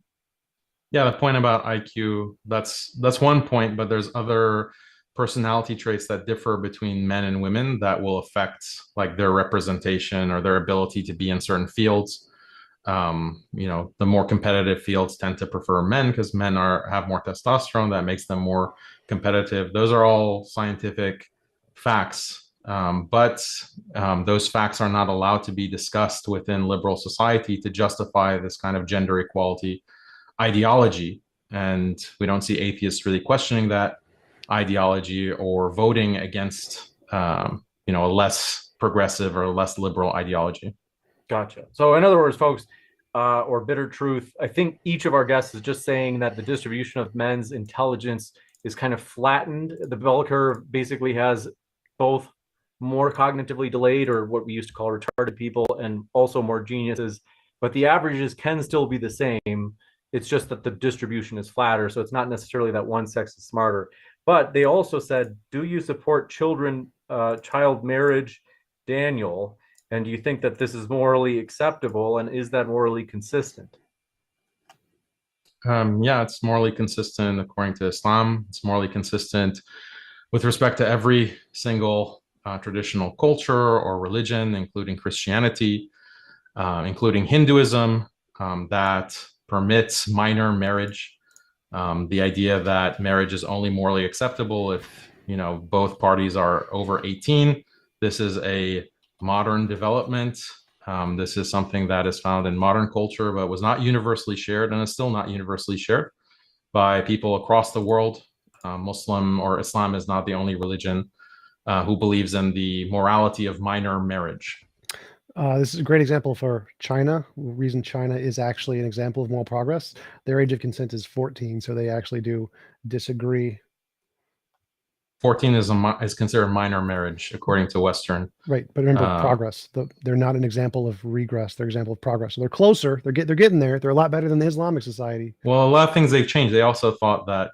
Yeah, the point about IQ, that's one point, but there's other personality traits that differ between men and women that will affect like their representation or their ability to be in certain fields. The more competitive fields tend to prefer men because men have more testosterone that makes them more competitive. Those are all scientific facts. But those facts are not allowed to be discussed within liberal society to justify this kind of gender equality ideology. and we don't see atheists really questioning that ideology or voting against, a less progressive or less liberal ideology. Gotcha. So in other words, folks, or bitter truth, I think each of our guests is just saying that the distribution of men's intelligence is kind of flattened. The bell curve basically has both more cognitively delayed, or what we used to call retarded people, and also more geniuses, but the averages can still be the same. It's just that the distribution is flatter, so it's not necessarily that one sex is smarter. But they also said, do you support child marriage, Daniel? And do you think that this is morally acceptable, and is that morally consistent? Yeah, it's morally consistent according to Islam. It's morally consistent with respect to every single traditional culture or religion, including Christianity, including Hinduism, that permits minor marriage. The idea that marriage is only morally acceptable if both parties are over 18. This is a modern development. This is something that is found in modern culture, but was not universally shared, and is still not universally shared by people across the world. Muslim or Islam is not the only religion who believes in the morality of minor marriage. This is a great example for China. The reason China is actually an example of moral progress, their age of consent is 14, so they actually do disagree. 14 is considered minor marriage according to Western. Right, but remember progress. They're not an example of regress. They're an example of progress. So they're closer. They're getting there. They're a lot better than the Islamic society. Well, a lot of things they've changed. They also thought that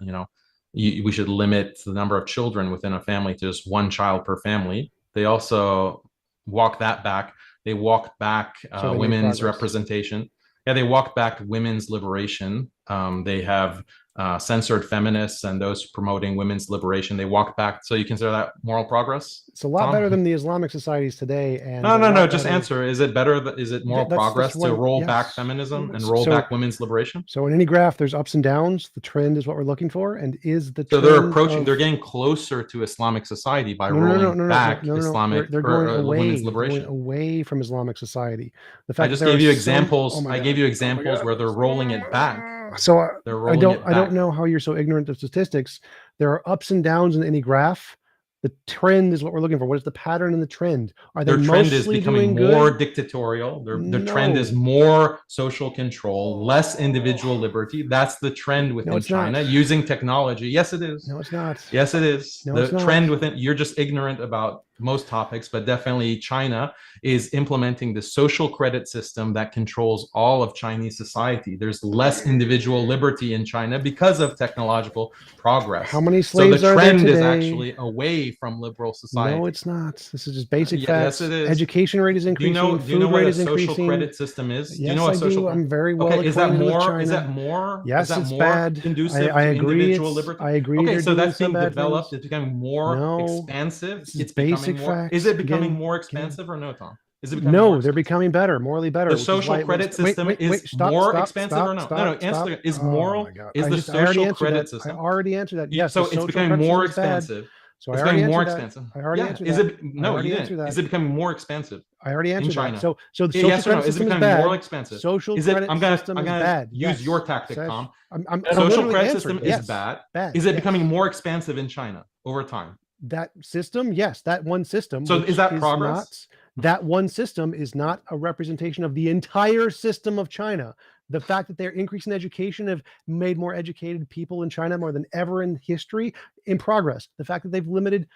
we should limit the number of children within a family to just one child per family. They also walked that back. They walked back women's representation. Yeah, they walked back women's liberation. They have censored feminists and those promoting women's liberation. They walked back. So you consider that moral progress? It's a lot better than the Islamic societies today. And no. Just answer. Is it better? Is it moral progress to roll back feminism and roll back women's liberation? So in any graph, there's ups and downs. The trend is what we're looking for, and is the so they're approaching. They're getting closer to Islamic society by rolling back Islamic. They're going away. Women's liberation. Going away from Islamic society. The fact I just gave you examples. I gave you examples where they're rolling it back. So I don't know how you're so ignorant of statistics. There are ups and downs in any graph. The trend is what we're looking for. What is the pattern in the trend? Are they Their trend is mostly becoming doing more good? dictatorial. Their trend is more social control, less individual liberty. That's the trend within China, using technology. Yes, it is. No, it's not. Yes, it is. No, the trend within, you're just ignorant about most topics, but definitely China is implementing the social credit system that controls all of Chinese society. There's less individual liberty in China because of technological progress. How many slaves are there today? So the trend is actually away from liberal society. No, it's not. This is just basic facts. Yes, it is. Education rate is increasing. Do you know what a social increasing. Credit system is? Yes, do you know what I do. I'm very well acquainted with China. Is that more? Yes, is that it's more bad. Conducive I to agree. individual liberty? I agree. Okay, so that's being bad developed. things. It's becoming more expansive. It's basic becoming more. facts. Is it becoming more expansive or no, Tom? Is it no, they're becoming better, morally better. The social credit system is more expansive or no? No, answer is moral. Is the social credit system? I already answered that. Yes. So it's becoming more expansive. So it's becoming more expensive. I already answered is that. It no, you didn't. Is it becoming more expensive? I already answered in China. That. So the social yes or no? credit Is it system becoming is bad. more expensive? Social is it, credit system is bad. Use your tactic, Tom. Social credit system is bad. Is it becoming more expansive in China over time? That system, yes, that one system. So is that progress? That one system is not a representation of the entire system of China. The fact that they're increasing education have made more educated people in China more than ever in history, in progress. The fact that they've limited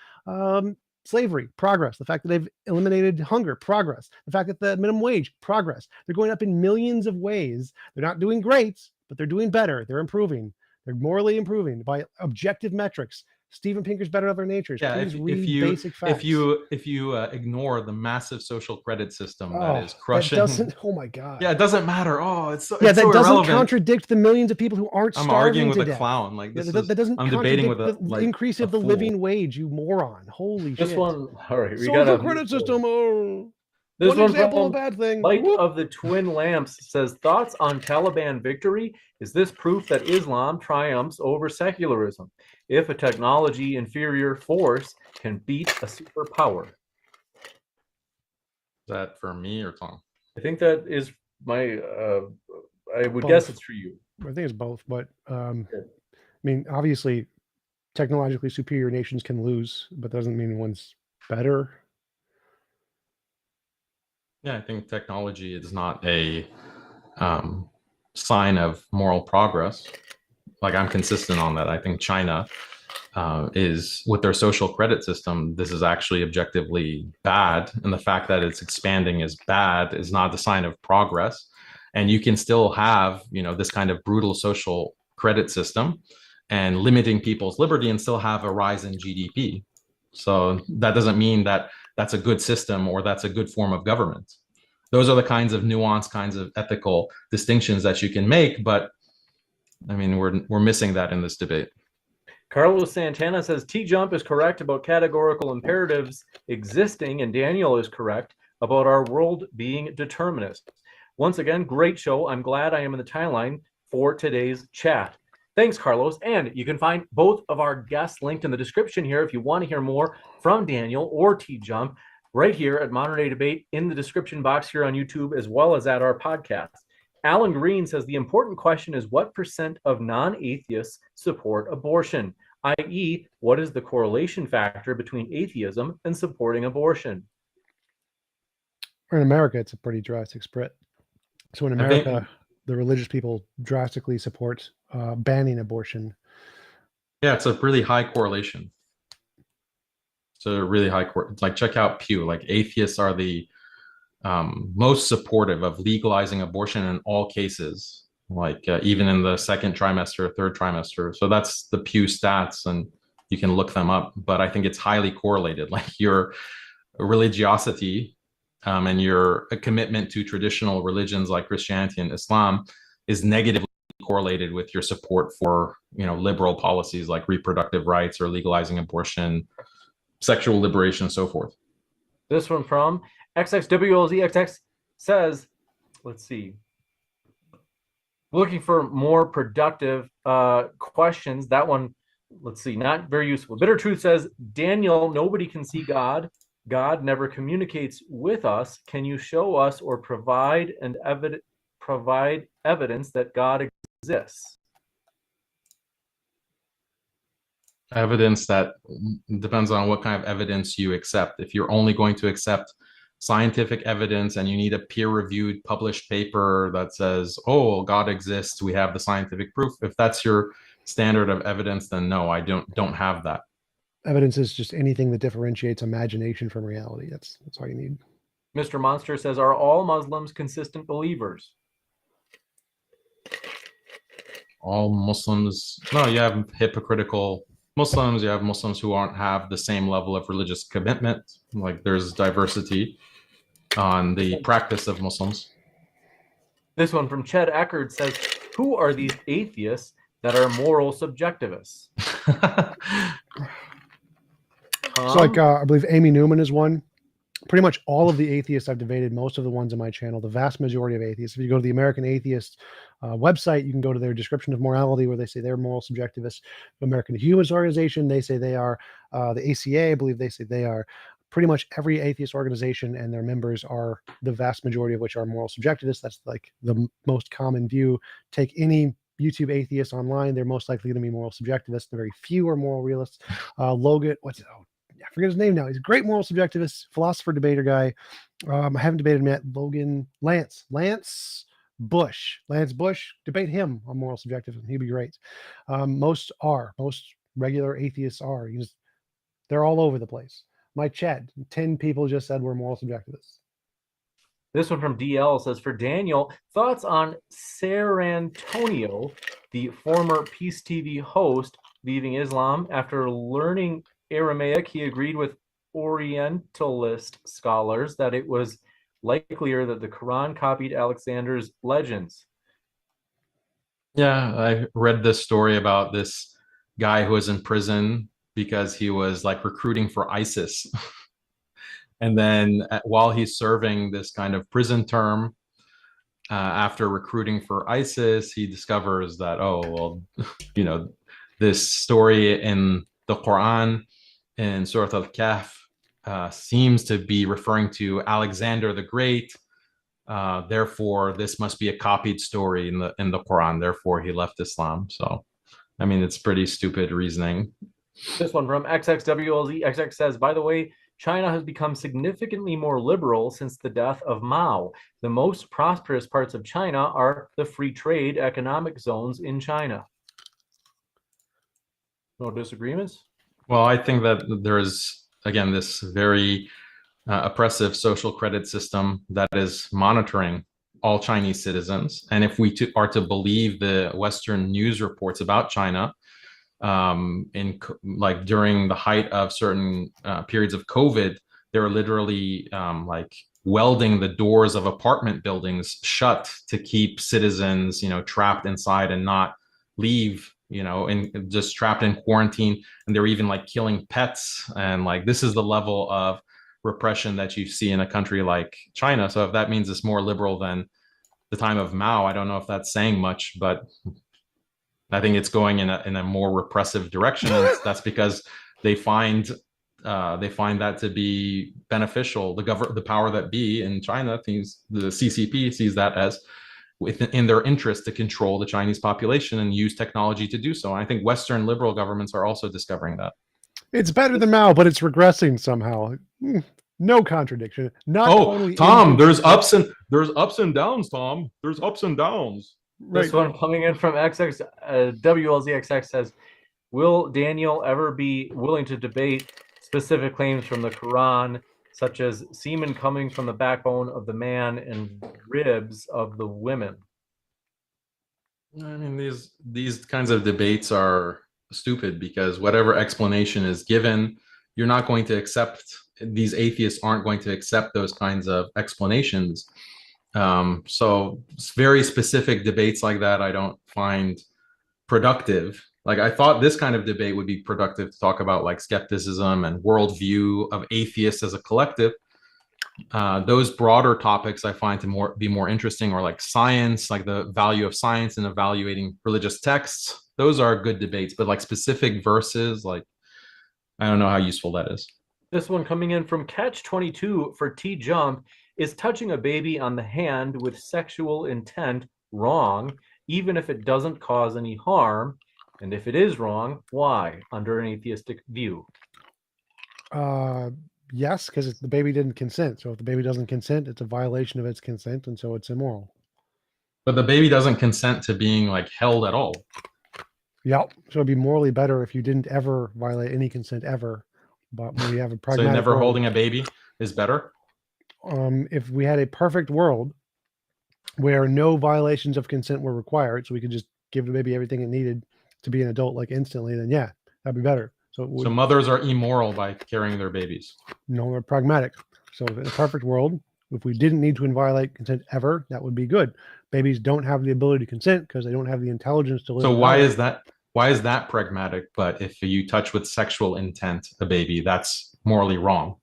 slavery, progress. The fact that they've eliminated hunger, progress. The fact that the minimum wage, progress. They're going up in millions of ways. They're not doing great, but they're doing better. They're improving. They're morally improving by objective metrics. Steven Pinker's better other natures. Yeah, Please read basic facts. If you ignore the massive social credit system that is crushing, that doesn't. Oh my God. Yeah, it doesn't matter. Oh, it's so that so doesn't irrelevant. Contradict the millions of people who aren't starving to death. I'm arguing with a clown. Like this that doesn't. I'm debating with the increase of the living wage. You moron! Holy shit! This one. All right, we social got a credit system. Oh. This one example of a bad thing. Light of the Twin Lamps says, thoughts on Taliban victory? Is this proof that Islam triumphs over secularism? If a technology inferior force can beat a superpower? Is that for me or Tom? I think that is my, I would guess it's for you. I think it's both, but I mean, obviously, technologically superior nations can lose, but doesn't mean one's better. Yeah, I think technology is not a sign of moral progress. Like, I'm consistent on that. I think China is, with their social credit system, this is actually objectively bad. And the fact that it's expanding is bad is not the sign of progress. And you can still have, this kind of brutal social credit system and limiting people's liberty and still have a rise in GDP. So that doesn't mean that that's a good system or that's a good form of government. Those are the kinds of nuanced kinds of ethical distinctions that you can make, but I mean, we're missing that in this debate. Carlos Santana says TJump is correct about categorical imperatives existing, and Daniel is correct about our world being determinist. Once again, great show. I'm glad I am in the timeline for today's chat. Thanks, Carlos. And you can find both of our guests linked in the description here if you want to hear more from Daniel or TJump, right here at Modern Day Debate in the description box here on YouTube, as well as at our podcast. Alan Green says the important question is what % of non-atheists support abortion, i.e., what is the correlation factor between atheism and supporting abortion? Or in America, it's a pretty drastic split. So in America, the religious people drastically support banning abortion. Yeah, it's a really high correlation. It's a really high like, check out Pew. Like, atheists are the most supportive of legalizing abortion in all cases, like even in the second trimester, third trimester. So that's the Pew stats, and you can look them up. But I think it's highly correlated. Like, your religiosity and your commitment to traditional religions like Christianity and Islam is negatively correlated with your support for, liberal policies like reproductive rights or legalizing abortion, sexual liberation, and so forth. This one from XXWLZXX says, let's see, looking for more productive questions. That one, let's see, not very useful. Bitter Truth says, Daniel, nobody can see God. God never communicates with us. Can you show us or provide evidence that God exists? Evidence that depends on what kind of evidence you accept. If you're only going to accept scientific evidence and you need a peer-reviewed published paper that says, oh, God exists, we have the scientific proof, if that's your standard of evidence, then no, I don't have that. Evidence is just anything that differentiates imagination from reality. That's all you need. Mr. Monster says, are all Muslims consistent believers? All Muslims, no, you have hypocritical Muslims, you have Muslims who aren't have the same level of religious commitment. Like, there's diversity on the practice of Muslims. This one from Ched Eckerd says, who are these atheists that are moral subjectivists? So, like, I believe Amy Newman is one. Pretty much all of the atheists I've debated, most of the ones on my channel, the vast majority of atheists. If you go to the American Atheist website, you can go to their description of morality where they say they're moral subjectivists. The American Humanist Organization, they say they are. The ACA, I believe they say they are. Pretty much every atheist organization and their members are, the vast majority of which are moral subjectivists. That's like the most common view. Take any YouTube atheist online, they're most likely going to be moral subjectivists. The very few are moral realists. Logan, I forget his name now. He's a great moral subjectivist, philosopher, debater guy. I haven't debated him yet. Lance Bush. Debate him on moral subjectivism. He'd be great. Most regular atheists are. They're all over the place. My chat, 10 people just said we're moral subjectivists. This one from DL says, for Daniel, thoughts on Ser Antonio, the former Peace TV host, leaving Islam after learning Aramaic. He agreed with Orientalist scholars that it was likelier that the Quran copied Alexander's legends. Yeah, I read this story about this guy who was in prison because he was like recruiting for ISIS. And then while he's serving this kind of prison term, after recruiting for ISIS, he discovers that, oh, well, this story in the Quran in Surah Al-Kahf seems to be referring to Alexander the Great, Therefore, this must be a copied story in the Quran. Therefore, he left Islam. So, I mean, it's pretty stupid reasoning. This one from XXWLZ. XX says, by the way, China has become significantly more liberal since the death of Mao. The most prosperous parts of China are the free trade economic zones in China. No disagreements? Well, I think that there is, again, this very oppressive social credit system that is monitoring all Chinese citizens. And if we are to believe the Western news reports about China, like during the height of certain periods of COVID, they were literally like welding the doors of apartment buildings shut to keep citizens, trapped inside and not leave, and just trapped in quarantine. And they were even like killing pets. And like, this is the level of repression that you see in a country like China. So if that means it's more liberal than the time of Mao, I don't know if that's saying much, but I think it's going in a more repressive direction. And that's because they find that to be beneficial. The power that be in China, the CCP sees that as in their interest to control the Chinese population and use technology to do so. And I think Western liberal governments are also discovering that. It's better than Mao, but it's regressing somehow. No contradiction. Not totally Tom, there's ups and downs, Tom. There's ups and downs. Right. This one coming in from WLZXX says, will Daniel ever be willing to debate specific claims from the Quran, such as semen coming from the backbone of the man and ribs of the women? I mean, these kinds of debates are stupid because whatever explanation is given, you're not going to accept. These atheists aren't going to accept those kinds of explanations. So very specific debates like that, I don't find productive. Like, I thought this kind of debate would be productive to talk about like skepticism and worldview of atheists as a collective. Those broader topics I find to be more interesting, or like science, like the value of science and evaluating religious texts. Those are good debates, but like specific verses, like, I don't know how useful that is. This one coming in from Catch22 for TJump. Is touching a baby on the hand with sexual intent wrong, even if it doesn't cause any harm? And if it is wrong, why, under an atheistic view? Yes, because the baby didn't consent. So if the baby doesn't consent, it's a violation of its consent, and so it's immoral. But the baby doesn't consent to being like held at all. Yeah, so it'd be morally better if you didn't ever violate any consent ever. But when we have a pragmatic so never world, holding a baby is better? If we had a perfect world where no violations of consent were required, so we could just give the baby everything it needed to be an adult like instantly, then yeah, that'd be better. So mothers are immoral by carrying their babies. No, we're pragmatic. So in a perfect world, if we didn't need to violate consent ever, that would be good. Babies don't have the ability to consent because they don't have the intelligence to live. So why is that pragmatic? But if you touch with sexual intent a baby, that's morally wrong.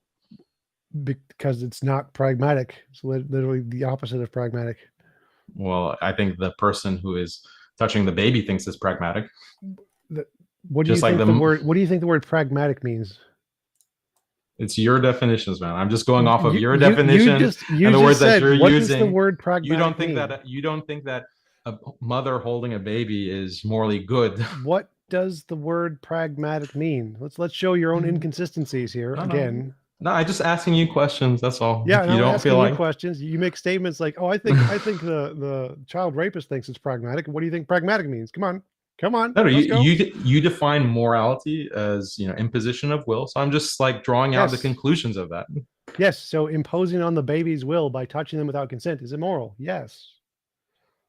Because it's not pragmatic. It's literally the opposite of pragmatic. Well, I think the person who is touching the baby thinks it's pragmatic. What do you think the word pragmatic means? It's your definitions, man. I'm just going off of your definition and the words that you're using. What does the word pragmatic you don't think that a mother holding a baby is morally good? What does the word pragmatic mean? Let's show your own inconsistencies here again. No, I'm just asking you questions. That's all. Yeah, you don't feel like questions. You make statements like, "Oh, I think the child rapist thinks it's pragmatic." What do you think pragmatic means? Come on. No, you define morality as imposition of will. So I'm just like drawing out the conclusions of that. Yes. So imposing on the baby's will by touching them without consent is immoral. Yes.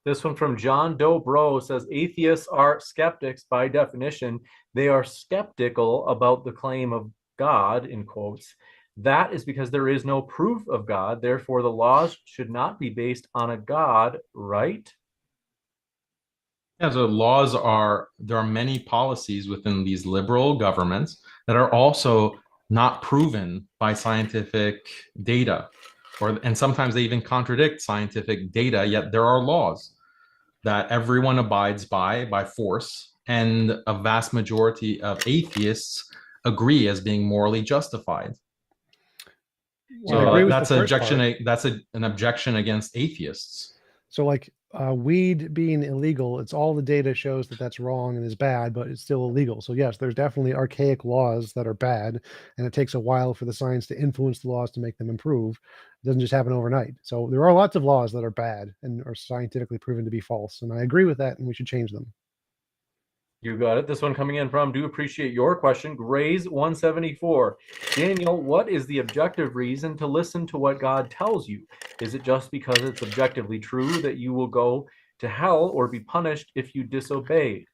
This one from John Doe Bro says, atheists are skeptics by definition. They are skeptical about the claim of God, in quotes. That is because there is no proof of God. Therefore, the laws should not be based on a God, right? Yeah, so there are many policies within these liberal governments that are also not proven by scientific data, and sometimes they even contradict scientific data, yet there are laws that everyone abides by force, and a vast majority of atheists agree as being morally justified. Well, I So agree with that's the an first objection. part. That's an objection against atheists. So like weed being illegal, it's all the data shows that that's wrong and is bad, but it's still illegal. So yes, there's definitely archaic laws that are bad, and it takes a while for the science to influence the laws to make them improve. It doesn't just happen overnight. So there are lots of laws that are bad and are scientifically proven to be false, and I agree with that, and we should change them. You got it. This one coming in from, do appreciate your question, Grays 174. Daniel, what is the objective reason to listen to what God tells you? Is it just because it's objectively true that you will go to hell or be punished if you disobey?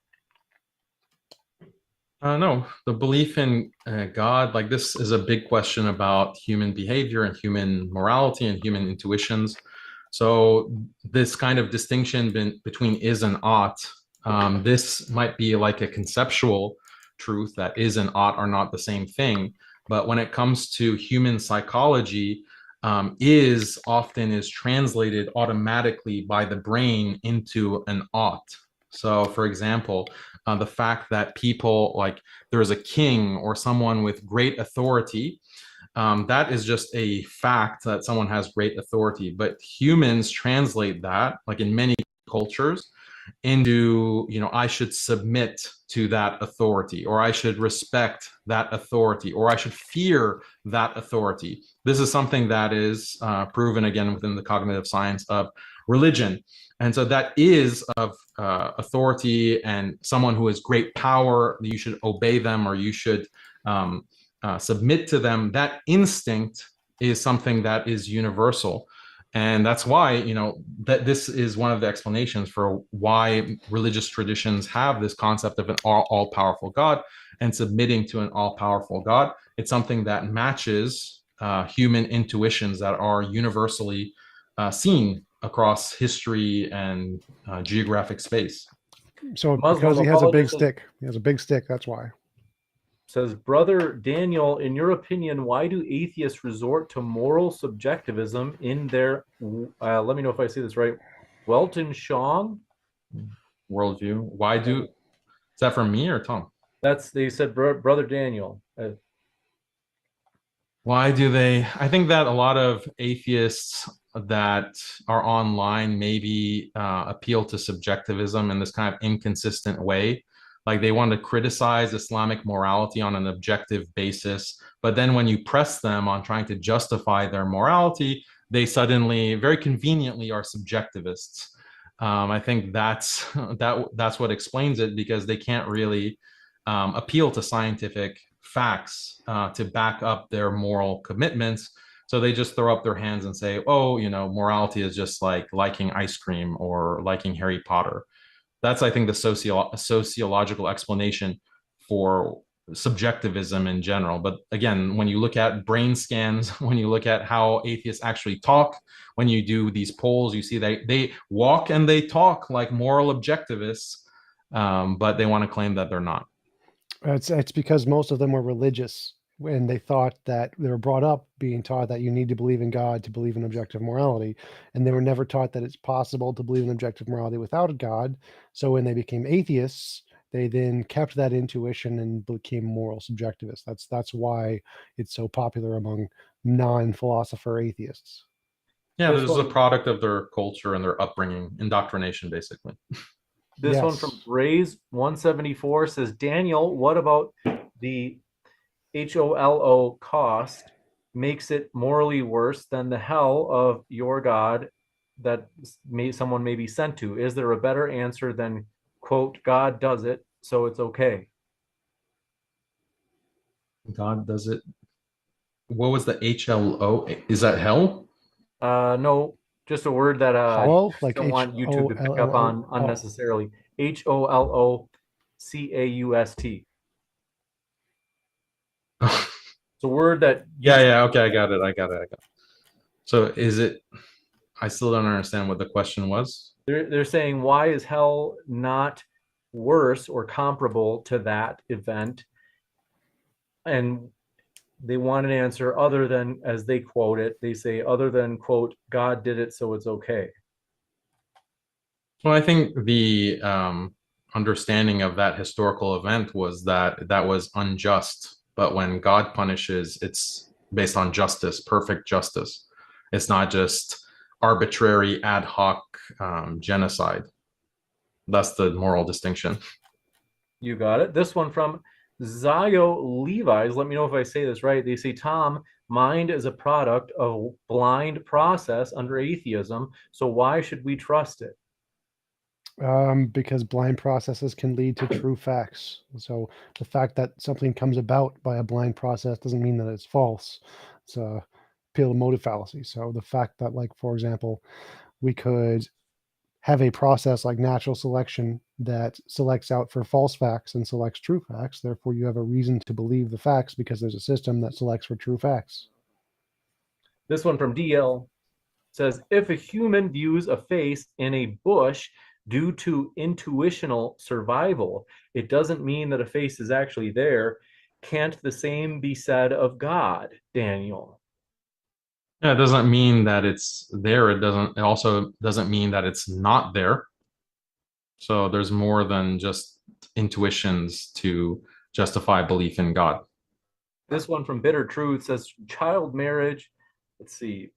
No, the belief in God, like this is a big question about human behavior and human morality and human intuitions. So this kind of distinction between is and ought, this might be like a conceptual truth that is and ought are not the same thing. But when it comes to human psychology, is often is translated automatically by the brain into an ought. So, for example, the fact that people like there is a king or someone with great authority, that is just a fact that someone has great authority. But humans translate that, like in many cultures, into, you know, I should submit to that authority, or I should respect that authority, or I should fear that authority. This is something that is proven again within the cognitive science of religion. And so that is of authority and someone who has great power, you should obey them or you should submit to them. That instinct is something that is universal. And that's why, you know, that this is one of the explanations for why religious traditions have this concept of an all-powerful God and submitting to an all-powerful God. It's something that matches human intuitions that are universally seen across history and geographic space. So Muslim because he has a big apologist stick, he has a big stick. That's why. says, Brother Daniel, in your opinion, why do atheists resort to moral subjectivism in their, let me know if I say this right, Weltanschauung? Worldview. Why do, is that from me or Tom? That's, they said, Brother Daniel. Why do they? I think that a lot of atheists that are online maybe appeal to subjectivism in this kind of inconsistent way. Like they want to criticize Islamic morality on an objective basis, but then when you press them on trying to justify their morality, they suddenly, very conveniently, are subjectivists. I think that's what explains it, because they can't really appeal to scientific facts to back up their moral commitments. So they just throw up their hands and say, oh, you know, morality is just like liking ice cream or liking Harry Potter. That's, I think, the sociological explanation for subjectivism in general. But again, when you look at brain scans, when you look at how atheists actually talk, when you do these polls, you see they walk and they talk like moral objectivists, but they want to claim that they're not. It's because most of them were religious and they thought that they were brought up being taught that you need to believe in God to believe in objective morality. And they were never taught that it's possible to believe in objective morality without a God. So when they became atheists, they then kept that intuition and became moral subjectivists. That's why it's so popular among non-philosopher atheists. Yeah, this is a product of their culture and their upbringing, indoctrination, basically. This one from Rays 174 says, Daniel, what about the HOLO cost makes it morally worse than the hell of your God that someone may be sent to? Is there a better answer than, quote, God does it, so it's okay? God does it. What was the HLO? Is that hell? No, just a word that Hollow, like don't want YouTube to pick up on unnecessarily. HOLOCAUST. It's a word that yeah, okay, I got it. So is it, I still don't understand what the question was. They're saying, why is hell not worse or comparable to that event? And they want an answer other than, as they quote it, they say, other than, quote, God did it, so it's okay. Well, I think the understanding of that historical event was that that was unjust. But when God punishes, it's based on justice, perfect justice. It's not just arbitrary ad hoc genocide. That's the moral distinction. You got it. This one from Zio Levi's. Let me know if I say this right. They say, Tom, mind is a product of blind process under atheism. So why should we trust it? Because blind processes can lead to true facts. So the fact that something comes about by a blind process doesn't mean that it's false. It's a pure motive fallacy. So the fact that, like, for example, we could have a process like natural selection that selects out for false facts and selects true facts. Therefore, you have a reason to believe the facts because there's a system that selects for true facts. This one from DL says, if a human views a face in a bush due to intuitional survival, it doesn't mean that a face is actually there. Can't the same be said of God, Daniel? Yeah, it doesn't mean that it's there. It also doesn't mean that it's not there. So there's more than just intuitions to justify belief in God. This one from Bitter Truth says, child marriage. Let's see.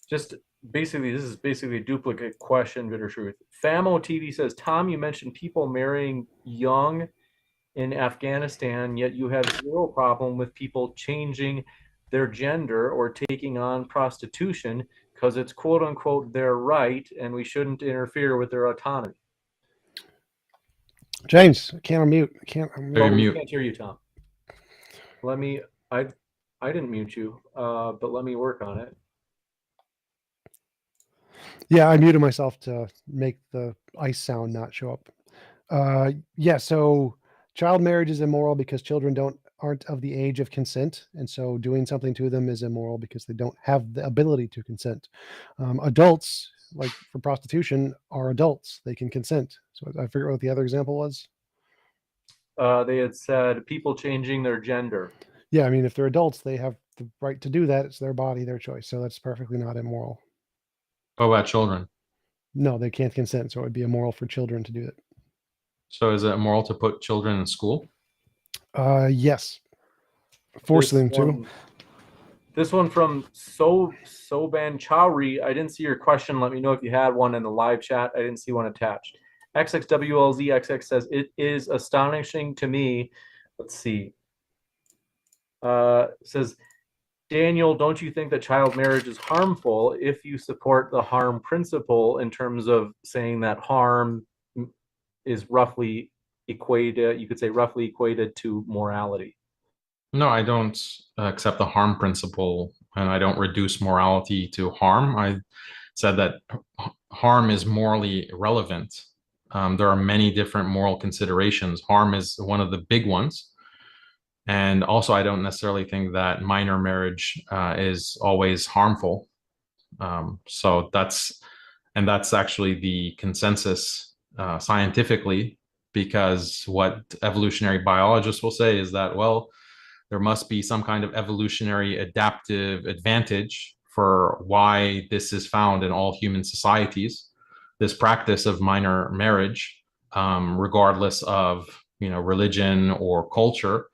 Just basically, this is basically a duplicate question, Bitter Truth. Famo TV says, Tom, you mentioned people marrying young in Afghanistan, yet you have zero problem with people changing their gender or taking on prostitution because it's quote unquote their right and we shouldn't interfere with their autonomy. James, I can't unmute. I can't unmute. We can't hear you, Tom. Let me, I didn't mute you, but let me work on it. Yeah, I muted myself to make the ice sound not show up. Yeah, so child marriage is immoral because children aren't of the age of consent, and so doing something to them is immoral because they don't have the ability to consent. Adults, like for prostitution, are adults; they can consent. So I forget what the other example was. They had said people changing their gender. Yeah, I mean, if they're adults, they have the right to do that. It's their body, their choice. So that's perfectly not immoral. What about children? No, they can't consent, so it would be immoral for children to do it. So is it immoral to put children in school? Yes. Force them to. This one from Soban Chowri. I didn't see your question. Let me know if you had one in the live chat. I didn't see one attached. XXWLZXX says, it is astonishing to me. Let's see. Says, Daniel, don't you think that child marriage is harmful if you support the harm principle in terms of saying that harm is roughly equated, you could say roughly equated to morality? No, I don't accept the harm principle, and I don't reduce morality to harm. I said that harm is morally irrelevant. There are many different moral considerations. Harm is one of the big ones. And also, I don't necessarily think that minor marriage is always harmful. So that's actually the consensus scientifically, because what evolutionary biologists will say is that, well, there must be some kind of evolutionary adaptive advantage for why this is found in all human societies, this practice of minor marriage, regardless of religion or culture.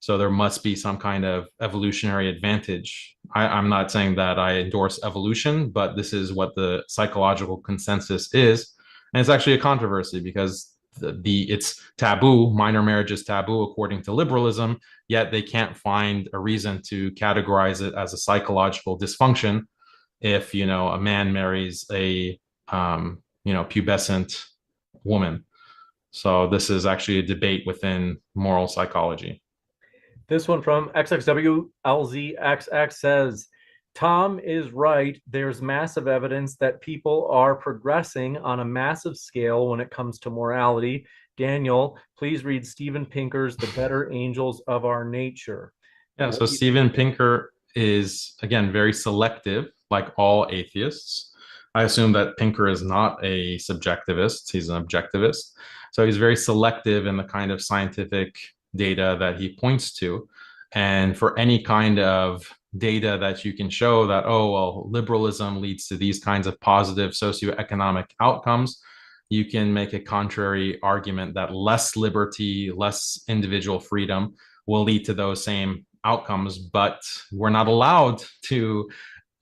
So there must be some kind of evolutionary advantage. I'm not saying that I endorse evolution, but this is what the psychological consensus is. And it's actually a controversy because it's taboo. Minor marriage is taboo according to liberalism, yet they can't find a reason to categorize it as a psychological dysfunction if a man marries a pubescent woman. So this is actually a debate within moral psychology. This one from XXWLZXX says, Tom is right. There's massive evidence that people are progressing on a massive scale when it comes to morality. Daniel, please read Steven Pinker's The Better Angels of Our Nature. Yeah, so Steven Pinker is, again, very selective, like all atheists. I assume that Pinker is not a subjectivist. He's an objectivist. So he's very selective in the kind of scientific data that he points to. And for any kind of data that you can show that, oh, well, liberalism leads to these kinds of positive socioeconomic outcomes, you can make a contrary argument that less liberty, less individual freedom will lead to those same outcomes, but we're not allowed to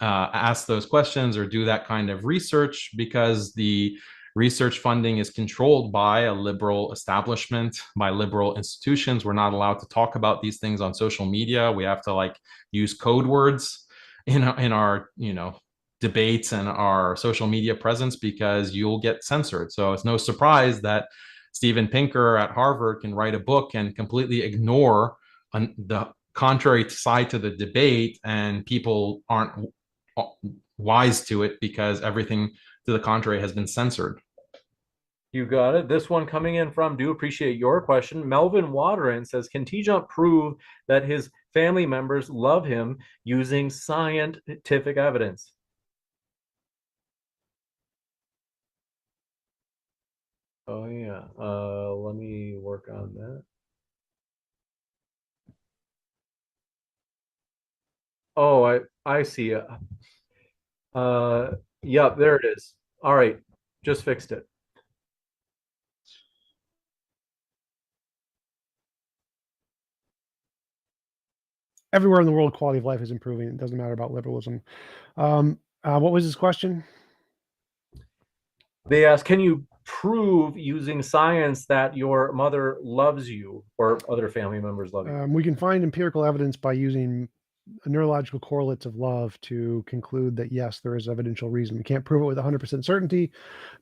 ask those questions or do that kind of research because the research funding is controlled by a liberal establishment, by liberal institutions. We're not allowed to talk about these things on social media. We have to like use code words in our debates and our social media presence because you'll get censored. So it's no surprise that Steven Pinker at Harvard can write a book and completely ignore the contrary side to the debate, and people aren't wise to it because everything to the contrary has been censored. You got it. This one coming in from, do appreciate your question. Melvin Waterin says, can TJump prove that his family members love him using scientific evidence? Oh yeah. Let me work on that. Oh, I see. Yeah, there it is. All right, just fixed it. Everywhere in the world, quality of life is improving. It doesn't matter about liberalism. What was his question? They asked, can you prove using science that your mother loves you or other family members love you? We can find empirical evidence by using neurological correlates of love to conclude that, yes, there is evidential reason. We can't prove it with 100% certainty,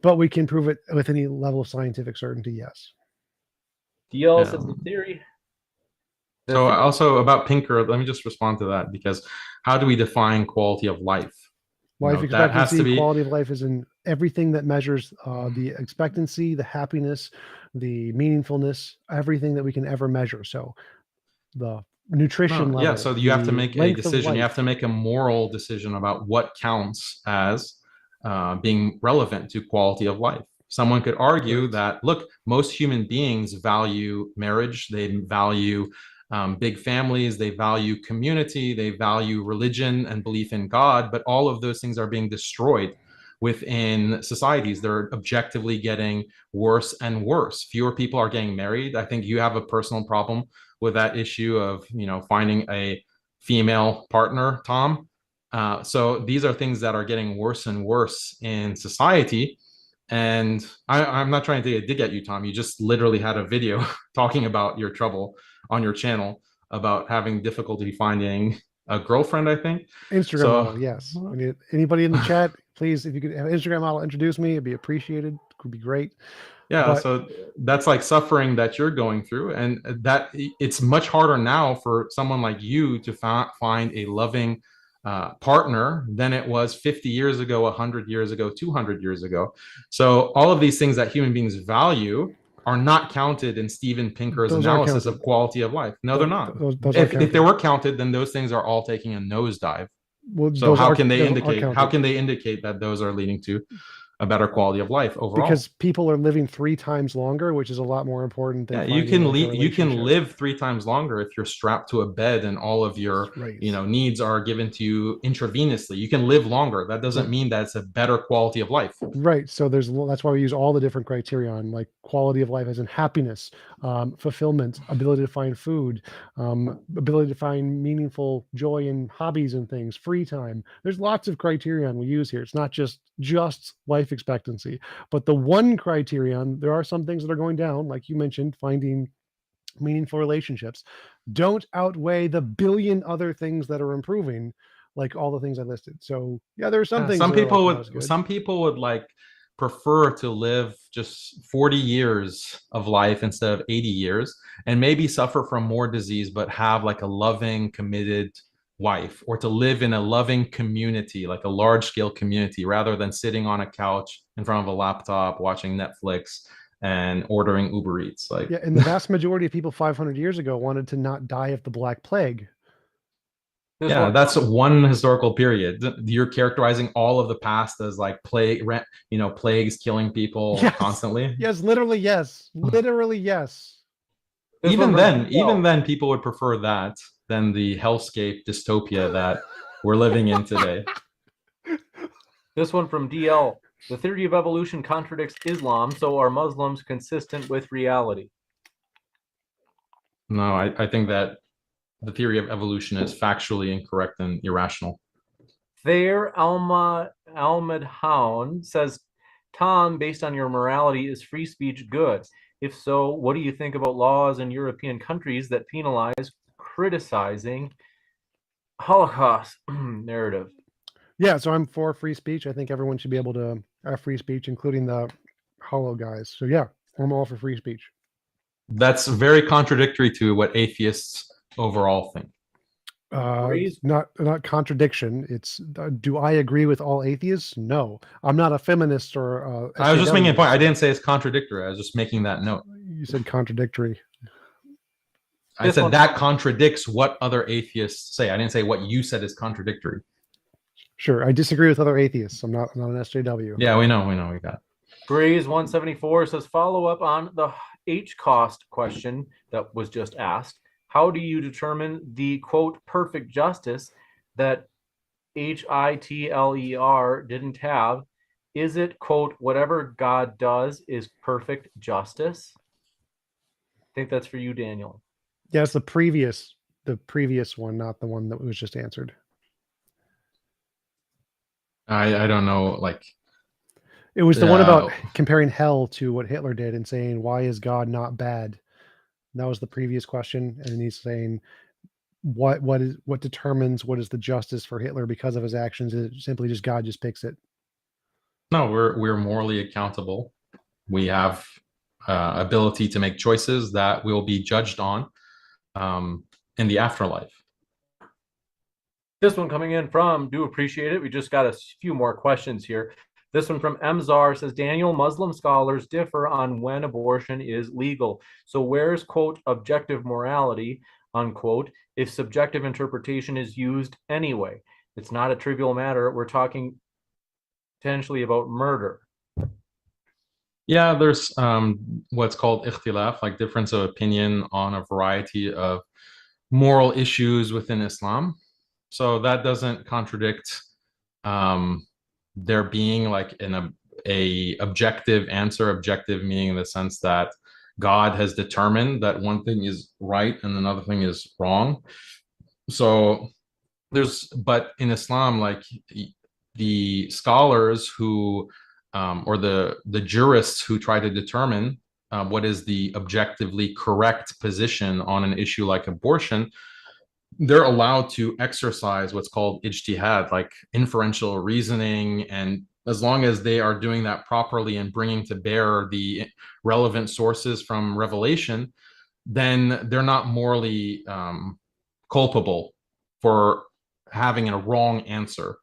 but we can prove it with any level of scientific certainty, yes. DL says the theory. So also about Pinker, let me just respond to that, because how do we define quality of life? Life expectancy, quality of life is in everything that measures the expectancy, the happiness, the meaningfulness, everything that we can ever measure. So the nutrition level. Yeah, so you have to make a decision. You have to make a moral decision about what counts as being relevant to quality of life. Someone could argue that, look, most human beings value marriage, they value big families, they value community, they value religion and belief in God, but all of those things are being destroyed within societies. They're objectively getting worse and worse. Fewer people are getting married. I think you have a personal problem with that issue of, finding a female partner, Tom. So these are things that are getting worse and worse in society. And I'm not trying to dig at you, Tom. You just literally had a video talking about your trouble on your channel about having difficulty finding a girlfriend, I think. Instagram model, yes. I mean, anybody in the chat, please, if you could have an Instagram model introduce me, it'd be appreciated. It would be great. Yeah, so that's like suffering that you're going through, and that it's much harder now for someone like you to find a loving partner than it was 50 years ago, 100 years ago, 200 years ago. So all of these things that human beings value are not counted in Steven Pinker's analysis of quality of life. No, they're not. If they were counted, then those things are all taking a nosedive. Well, so how can they indicate that those are leading to a better quality of life overall? Because people are living 3 times longer, which is a lot more important than you can live 3 times longer if you're strapped to a bed and all of your needs are given to you intravenously. You can live longer. That doesn't mean that it's a better quality of life. Right. So that's why we use all the different criteria on like quality of life as in happiness, fulfillment, ability to find food, ability to find meaningful joy in hobbies and things, free time. There's lots of criterion we use here. It's not just life expectancy, but the one criterion, there are some things that are going down, like you mentioned, finding meaningful relationships, don't outweigh the billion other things that are improving, like all the things I listed. So yeah, there are some things. Some people would like prefer to live just 40 years of life instead of 80 years, and maybe suffer from more disease, but have like a loving, committed wife, or to live in a loving community, like a large scale community, rather than sitting on a couch in front of a laptop watching Netflix and ordering Uber Eats. Like, yeah, and the vast majority of people 500 years ago wanted to not die of the Black Plague. That's one historical period. You're characterizing all of the past as like plagues killing people constantly. Yes, literally yes. Literally yes. Even then, people would prefer that than the hellscape dystopia that we're living in today. This one from DL. The theory of evolution contradicts Islam, so are Muslims consistent with reality? No, I think that the theory of evolution is factually incorrect and irrational. Thayer Almadhoun says, Tom, based on your morality, is free speech good? If so, what do you think about laws in European countries that penalize criticizing Holocaust narrative? Yeah, so I'm for free speech. I think everyone should be able to have free speech, including the hollow guys. So yeah, I'm all for free speech. That's very contradictory to what atheists overall think. Not contradiction. It's do I agree with all atheists? No, I'm not a feminist or I was just making a SJW. point. I didn't say it's contradictory. I was just making that note. You said contradictory. I said that contradicts what other atheists say. I didn't say what you said is contradictory. Sure, I disagree with other atheists. I'm not an SJW. Yeah, we know, we got it. Grays 174 says, follow up on the H cost question that was just asked. How do you determine the quote perfect justice that Hitler didn't have? Is it quote whatever God does is perfect justice? I think that's for you, Daniel. Yeah, it's the previous one, not the one that was just answered. I don't know, like it was the one about comparing hell to what Hitler did and saying, why is God not bad? And that was the previous question. And he's saying, what determines what is the justice for Hitler because of his actions? Is it simply just God just picks it? No, we're morally accountable. We have ability to make choices that will be judged on in the afterlife. This one coming in from, do appreciate it. We just got a few more questions here. This one from Mzar says, Daniel, Muslim scholars differ on when abortion is legal. So where's, quote, objective morality, unquote, if subjective interpretation is used anyway? It's not a trivial matter. We're talking potentially about murder. Yeah, there's what's called ikhtilaf, like difference of opinion on a variety of moral issues within Islam. So that doesn't contradict there being like a objective answer, objective meaning in the sense that God has determined that one thing is right and another thing is wrong. So but in Islam, like the scholars who or the jurists who try to determine what is the objectively correct position on an issue like abortion, they're allowed to exercise what's called ijtihad, like inferential reasoning. And as long as they are doing that properly and bringing to bear the relevant sources from revelation, then they're not morally culpable for having a wrong answer.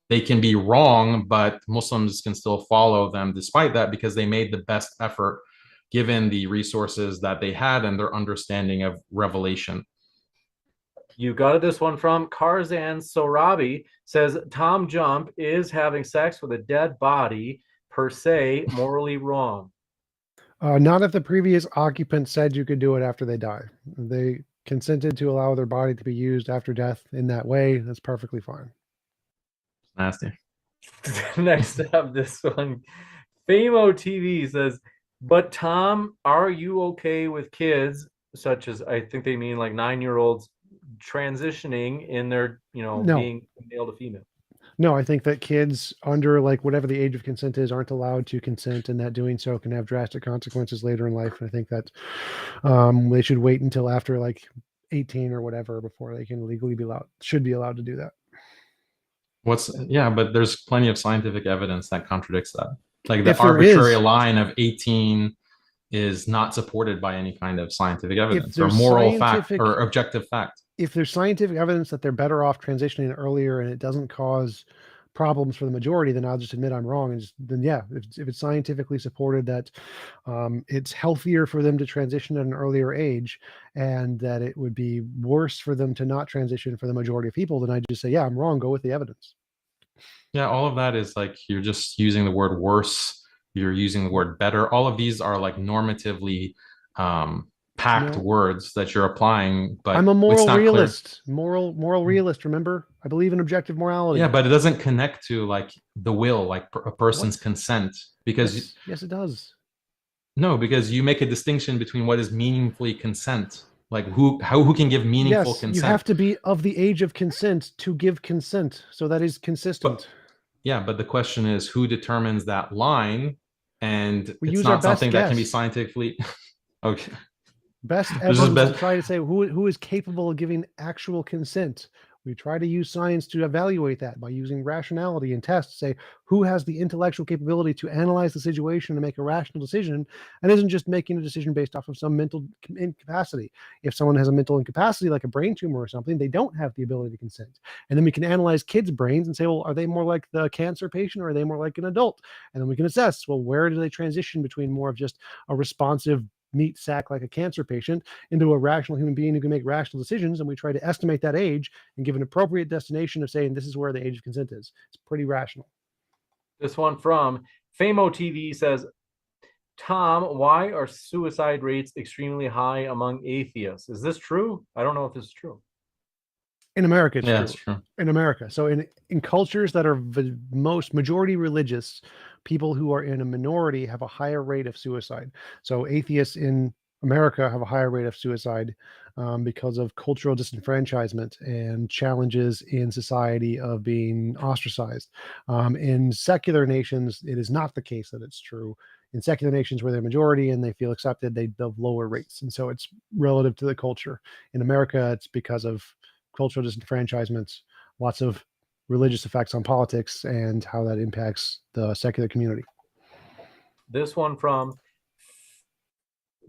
They can be wrong, but Muslims can still follow them despite that because they made the best effort given the resources that they had and their understanding of revelation. You got this one from Karzan Sorabi, says TJump is having sex with a dead body per se morally wrong. Not if the previous occupant said you could do it after they die. They consented to allow their body to be used after death in that way. That's perfectly fine. Nasty. Next up, this one, Famo TV says, but Tom, are you okay with kids, such as, I think they mean like 9-year-olds, transitioning in their, No. being male to female? No, I think that kids under like whatever the age of consent is aren't allowed to consent, and that doing so can have drastic consequences later in life. And I think that they should wait until after like 18 or whatever before they can legally should be allowed to do that. But there's plenty of scientific evidence that contradicts that. Like the arbitrary line of 18 is not supported by any kind of scientific evidence or moral fact or objective fact. If there's scientific evidence that they're better off transitioning earlier and it doesn't cause problems for the majority, then I'll just admit I'm wrong. And then, yeah, if it's scientifically supported that it's healthier for them to transition at an earlier age and that it would be worse for them to not transition for the majority of people, then I just say, yeah, I'm wrong. Go with the evidence. Yeah, all of that is like you're just using the word worse. You're using the word better. All of these are like normatively packed No. words that you're applying, but I'm a it's moral not clear. realist. Moral realist. Remember, I believe in objective morality. Yeah, but it doesn't connect to like the will, like a person's What? consent, because Yes, it does. no, because you make a distinction between what is meaningfully consent, like who can give meaningful Yes, you consent. have to be of the age of consent to give consent. So that is consistent. But the question is who determines that line, and We it's use our not best something that can be guess. scientifically okay. Best This is evidence to best. try to say who is capable of giving actual consent. We try to use science to evaluate that by using rationality and tests, say who has the intellectual capability to analyze the situation and make a rational decision, and isn't just making a decision based off of some mental incapacity. If someone has a mental incapacity, like a brain tumor or something, they don't have the ability to consent. And then we can analyze kids' brains and say, well, are they more like the cancer patient or are they more like an adult? And then we can assess, well, where do they transition between more of just a responsive meat sack like a cancer patient into a rational human being who can make rational decisions, and we try to estimate that age and give an appropriate destination of saying this is where the age of consent is. It's pretty rational. This one from Famo TV says, Tom, why are suicide rates extremely high among atheists? Is this true? I don't know if this is true. In America, it's Yeah, true. it's true. In America. So in cultures that are the most majority religious, people who are in a minority have a higher rate of suicide. So atheists in America have a higher rate of suicide because of cultural disenfranchisement and challenges in society of being ostracized. In secular nations, it is not the case that it's true. In secular nations where they're majority and they feel accepted, they have lower rates. And so it's relative to the culture. In America, it's because of cultural disenfranchisement, lots of religious effects on politics and how that impacts the secular community. This one from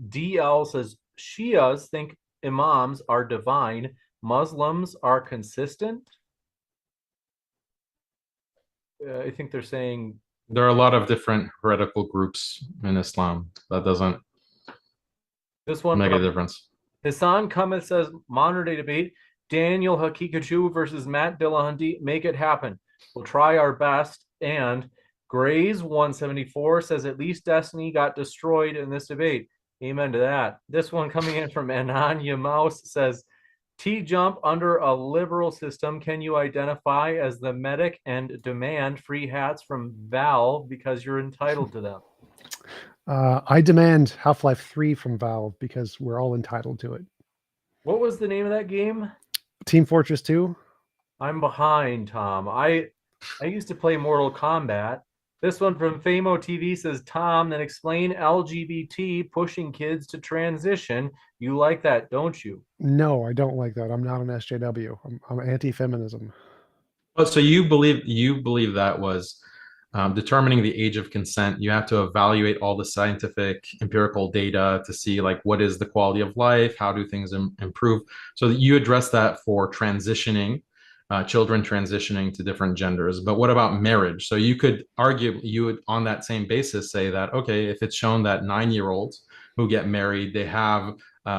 DL says, Shias think imams are divine, Muslims are consistent. I think they're saying There are a lot of different heretical groups in Islam. That doesn't this one make a from difference. Hassan Kameth says, modern day debate, Daniel Haqiqatjou versus Matt Dillahunty, make it happen. We'll try our best. And Grays 174 says, at least Destiny got destroyed in this debate. Amen to that. This one coming in from Ananya Mouse says, TJump under a liberal system, can you identify as the medic and demand free hats from Valve because you're entitled to them? I demand Half-Life 3 from Valve because we're all entitled to it. What was the name of that game? Team Fortress 2. I'm behind, Tom. I used to play Mortal Kombat. This one from Famo TV says, Tom, then explain LGBT pushing kids to transition. You like that, don't you? No, I don't like that. I'm not an SJW. I'm anti-feminism. Oh, so you believe that was determining the age of consent. You have to evaluate all the scientific empirical data to see like what is the quality of life, how do things improve. So that you address that for transitioning, children transitioning to different genders. But what about marriage? So you could argue, you would on that same basis say that, okay, if it's shown that 9-year-olds who get married, they have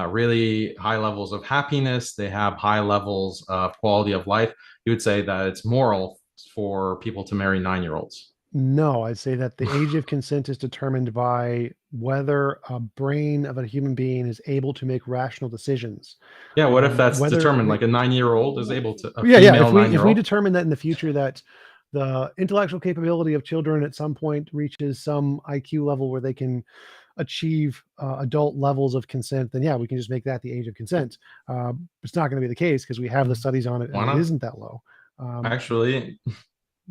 really high levels of happiness, they have high levels of quality of life, you would say that it's moral for people to marry 9-year-olds. No, I'd say that the age of consent is determined by whether a brain of a human being is able to make rational decisions. Yeah, what if that's whether determined? we- Like a 9-year-old is able to, a Yeah. female If we 9-year-old? determine that in the future that the intellectual capability of children at some point reaches some IQ level where they can achieve adult levels of consent, then yeah, we can just make that the age of consent. It's not going to be the case because we have the studies on it, Why and it not? isn't that low. Actually,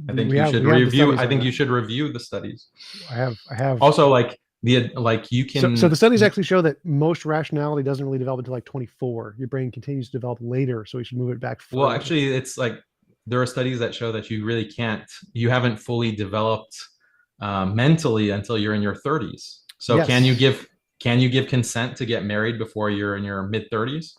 I think we you have- should we have the review. studies I on think it. you should review the studies. I have. Also, like you can. So the studies actually show that most rationality doesn't really develop until like 24. Your brain continues to develop later, so we should move it back further. Well, actually, it's like there are studies that show that you really can't. You haven't fully developed mentally until you're in your 30s. So Yes. can you give consent to get married before you're in your mid 30s?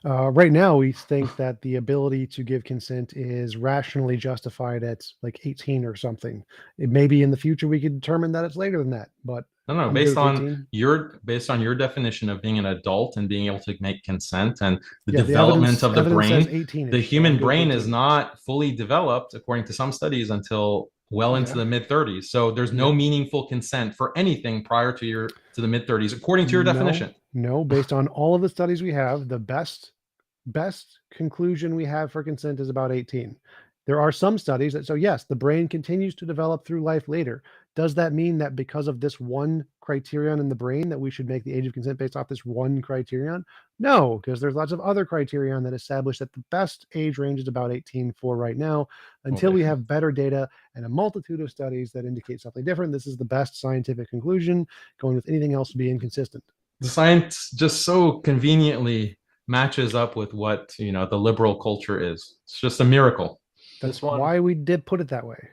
Right now, we think that the ability to give consent is rationally justified at like 18 or something. It may be in the future we could determine that it's later than that, but No, I'm based good with on 18. based on your definition of being an adult and being able to make consent and the Yeah, development of the evidence says brain, 18-ish, the so human I'm good with brain 18. is not fully developed, according to some studies, until well into Yeah. the mid 30s. So there's no Yeah. meaningful consent for anything prior to your to the mid-30s, according to your definition. No, based on all of the studies we have, the best conclusion we have for consent is about 18. There are some studies that, so yes, the brain continues to develop through life later. Does that mean that because of this one criterion in the brain that we should make the age of consent based off this one criterion? No, because there's lots of other criterion that establish that the best age range is about 18 for right now, until we have better data and a multitude of studies that indicate something different. This is the best scientific conclusion. Going with anything else would be inconsistent. The science just so conveniently matches up with what, the liberal culture is. It's just a miracle. That's why we did put it that way.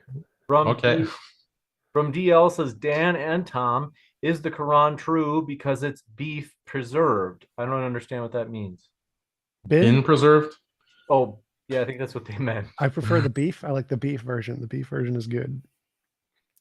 From DL says, Dan and Tom, is the Quran true because it's beef preserved? I don't understand what that means. Been preserved? Oh, yeah, I think that's what they meant. I prefer the beef. I like the beef version. The beef version is good.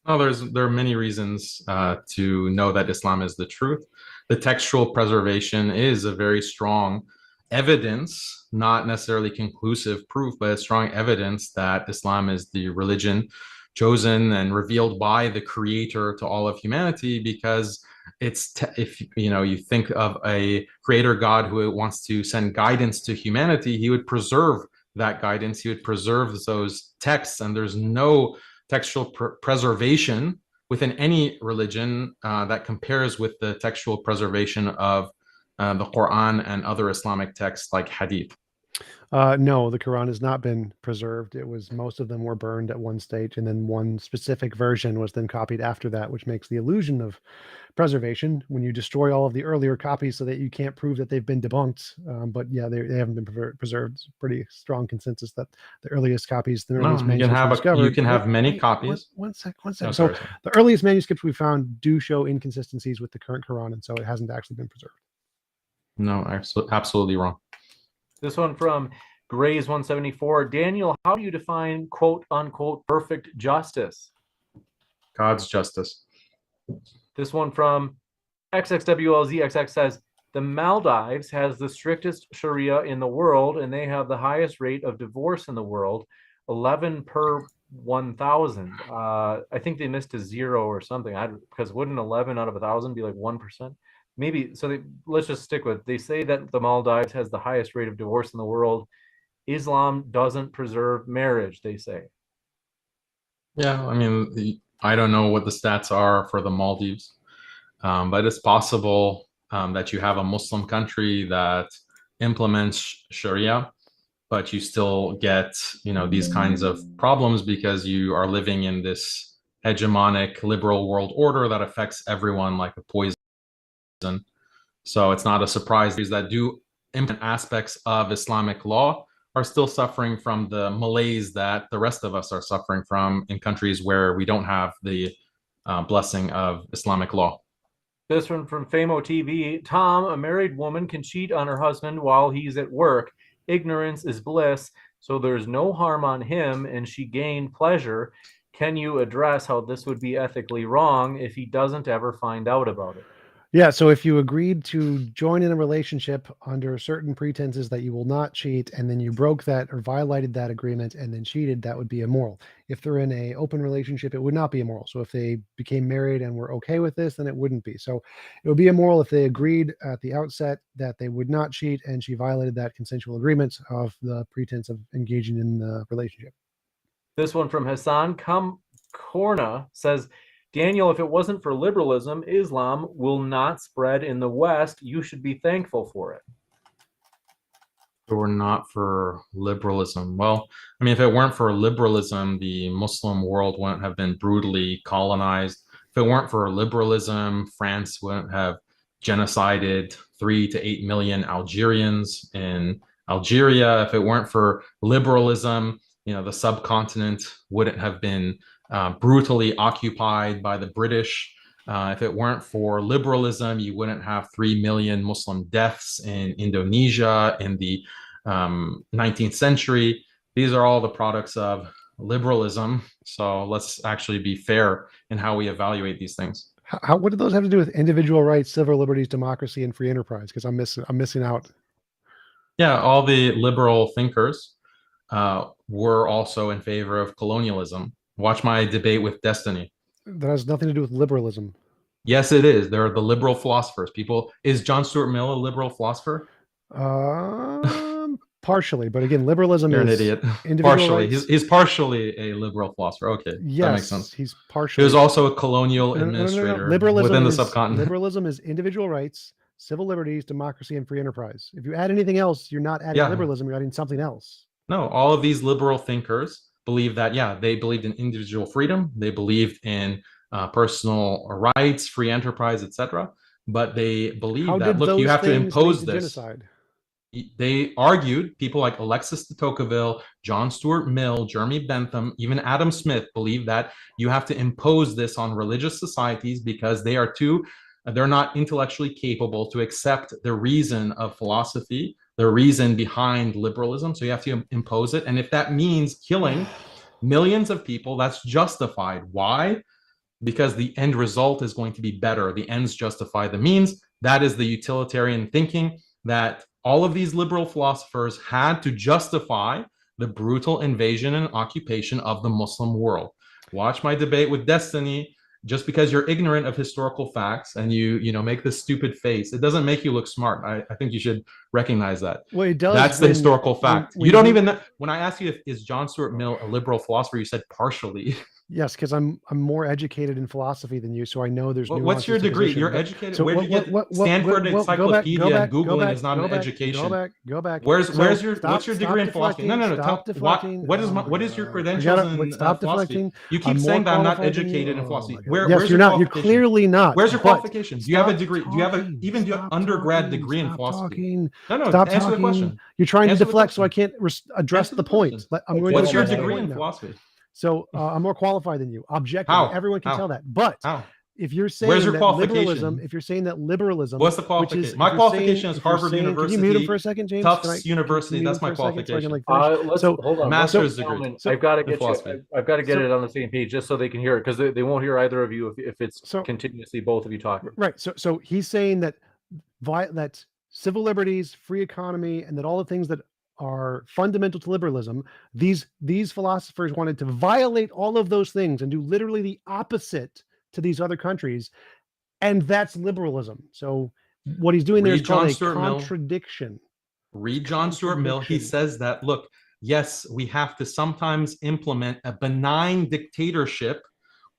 Oh, there are many reasons to know that Islam is the truth. The textual preservation is a very strong evidence, not necessarily conclusive proof, but a strong evidence that Islam is the religion chosen and revealed by the creator to all of humanity, because if you think of a creator God who wants to send guidance to humanity, he would preserve that guidance, he would preserve those texts, and there's no textual preservation within any religion that compares with the textual preservation of the Quran and other Islamic texts like Hadith. No, the Quran has not been preserved. Most of them were burned at one stage, and then one specific version was then copied after that, which makes the illusion of preservation when you destroy all of the earlier copies so that you can't prove that they've been debunked. But yeah, they haven't been preserved. It's a pretty strong consensus that the earliest copies, the earliest manuscripts you can have many copies. One sec. So the earliest manuscripts we found do show inconsistencies with the current Quran, and so it hasn't actually been preserved. No, absolutely wrong. This one from Grays 174. Daniel, how do you define quote unquote perfect justice? God's justice. This one from XXWLZXX says, the Maldives has the strictest Sharia in the world, and they have the highest rate of divorce in the world, 11 per 1,000. I think they missed a 0 or something. Because wouldn't 11 out of 1,000 be like 1%? Maybe. So let's just stick with. They say that the Maldives has the highest rate of divorce in the world. Islam doesn't preserve marriage, they say. Yeah, I mean, I don't know what the stats are for the Maldives, but it's possible that you have a Muslim country that implements Sharia, but you still get, these kinds of problems because you are living in this hegemonic liberal world order that affects everyone like a poison. So it's not a surprise that do implement aspects of Islamic law are still suffering from the malaise that the rest of us are suffering from in countries where we don't have the blessing of Islamic law. This one from Famo TV. Tom, a married woman can cheat on her husband while he's at work. Ignorance is bliss, so there's no harm on him, and she gained pleasure. Can you address how this would be ethically wrong if he doesn't ever find out about it? Yeah, so if you agreed to join in a relationship under certain pretenses that you will not cheat, and then you broke that or violated that agreement and then cheated, that would be immoral. If they're in an open relationship, it would not be immoral. So if they became married and were okay with this, then it wouldn't be. So it would be immoral if they agreed at the outset that they would not cheat and she violated that consensual agreement of the pretense of engaging in the relationship. This one from Hassan Korna says, Daniel, if it wasn't for liberalism, Islam will not spread in the West. You should be thankful for it. If it were not for liberalism, well, I mean, if it weren't for liberalism, the Muslim world wouldn't have been brutally colonized. If it weren't for liberalism, France wouldn't have genocided 3 to 8 million Algerians in Algeria. If it weren't for liberalism, the subcontinent wouldn't have been brutally occupied by the British. If it weren't for liberalism, you wouldn't have 3 million Muslim deaths in Indonesia in the 19th century. These are all the products of liberalism. So let's actually be fair in how we evaluate these things. What do those have to do with individual rights, civil liberties, democracy, and free enterprise? Because I'm missing out. Yeah, all the liberal thinkers were also in favor of colonialism. Watch my debate with Destiny. That has nothing to do with liberalism. Yes, it is. They're the liberal philosophers. Is John Stuart Mill a liberal philosopher? Partially, but again, liberalism You're an is idiot. individual Partially. rights. He's partially a liberal philosopher. Okay, that makes Yes, sense. he's He partially. was also a colonial No. administrator Liberalism within the is subcontinent. liberalism is individual rights, civil liberties, democracy, and free enterprise. If you add anything else, you're not adding Yeah. liberalism. You're adding something else. No, all of these liberal thinkers believe that, yeah, they believed in individual freedom. They believed in personal rights, free enterprise, etc. But they believe How that, did look, you those have to things impose lead to this. genocide? They argued, people like Alexis de Tocqueville, John Stuart Mill, Jeremy Bentham, even Adam Smith believe that you have to impose this on religious societies because they're not intellectually capable to accept the reason of philosophy, the reason behind liberalism. So you have to impose it. And if that means killing millions of people, that's justified. Why? Because the end result is going to be better. The ends justify the means. That is the utilitarian thinking that all of these liberal philosophers had to justify the brutal invasion and occupation of the Muslim world. Watch my debate with Destiny. Just because you're ignorant of historical facts and you make this stupid face, it doesn't make you look smart. I think you should recognize that. Well, it does. That's the historical fact. when you don't even know. When I asked you if is John Stuart Mill a liberal philosopher, you said partially. Yes, because I'm more educated in philosophy than you, so I know there's. What's your degree? You're educated. So where did you get Stanford Encyclopedia and Googling is not an education. Go back. What's your degree in philosophy? No. What is your credentials in philosophy? You keep saying that I'm not educated in philosophy. Yes, you're not. You're clearly not. Where's your qualifications? Do you have a degree? Do you have an undergrad degree in philosophy? No. Answer the question. You're trying to deflect, so I can't address the point. What's your degree in philosophy? So I'm more qualified than you. Objectively, everyone can tell that. But if you're saying where's your that qualification? liberalism, what's the qualification? My qualification is Harvard University. Can you mute him for a second, James? Tufts University. That's my qualification. Hold on. Master's degree. I've got to get it on the same page just so they can hear it, because they won't hear either of you if it's continuously both of you talking. Right. So he's saying that that civil liberties, free economy, and that all the things that are fundamental to liberalism, these philosophers wanted to violate all of those things and do literally the opposite to these other countries, and that's liberalism. So what he's doing there is called a contradiction. Read John Stuart Mill. He says that, look, yes, we have to sometimes implement a benign dictatorship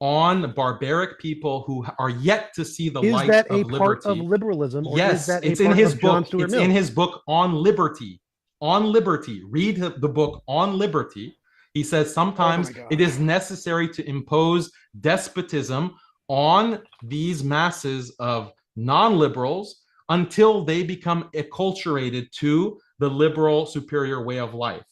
on barbaric people who are yet to see the light of liberty. Is that a part of liberalism? Or yes, is that it's in his book. It's in his book on liberty. On liberty. Read the book on liberty. He says sometimes it is necessary to impose despotism on these masses of non-liberals until they become acculturated to the liberal superior way of life.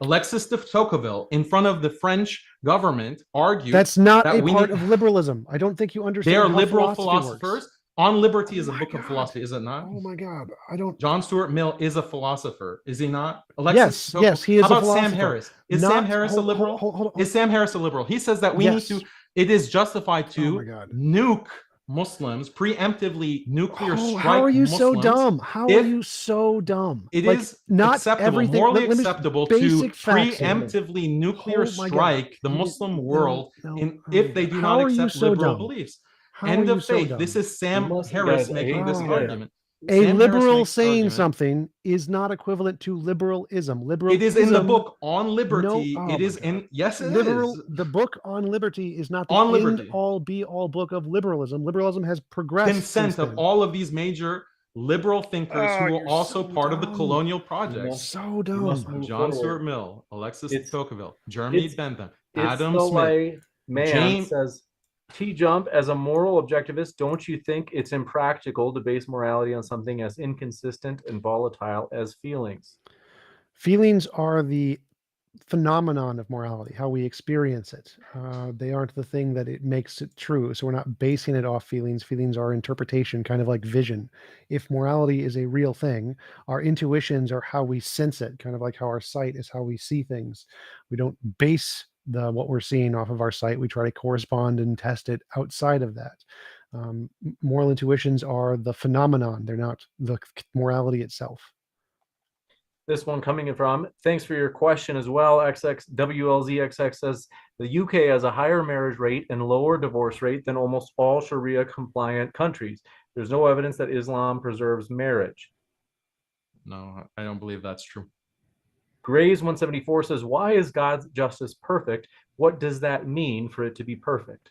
Alexis de Tocqueville, in front of the French government, argued that's not a part of liberalism. I don't think you understand. They are liberal philosophers. On Liberty is a book of philosophy, is it not? Oh my God, I don't. John Stuart Mill is a philosopher, is he not? Alexis yes, he is. How about a philosopher. Sam Harris? Is Sam Harris a liberal? Hold on. Is Sam Harris a liberal? He says that we need to. It is justified to nuke Muslims, preemptively nuclear strike. How are you Muslims so dumb? How are you so dumb? It is not acceptable, morally acceptable to preemptively nuclear strike the Muslim world if they do not accept liberal beliefs. End of faith. This is Sam Harris making this argument. A liberal saying something is not equivalent to liberalism. Liberalism. It is in the book on liberty. It is in. Yes, it is. The book on liberty is not the end-all, be-all book of liberalism. Liberalism has progressed. Consent of all of these major liberal thinkers who were also part of the colonial project. So dumb. John Stuart Mill, Alexis de Tocqueville, Jeremy Bentham, Adam Smith. Man says, TJump, as a moral objectivist, don't you think it's impractical to base morality on something as inconsistent and volatile as feelings? Feelings are the phenomenon of morality, how we experience it. They aren't the thing that it makes it true. So we're not basing it off feelings. Feelings are interpretation, kind of like vision. If morality is a real thing, our intuitions are how we sense it, kind of like how our sight is how we see things. We don't base what we're seeing off of our sight. We try to correspond and test it outside of that. Moral intuitions are the phenomenon. They're not the morality itself. This one coming from, thanks for your question as well. WLZXX says, The UK has a higher marriage rate and lower divorce rate than almost all Sharia compliant countries. There's no evidence that Islam preserves marriage. No, I don't believe that's true. Grays 174 says, why is God's justice perfect? What does that mean for it to be perfect?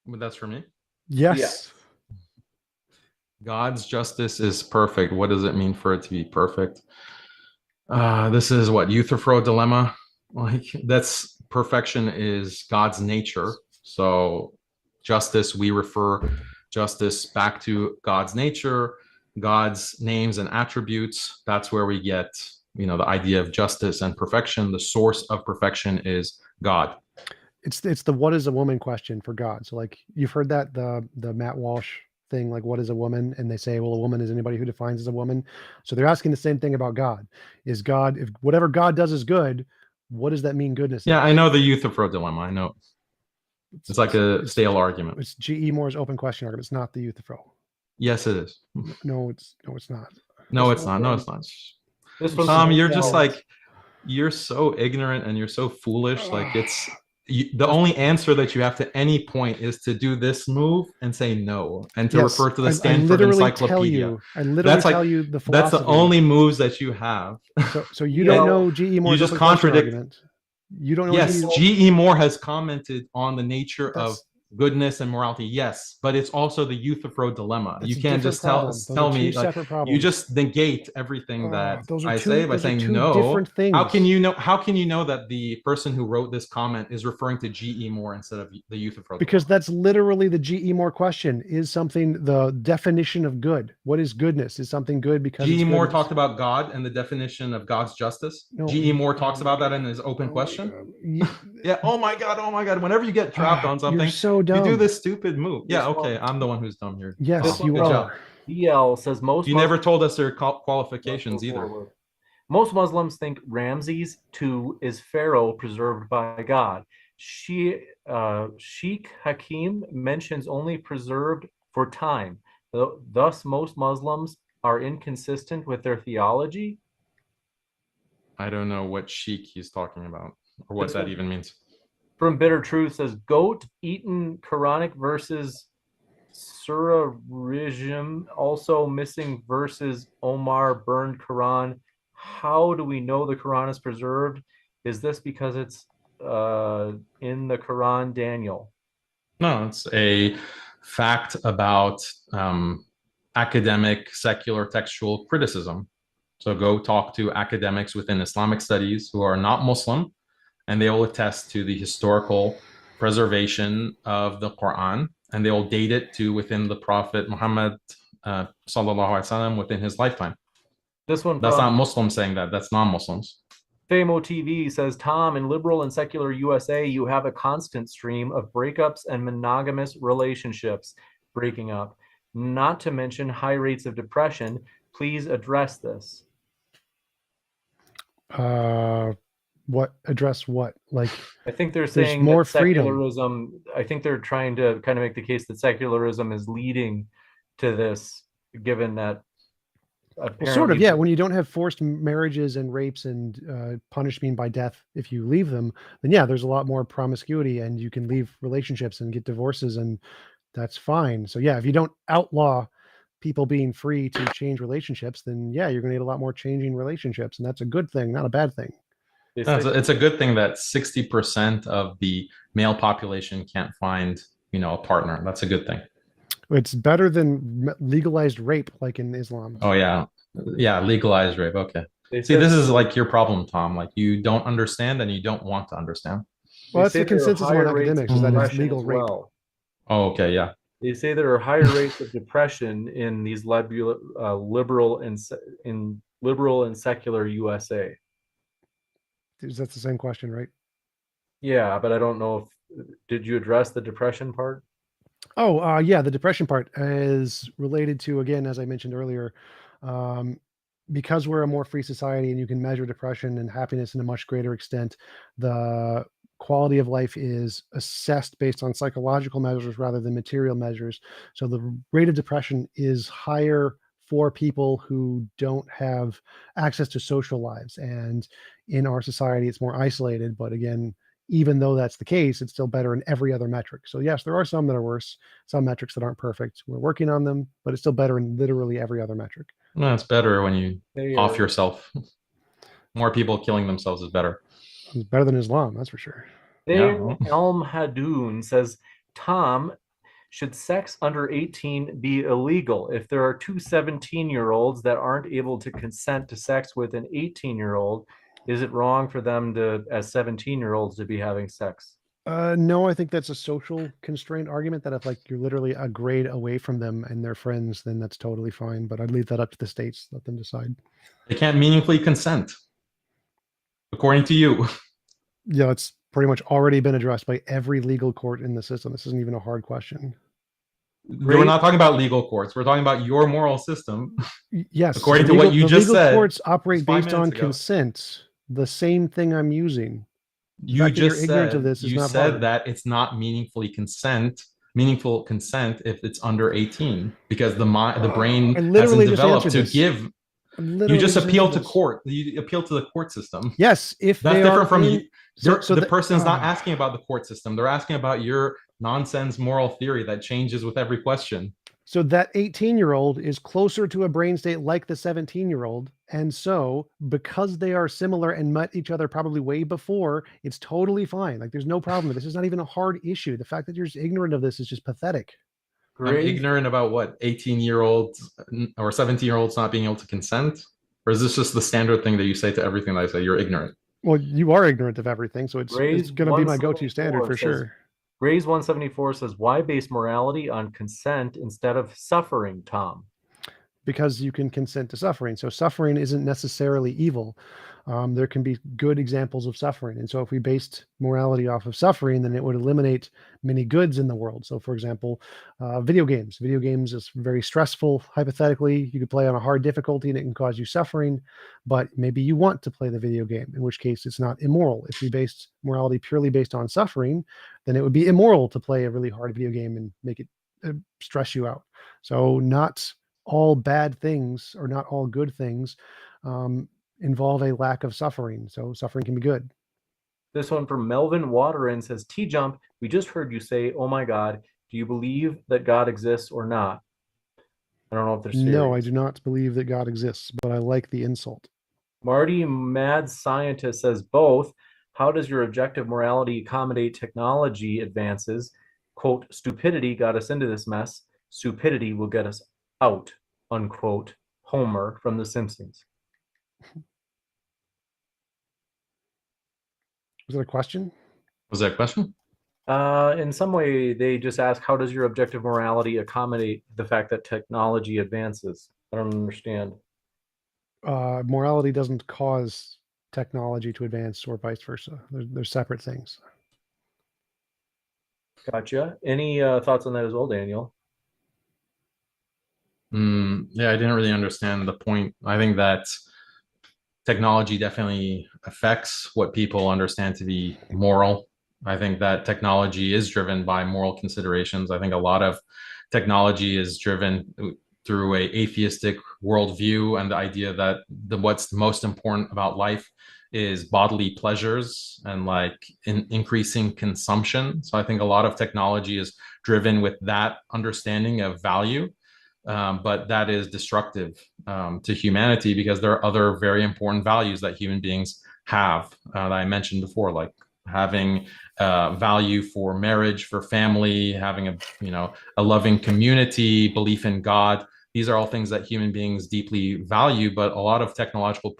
But that's for me. Yes. God's justice is perfect. What does it mean for it to be perfect? This is what Euthyphro dilemma. Like, that's perfection is God's nature. So justice, we refer justice back to God's nature, God's names and attributes. That's where we get, the idea of justice and perfection. The source of perfection is God. It's the what is a woman question for God. So like you've heard that the Matt Walsh thing, like what is a woman? And they say, well, a woman is anybody who defines as a woman. So they're asking the same thing about God. Is God, if whatever God does is good, what does that mean goodness is? Yeah, I know the Euthyphro dilemma. I know. It's like a stale argument. It's G.E. Moore's open question argument. It's not the Euthyphro. Yes, it is. No, it's not. No, it's not. No, it's not. This one's Tom, from you're just Hopewell. like, you're so ignorant and you're so foolish. Like the only answer that you have to any point is to do this move and say no, and to refer to the Stanford Encyclopedia. I literally tell you the philosophy. That's the only moves that you have. So you don't know G.E. Moore's just open question contradict. argument. You don't know. Yes, G.E. Moore has commented on the nature of goodness and morality. Yes, but it's also the Euthyphro dilemma. You can't just tell me, like, you just negate everything that I say by saying no. How can you know? How can you know that the person who wrote this comment is referring to G.E. Moore instead of the Euthyphro? Because that's literally the G.E. Moore question. Is something the definition of good? What is goodness? Is something good because G.E. Moore talked about God and the definition of God's justice? No, G.E. Moore talks about that in his open question. Yeah. Oh my God. Whenever you get trapped on something, you're so dumb. You do this stupid move. Yeah. Okay. I'm the one who's dumb here. Yes, you are. BL says most. You never told us their qualifications either. Most Muslims think Ramses II is Pharaoh preserved by God. Sheikh Hakim mentions only preserved for time. Thus, most Muslims are inconsistent with their theology. I don't know what sheikh he's talking about or what that even means. From Bitter Truth says, goat eaten Quranic verses, Surah Rijim, also missing verses, Omar burned Quran. How do we know the Quran is preserved? Is this because it's in the Quran, Daniel? No, it's a fact about academic, secular, textual criticism. So go talk to academics within Islamic studies who are not Muslim, and they will attest to the historical preservation of the Quran, and they will date it to within the Prophet Muhammad sallallahu alaihi wasallam within his lifetime. This one, that's not Muslims saying that. That's non-Muslims. Famo TV says, Tom, in liberal and secular USA, you have a constant stream of breakups and monogamous relationships breaking up, not to mention high rates of depression. Please address this. What address what? Like, I think they're saying more that secularism, I think they're trying to kind of make the case that secularism is leading to this, given that sort of, yeah. When you don't have forced marriages and rapes and punishment by death if you leave them, then yeah, there's a lot more promiscuity and you can leave relationships and get divorces, and that's fine. So yeah, if you don't outlaw people being free to change relationships, then yeah, you're going to get a lot more changing relationships, and that's a good thing, not a bad thing. It's a good thing that 60% of the male population can't find, a partner. That's a good thing. It's better than legalized rape, like in Islam. Oh yeah, legalized rape. Okay. See, this is like your problem, Tom. Like, you don't understand and you don't want to understand. Well, that's the consensus among academics, is that it's legal rape. Oh, okay, yeah. They say there are higher rates of depression in these liberal and secular USA. That's the same question, right? Yeah, but I don't know did you address the depression part? Oh, yeah, the depression part is related to, again, as I mentioned earlier, because we're a more free society and you can measure depression and happiness in a much greater extent, the quality of life is assessed based on psychological measures rather than material measures. So the rate of depression is higher for people who don't have access to social lives. And in our society, it's more isolated. But again, even though that's the case, it's still better in every other metric. So yes, there are some that are worse, some metrics that aren't perfect. We're working on them, but it's still better in literally every other metric. No, it's better when you They off are- yourself. More people killing themselves is better. It's better than Islam, that's for sure. There, Yeah. Elm Hadoon says, Tom, should sex under 18 be illegal? If there are two 17-year-olds that aren't able to consent to sex with an 18-year-old, is it wrong for them to, as 17-year-olds, to be having sex? No, I think that's a social constraint argument that if like you're literally a grade away from them and they're friends, then that's totally fine. But I'd leave that up to the states, let them decide. They can't meaningfully consent, according to you. Yeah, it's pretty much already been addressed by every legal court in the system. This isn't even a hard question. We're not talking about legal courts. We're talking about your moral system. Yes, According to what you just legal said courts operate just 5 based on minutes ago. consent. The same thing I'm using. You fact that you're just ignorant said of this is you not said hard. that it's not meaningful consent if it's under 18 because the brain I hasn't literally just developed answered to this. give. I You literally just appeal answered to this. court. You appeal to the court system. Yes, if That's they different are from in, you. The person's not asking about the court system. They're asking about your nonsense moral theory that changes with every question. So that 18-year-old is closer to a brain state like the 17-year-old. And so because they are similar and met each other probably way before, it's totally fine. Like there's no problem. This is not even a hard issue. The fact that you're just ignorant of this is just pathetic. I'm Great. ignorant about what 18-year-olds or 17-year-olds not being able to consent? Or is this just the standard thing that you say to everything that I say? You're ignorant. Well, you are ignorant of everything. So it's Grays going to be my go-to standard 174 for says- sure. Grays 174 says, why base morality on consent instead of suffering, Tom? Because you can consent to suffering. So suffering isn't necessarily evil. There can be good examples of suffering. And so if we based morality off of suffering, then it would eliminate many goods in the world. So for example, video games. Video games is very stressful. Hypothetically, you could play on a hard difficulty and it can cause you suffering, but maybe you want to play the video game, in which case it's not immoral. If we based morality purely based on suffering, then it would be immoral to play a really hard video game and make it stress you out. So not all bad things or not all good things involve a lack of suffering. So suffering can be good. This one from Melvin Waterin says, TJump, we just heard you say, oh my God, do you believe that God exists or not? I don't know if they're serious. No, I do not believe that God exists, but I like the insult. Marty Mad Scientist says both. How does your objective morality accommodate technology advances? Quote, stupidity got us into this mess. Stupidity will get us out, unquote. Homer from The Simpsons. Was that a question? Was that a question? In some way, they just ask, how does your objective morality accommodate the fact that technology advances? I don't understand. Morality doesn't cause technology to advance or vice versa. They're separate things. Gotcha. Any thoughts on that as well, Daniel? Yeah, I didn't really understand the point. I think that technology definitely affects what people understand to be moral. I think that technology is driven by moral considerations. I think a lot of technology is driven through a atheistic worldview and the idea that what's most important about life is bodily pleasures and like increasing consumption. So I think a lot of technology is driven with that understanding of value. But that is destructive to humanity because there are other very important values that human beings have that I mentioned before, like having value for marriage, for family, having a loving community, belief in God. These are all things that human beings deeply value, but a lot of technological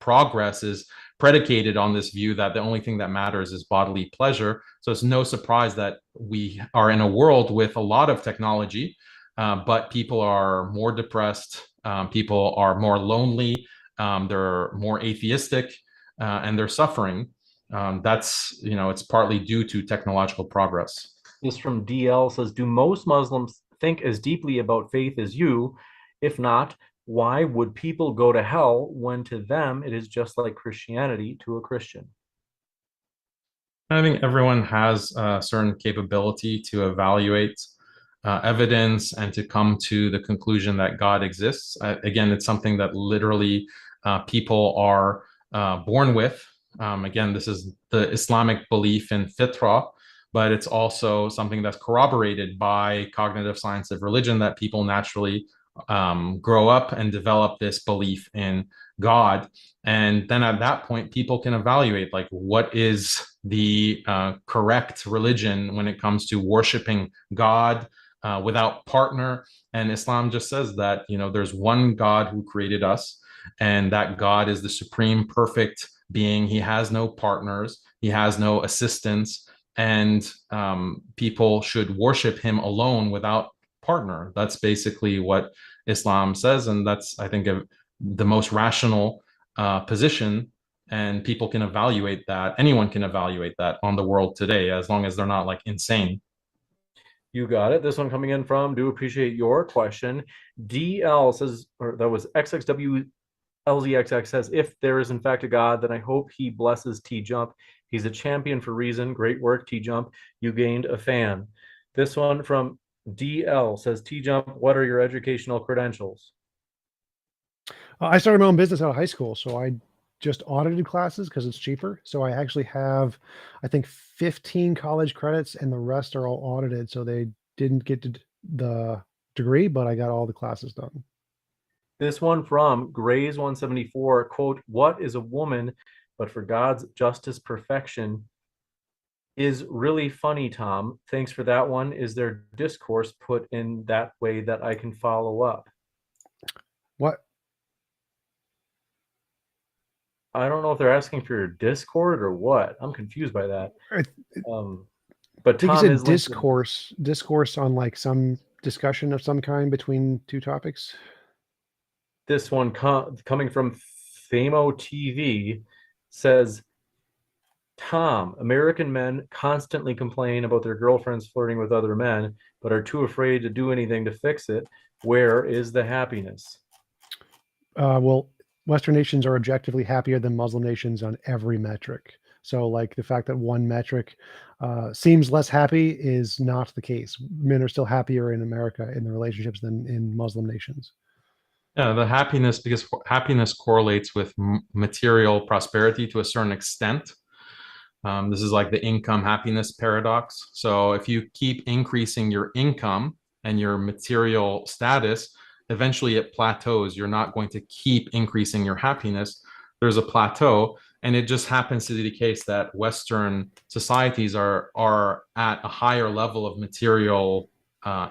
progress is predicated on this view that the only thing that matters is bodily pleasure. So it's no surprise that we are in a world with a lot of technology, but people are more depressed, people are more lonely, they're more atheistic, and they're suffering. That's, it's partly due to technological progress. This from DL says, do most Muslims think as deeply about faith as you? If not, why would people go to hell when to them it is just like Christianity to a Christian? I think everyone has a certain capability to evaluate evidence and to come to the conclusion that God exists. Again, it's something that literally people are born with. Again, this is the Islamic belief in fitrah, but it's also something that's corroborated by cognitive science of religion, that people naturally grow up and develop this belief in God. And then at that point, people can evaluate, like, what is the correct religion when it comes to worshiping God without partner. And Islam just says that, there's one God who created us, and that God is the supreme perfect being. He has no partners, he has no assistants, and people should worship him alone without partner. That's basically what Islam says, and that's, I think, the most rational position. And people can evaluate that. Anyone can evaluate that on the world today, as long as they're not like insane. You got it. This one coming in from, do appreciate your question. DL says, or that was XXWLZXX says, if there is in fact a God, then I hope he blesses TJump. He's a champion for reason. Great work, TJump. You gained a fan. This one from DL says, TJump, what are your educational credentials? I started my own business out of high school, so I just audited classes because it's cheaper. So I actually have, I think, 15 college credits, and the rest are all audited. So they didn't get to the degree, but I got all the classes done. This one from Grays 174, quote, what is a woman but for God's justice perfection is really funny, Tom. Thanks for that one. Is there discourse put in that way that I can follow up? What? I don't know if they're asking for your Discord or what. I'm confused by that. But Tom is discourse on like some discussion of some kind between two topics. This one coming from Famo TV says, Tom, American men constantly complain about their girlfriends flirting with other men, but are too afraid to do anything to fix it. Where is the happiness? Well, Western nations are objectively happier than Muslim nations on every metric. So like the fact that one metric seems less happy is not the case. Men are still happier in America in the relationships than in Muslim nations. Yeah, the happiness, because happiness correlates with material prosperity to a certain extent. This is like the income happiness paradox. So if you keep increasing your income and your material status, eventually it plateaus. You're not going to keep increasing your happiness. There's a plateau, and it just happens to be the case that Western societies are at a higher level of material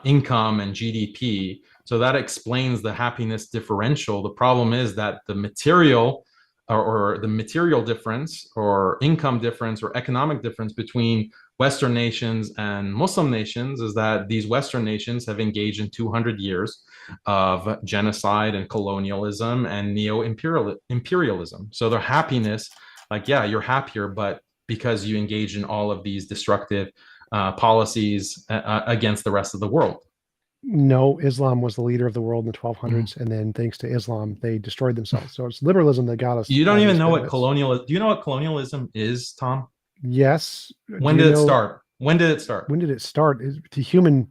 income and GDP. So that explains the happiness differential. The problem is that the material or the material difference or income difference or economic difference between Western nations and Muslim nations is that these Western nations have engaged in 200 years of genocide and colonialism and neo-imperialism. So their happiness, like, yeah, you're happier, but because you engage in all of these destructive policies against the rest of the world. No, Islam was the leader of the world in the 1200s, and then thanks to Islam, they destroyed themselves. So it's liberalism that got us. You don't even know what colonialism. Do you know what colonialism is, Tom? Yes. When did it start? When did it start? When did it start? The human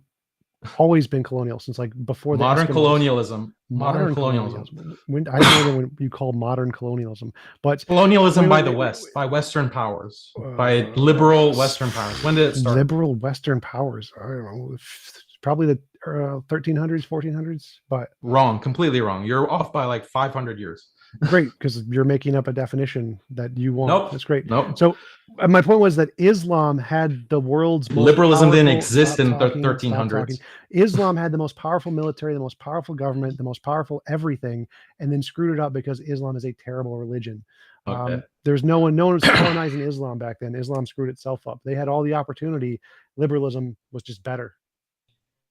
always been colonial since like before the modern Eskimos. colonialism. Modern colonialism. I don't know when you call modern colonialism, but colonialism by the West, by Western powers, by liberal Western powers. When did it start? Liberal Western powers. I don't know. Probably the 1300s, 1400s, but wrong, completely wrong. You're off by like 500 years. Great, because you're making up a definition that you want. Nope. That's great. Nope. So my point was that Islam had the world's most liberalism didn't powerful, exist in the 1300s. Islam had the most powerful military, the most powerful government, the most powerful everything, and then screwed it up because Islam is a terrible religion. Okay. There's no one was colonizing Islam back then. Islam screwed itself up. They had all the opportunity. Liberalism was just better.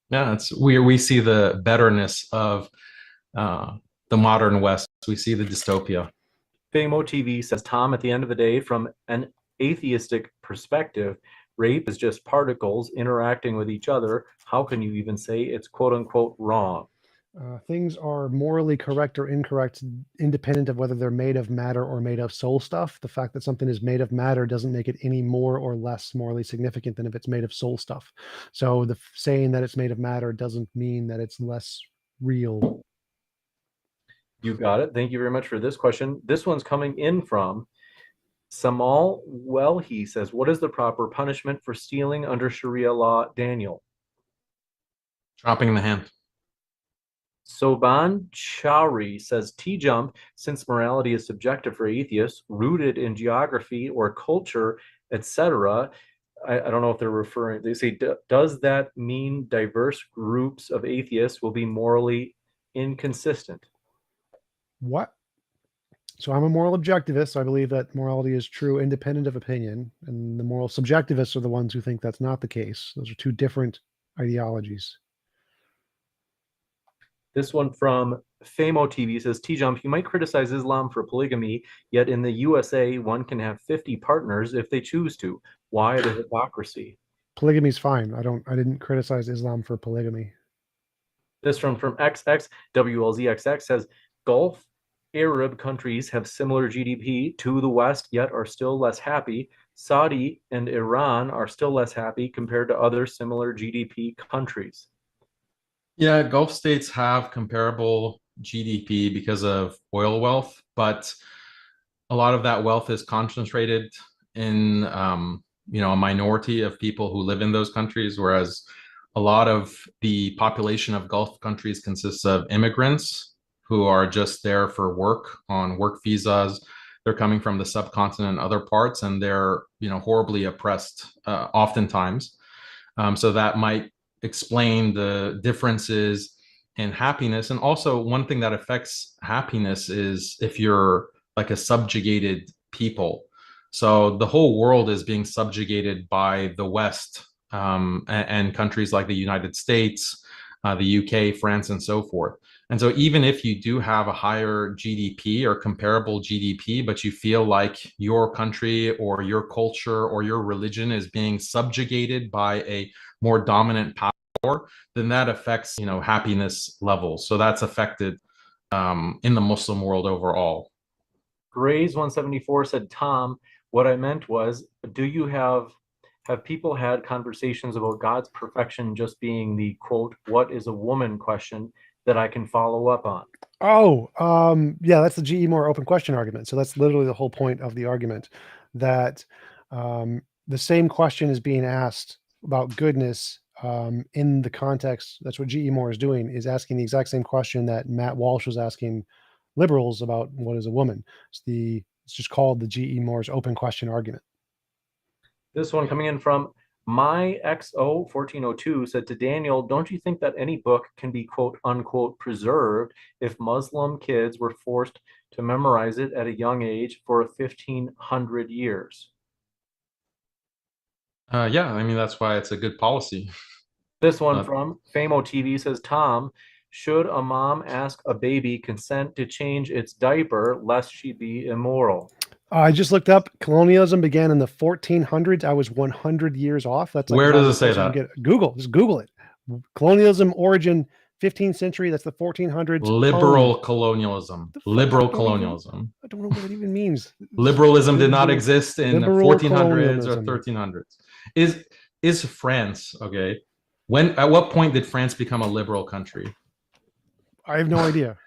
Yeah, it's we see the betterness of the modern West. We see the dystopia. Famo TV says, Tom, at the end of the day, from an atheistic perspective, rape is just particles interacting with each other. How can you even say it's quote unquote wrong? Things are morally correct or incorrect, independent of whether they're made of matter or made of soul stuff. The fact that something is made of matter doesn't make it any more or less morally significant than if it's made of soul stuff. So the saying that it's made of matter doesn't mean that it's less real. You got it. Thank you very much for this question. This one's coming in from Samal. Well, he says, what is the proper punishment for stealing under Sharia law, Daniel? Chopping in the hand. Soban Chowri says, TJump, since morality is subjective for atheists, rooted in geography or culture, etc. I don't know if they're referring, they say, does that mean diverse groups of atheists will be morally inconsistent? What? So I'm a moral objectivist. So I believe that morality is true, independent of opinion. And the moral subjectivists are the ones who think that's not the case. Those are two different ideologies. This one from Famo TV says, TJump, you might criticize Islam for polygamy, yet in the USA, one can have 50 partners if they choose to. Why the hypocrisy? Polygamy's fine. I didn't criticize Islam for polygamy. This one from XXWLZXX says, Gulf Arab countries have similar GDP to the West, yet are still less happy. Saudi and Iran are still less happy compared to other similar GDP countries. Yeah, Gulf states have comparable GDP because of oil wealth, but a lot of that wealth is concentrated in a minority of people who live in those countries, whereas a lot of the population of Gulf countries consists of immigrants who are just there for work on work visas. They're coming from the subcontinent and other parts, and they're horribly oppressed oftentimes. So that might explain the differences in happiness. And also one thing that affects happiness is if you're like a subjugated people. So the whole world is being subjugated by the West and countries like the United States, the UK, France, and so forth. And so even if you do have a higher GDP or comparable GDP, but you feel like your country or your culture or your religion is being subjugated by a more dominant power, then that affects, happiness levels. So that's affected in the Muslim world overall. Grays 174 said, Tom, what I meant was, do you have people had conversations about God's perfection just being the quote, what is a woman question that I can follow up on? Oh, yeah, that's the G.E. Moore open question argument. So that's literally the whole point of the argument, that the same question is being asked about goodness in the context. That's what G.E. Moore is doing, is asking the exact same question that Matt Walsh was asking liberals about what is a woman. It's just called the G.E. Moore's open question argument. This one coming in from my XO 1402 said to Daniel, don't you think that any book can be quote unquote preserved if Muslim kids were forced to memorize it at a young age for 1,500 years? Yeah, I mean, that's why it's a good policy. This one from Famo TV says, Tom, should a mom ask a baby consent to change its diaper lest she be immoral? I just looked up. Colonialism began in the 1400s. I was 100 years off. That's like, where does it say that? Just Google it. Colonialism origin 15th century. That's the 1400s. Liberal colonialism. Liberal colonialism. I don't know what that even means. Liberalism did not exist in the 1400s or colonialism. 1300s. Is France okay? At what point did France become a liberal country? I have no idea.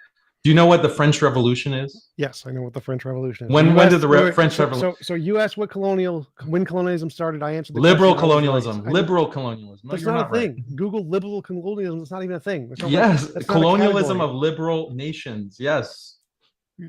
Do you know what the French Revolution is? Yes, I know what the French Revolution is. When did the French Revolution? So you asked when colonialism started. I answered the liberal question. colonialism. Liberal colonialism. No, that's you're not a thing. Right. Google liberal colonialism. It's not even a thing. Yes, colonialism of liberal nations. Yes.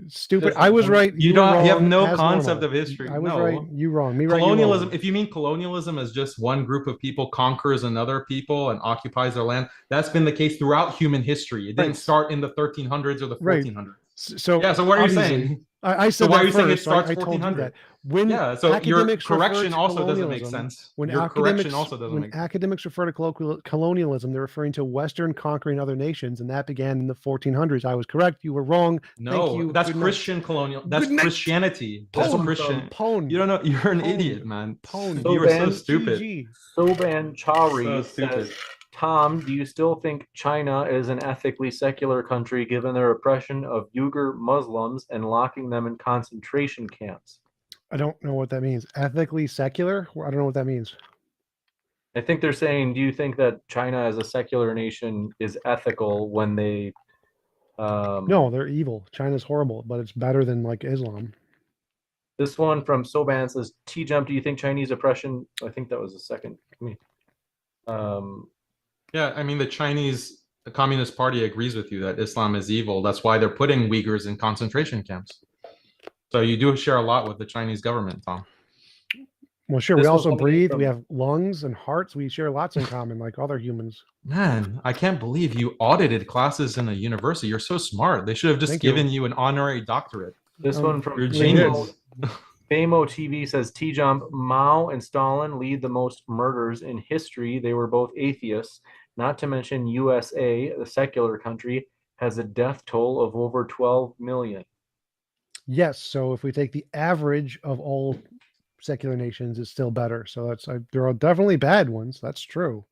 Stupid. I was right. You have no concept of history. I was right. You wrong. Me right. Colonialism. If you mean colonialism as just one group of people conquers another people and occupies their land, that's been the case throughout human history. It didn't start in the 1300s or the 1400s. Right. So yeah. So what are you saying? I said so why that are you first, saying it starts I 1400? So your correction also doesn't make sense. When academics refer to colonialism, they're referring to Western conquering other nations, and that began in the 1400s. I was correct. You were wrong. No, that's Christian colonial. That's Christianity. That's Christian. You don't know. You're an idiot, man. You are so stupid. Soban Chari says, Tom, do you still think China is an ethically secular country given their oppression of Uyghur Muslims and locking them in concentration camps? I don't know what that means. Ethically secular? I don't know what that means. I think they're saying, do you think that China as a secular nation is ethical when they No, they're evil. China's horrible, but it's better than like Islam. This one from Soban says, TJump, do you think Chinese oppression? I think that was the second. Yeah, I mean, the Communist Party agrees with you that Islam is evil. That's why they're putting Uyghurs in concentration camps. So you do share a lot with the Chinese government, Tom. Well, sure. This We was also coming in breathe. from- We have lungs and hearts. We share lots in common, like other humans. Man, I can't believe you audited classes in a university. You're so smart. They should have just Thank you. given you an honorary doctorate. This one from You're we genius. Famo TV says, TJump, Mao and Stalin lead the most murders in history. They were both atheists. Not to mention USA, the secular country, has a death toll of over 12 million. Yes. So if we take the average of all secular nations, it's still better. So there are definitely bad ones. That's true.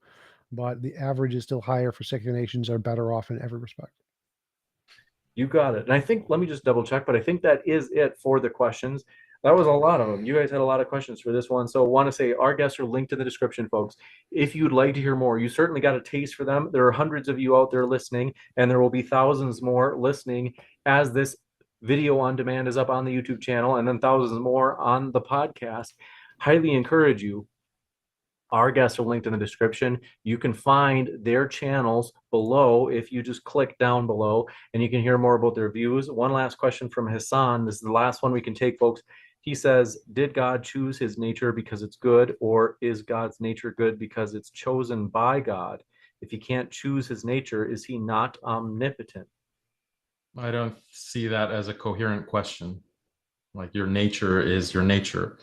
But the average is still higher for secular nations are better off in every respect. You got it. And I think, let me just double check, but I think that is it for the questions. That was a lot of them. You guys had a lot of questions for this one. So I want to say our guests are linked in the description, folks. If you'd like to hear more, you certainly got a taste for them. There are hundreds of you out there listening, and there will be thousands more listening as this video on demand is up on the YouTube channel, and then thousands more on the podcast. Highly encourage you. Our guests are linked in the description. You can find their channels below if you just click down below, and you can hear more about their views. One last question from Hassan. This is the last one we can take, folks. He says, did God choose his nature because it's good, or is God's nature good because it's chosen by God? If he can't choose his nature, is he not omnipotent? I don't see that as a coherent question. Like, your nature is your nature.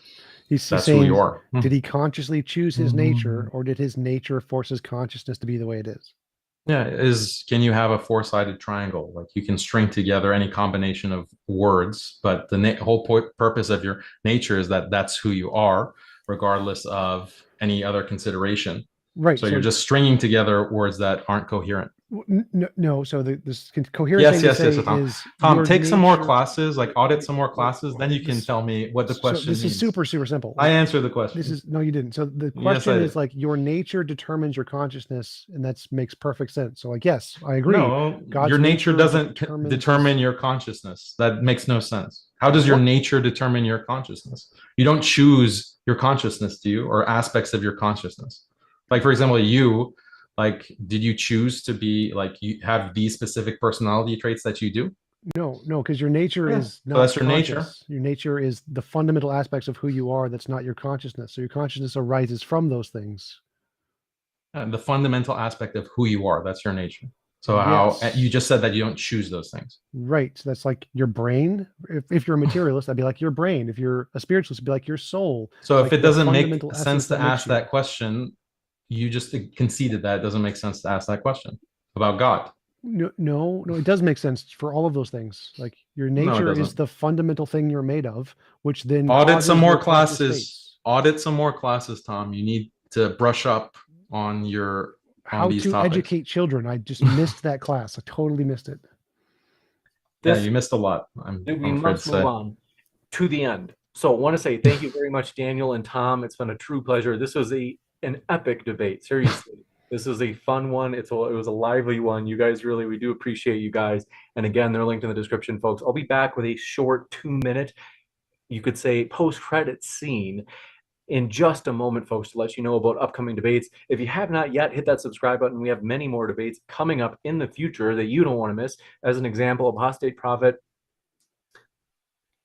He's That's saying, who you are. did he consciously choose his nature, or did his nature force his consciousness to be the way it is? Yeah, can you have a four-sided triangle? Like, you can string together any combination of words, but the whole purpose of your nature is that that's who you are, regardless of any other consideration. Right. So you're just stringing together words that aren't coherent. No. So this coherent Yes, thing yes, to yes. say Tom, is Tom, your take some more nature- classes, like audit some more classes. Then you can tell me what the question This is means. super simple. I answered the question. No, you didn't. So the Yes, question I is did. like your nature determines your consciousness, and that makes perfect sense. So like, yes, I agree. No, God's your nature doesn't determines determine your consciousness. That makes no sense. How does your nature determine your consciousness? You don't choose your consciousness, do you? Or aspects of your consciousness. Like, for example, like, did you choose to be like, you have these specific personality traits that you do? No, because your nature Yeah. is So not that's your nature. conscious. Your nature is the fundamental aspects of who you are. That's not your consciousness. So your consciousness arises from those things. And the fundamental aspect of who you are, that's your nature. So how Yes. you just said that you don't choose those things. Right. So that's like your brain. If you're a materialist, that'd be like your brain. If you're a spiritualist, it'd be like your soul. So Like if it the doesn't make fundamental sense essence to that makes ask you. that question, you just conceded that it doesn't make sense to ask that question about God. No, it does make sense for all of those things. Like your No, it nature is doesn't. the fundamental thing you're made of, which then Audit causes some more your conscious classes. states. Audit some more classes, Tom. You need to brush up on your How these to topics. educate children. I just missed that class. I totally missed it. Yeah, you missed a lot. I'm We afraid must to move say. on to the end. So I want to say thank you very much, Daniel and Tom. It's been a true pleasure. This was an epic debate. Seriously, this was a fun one. It was a lively one. You guys we do appreciate you guys. And again, they're linked in the description, folks. I'll be back with a short 2-minute, you could say, post-credit scene in just a moment, folks, to let you know about upcoming debates. If you have not yet, hit that subscribe button. We have many more debates coming up in the future that you don't want to miss. As an example, apostate prophet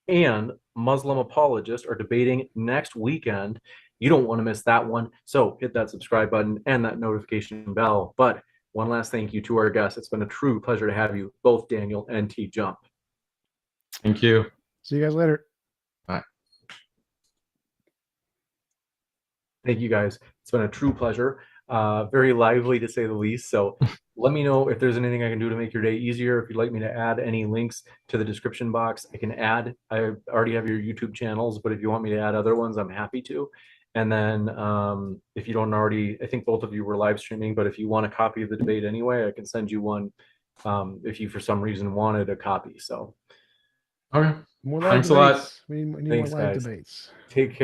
and Muslim apologist are debating next weekend. You don't want to miss that one. So hit that subscribe button and that notification bell. But one last thank you to our guests. It's been a true pleasure to have you, both Daniel and TJump. Thank you. See you guys later. Bye. Thank you guys. It's been a true pleasure. Very lively to say the least. So let me know if there's anything I can do to make your day easier. If you'd like me to add any links to the description box, I can add. I already have your YouTube channels, but if you want me to add other ones, I'm happy to. And then if you don't already, I think both of you were live streaming, but if you want a copy of the debate anyway, I can send you one if you for some reason wanted a copy. So Okay. More live Thanks a lot. debates. We need more Thanks, live guys. debates. Take care.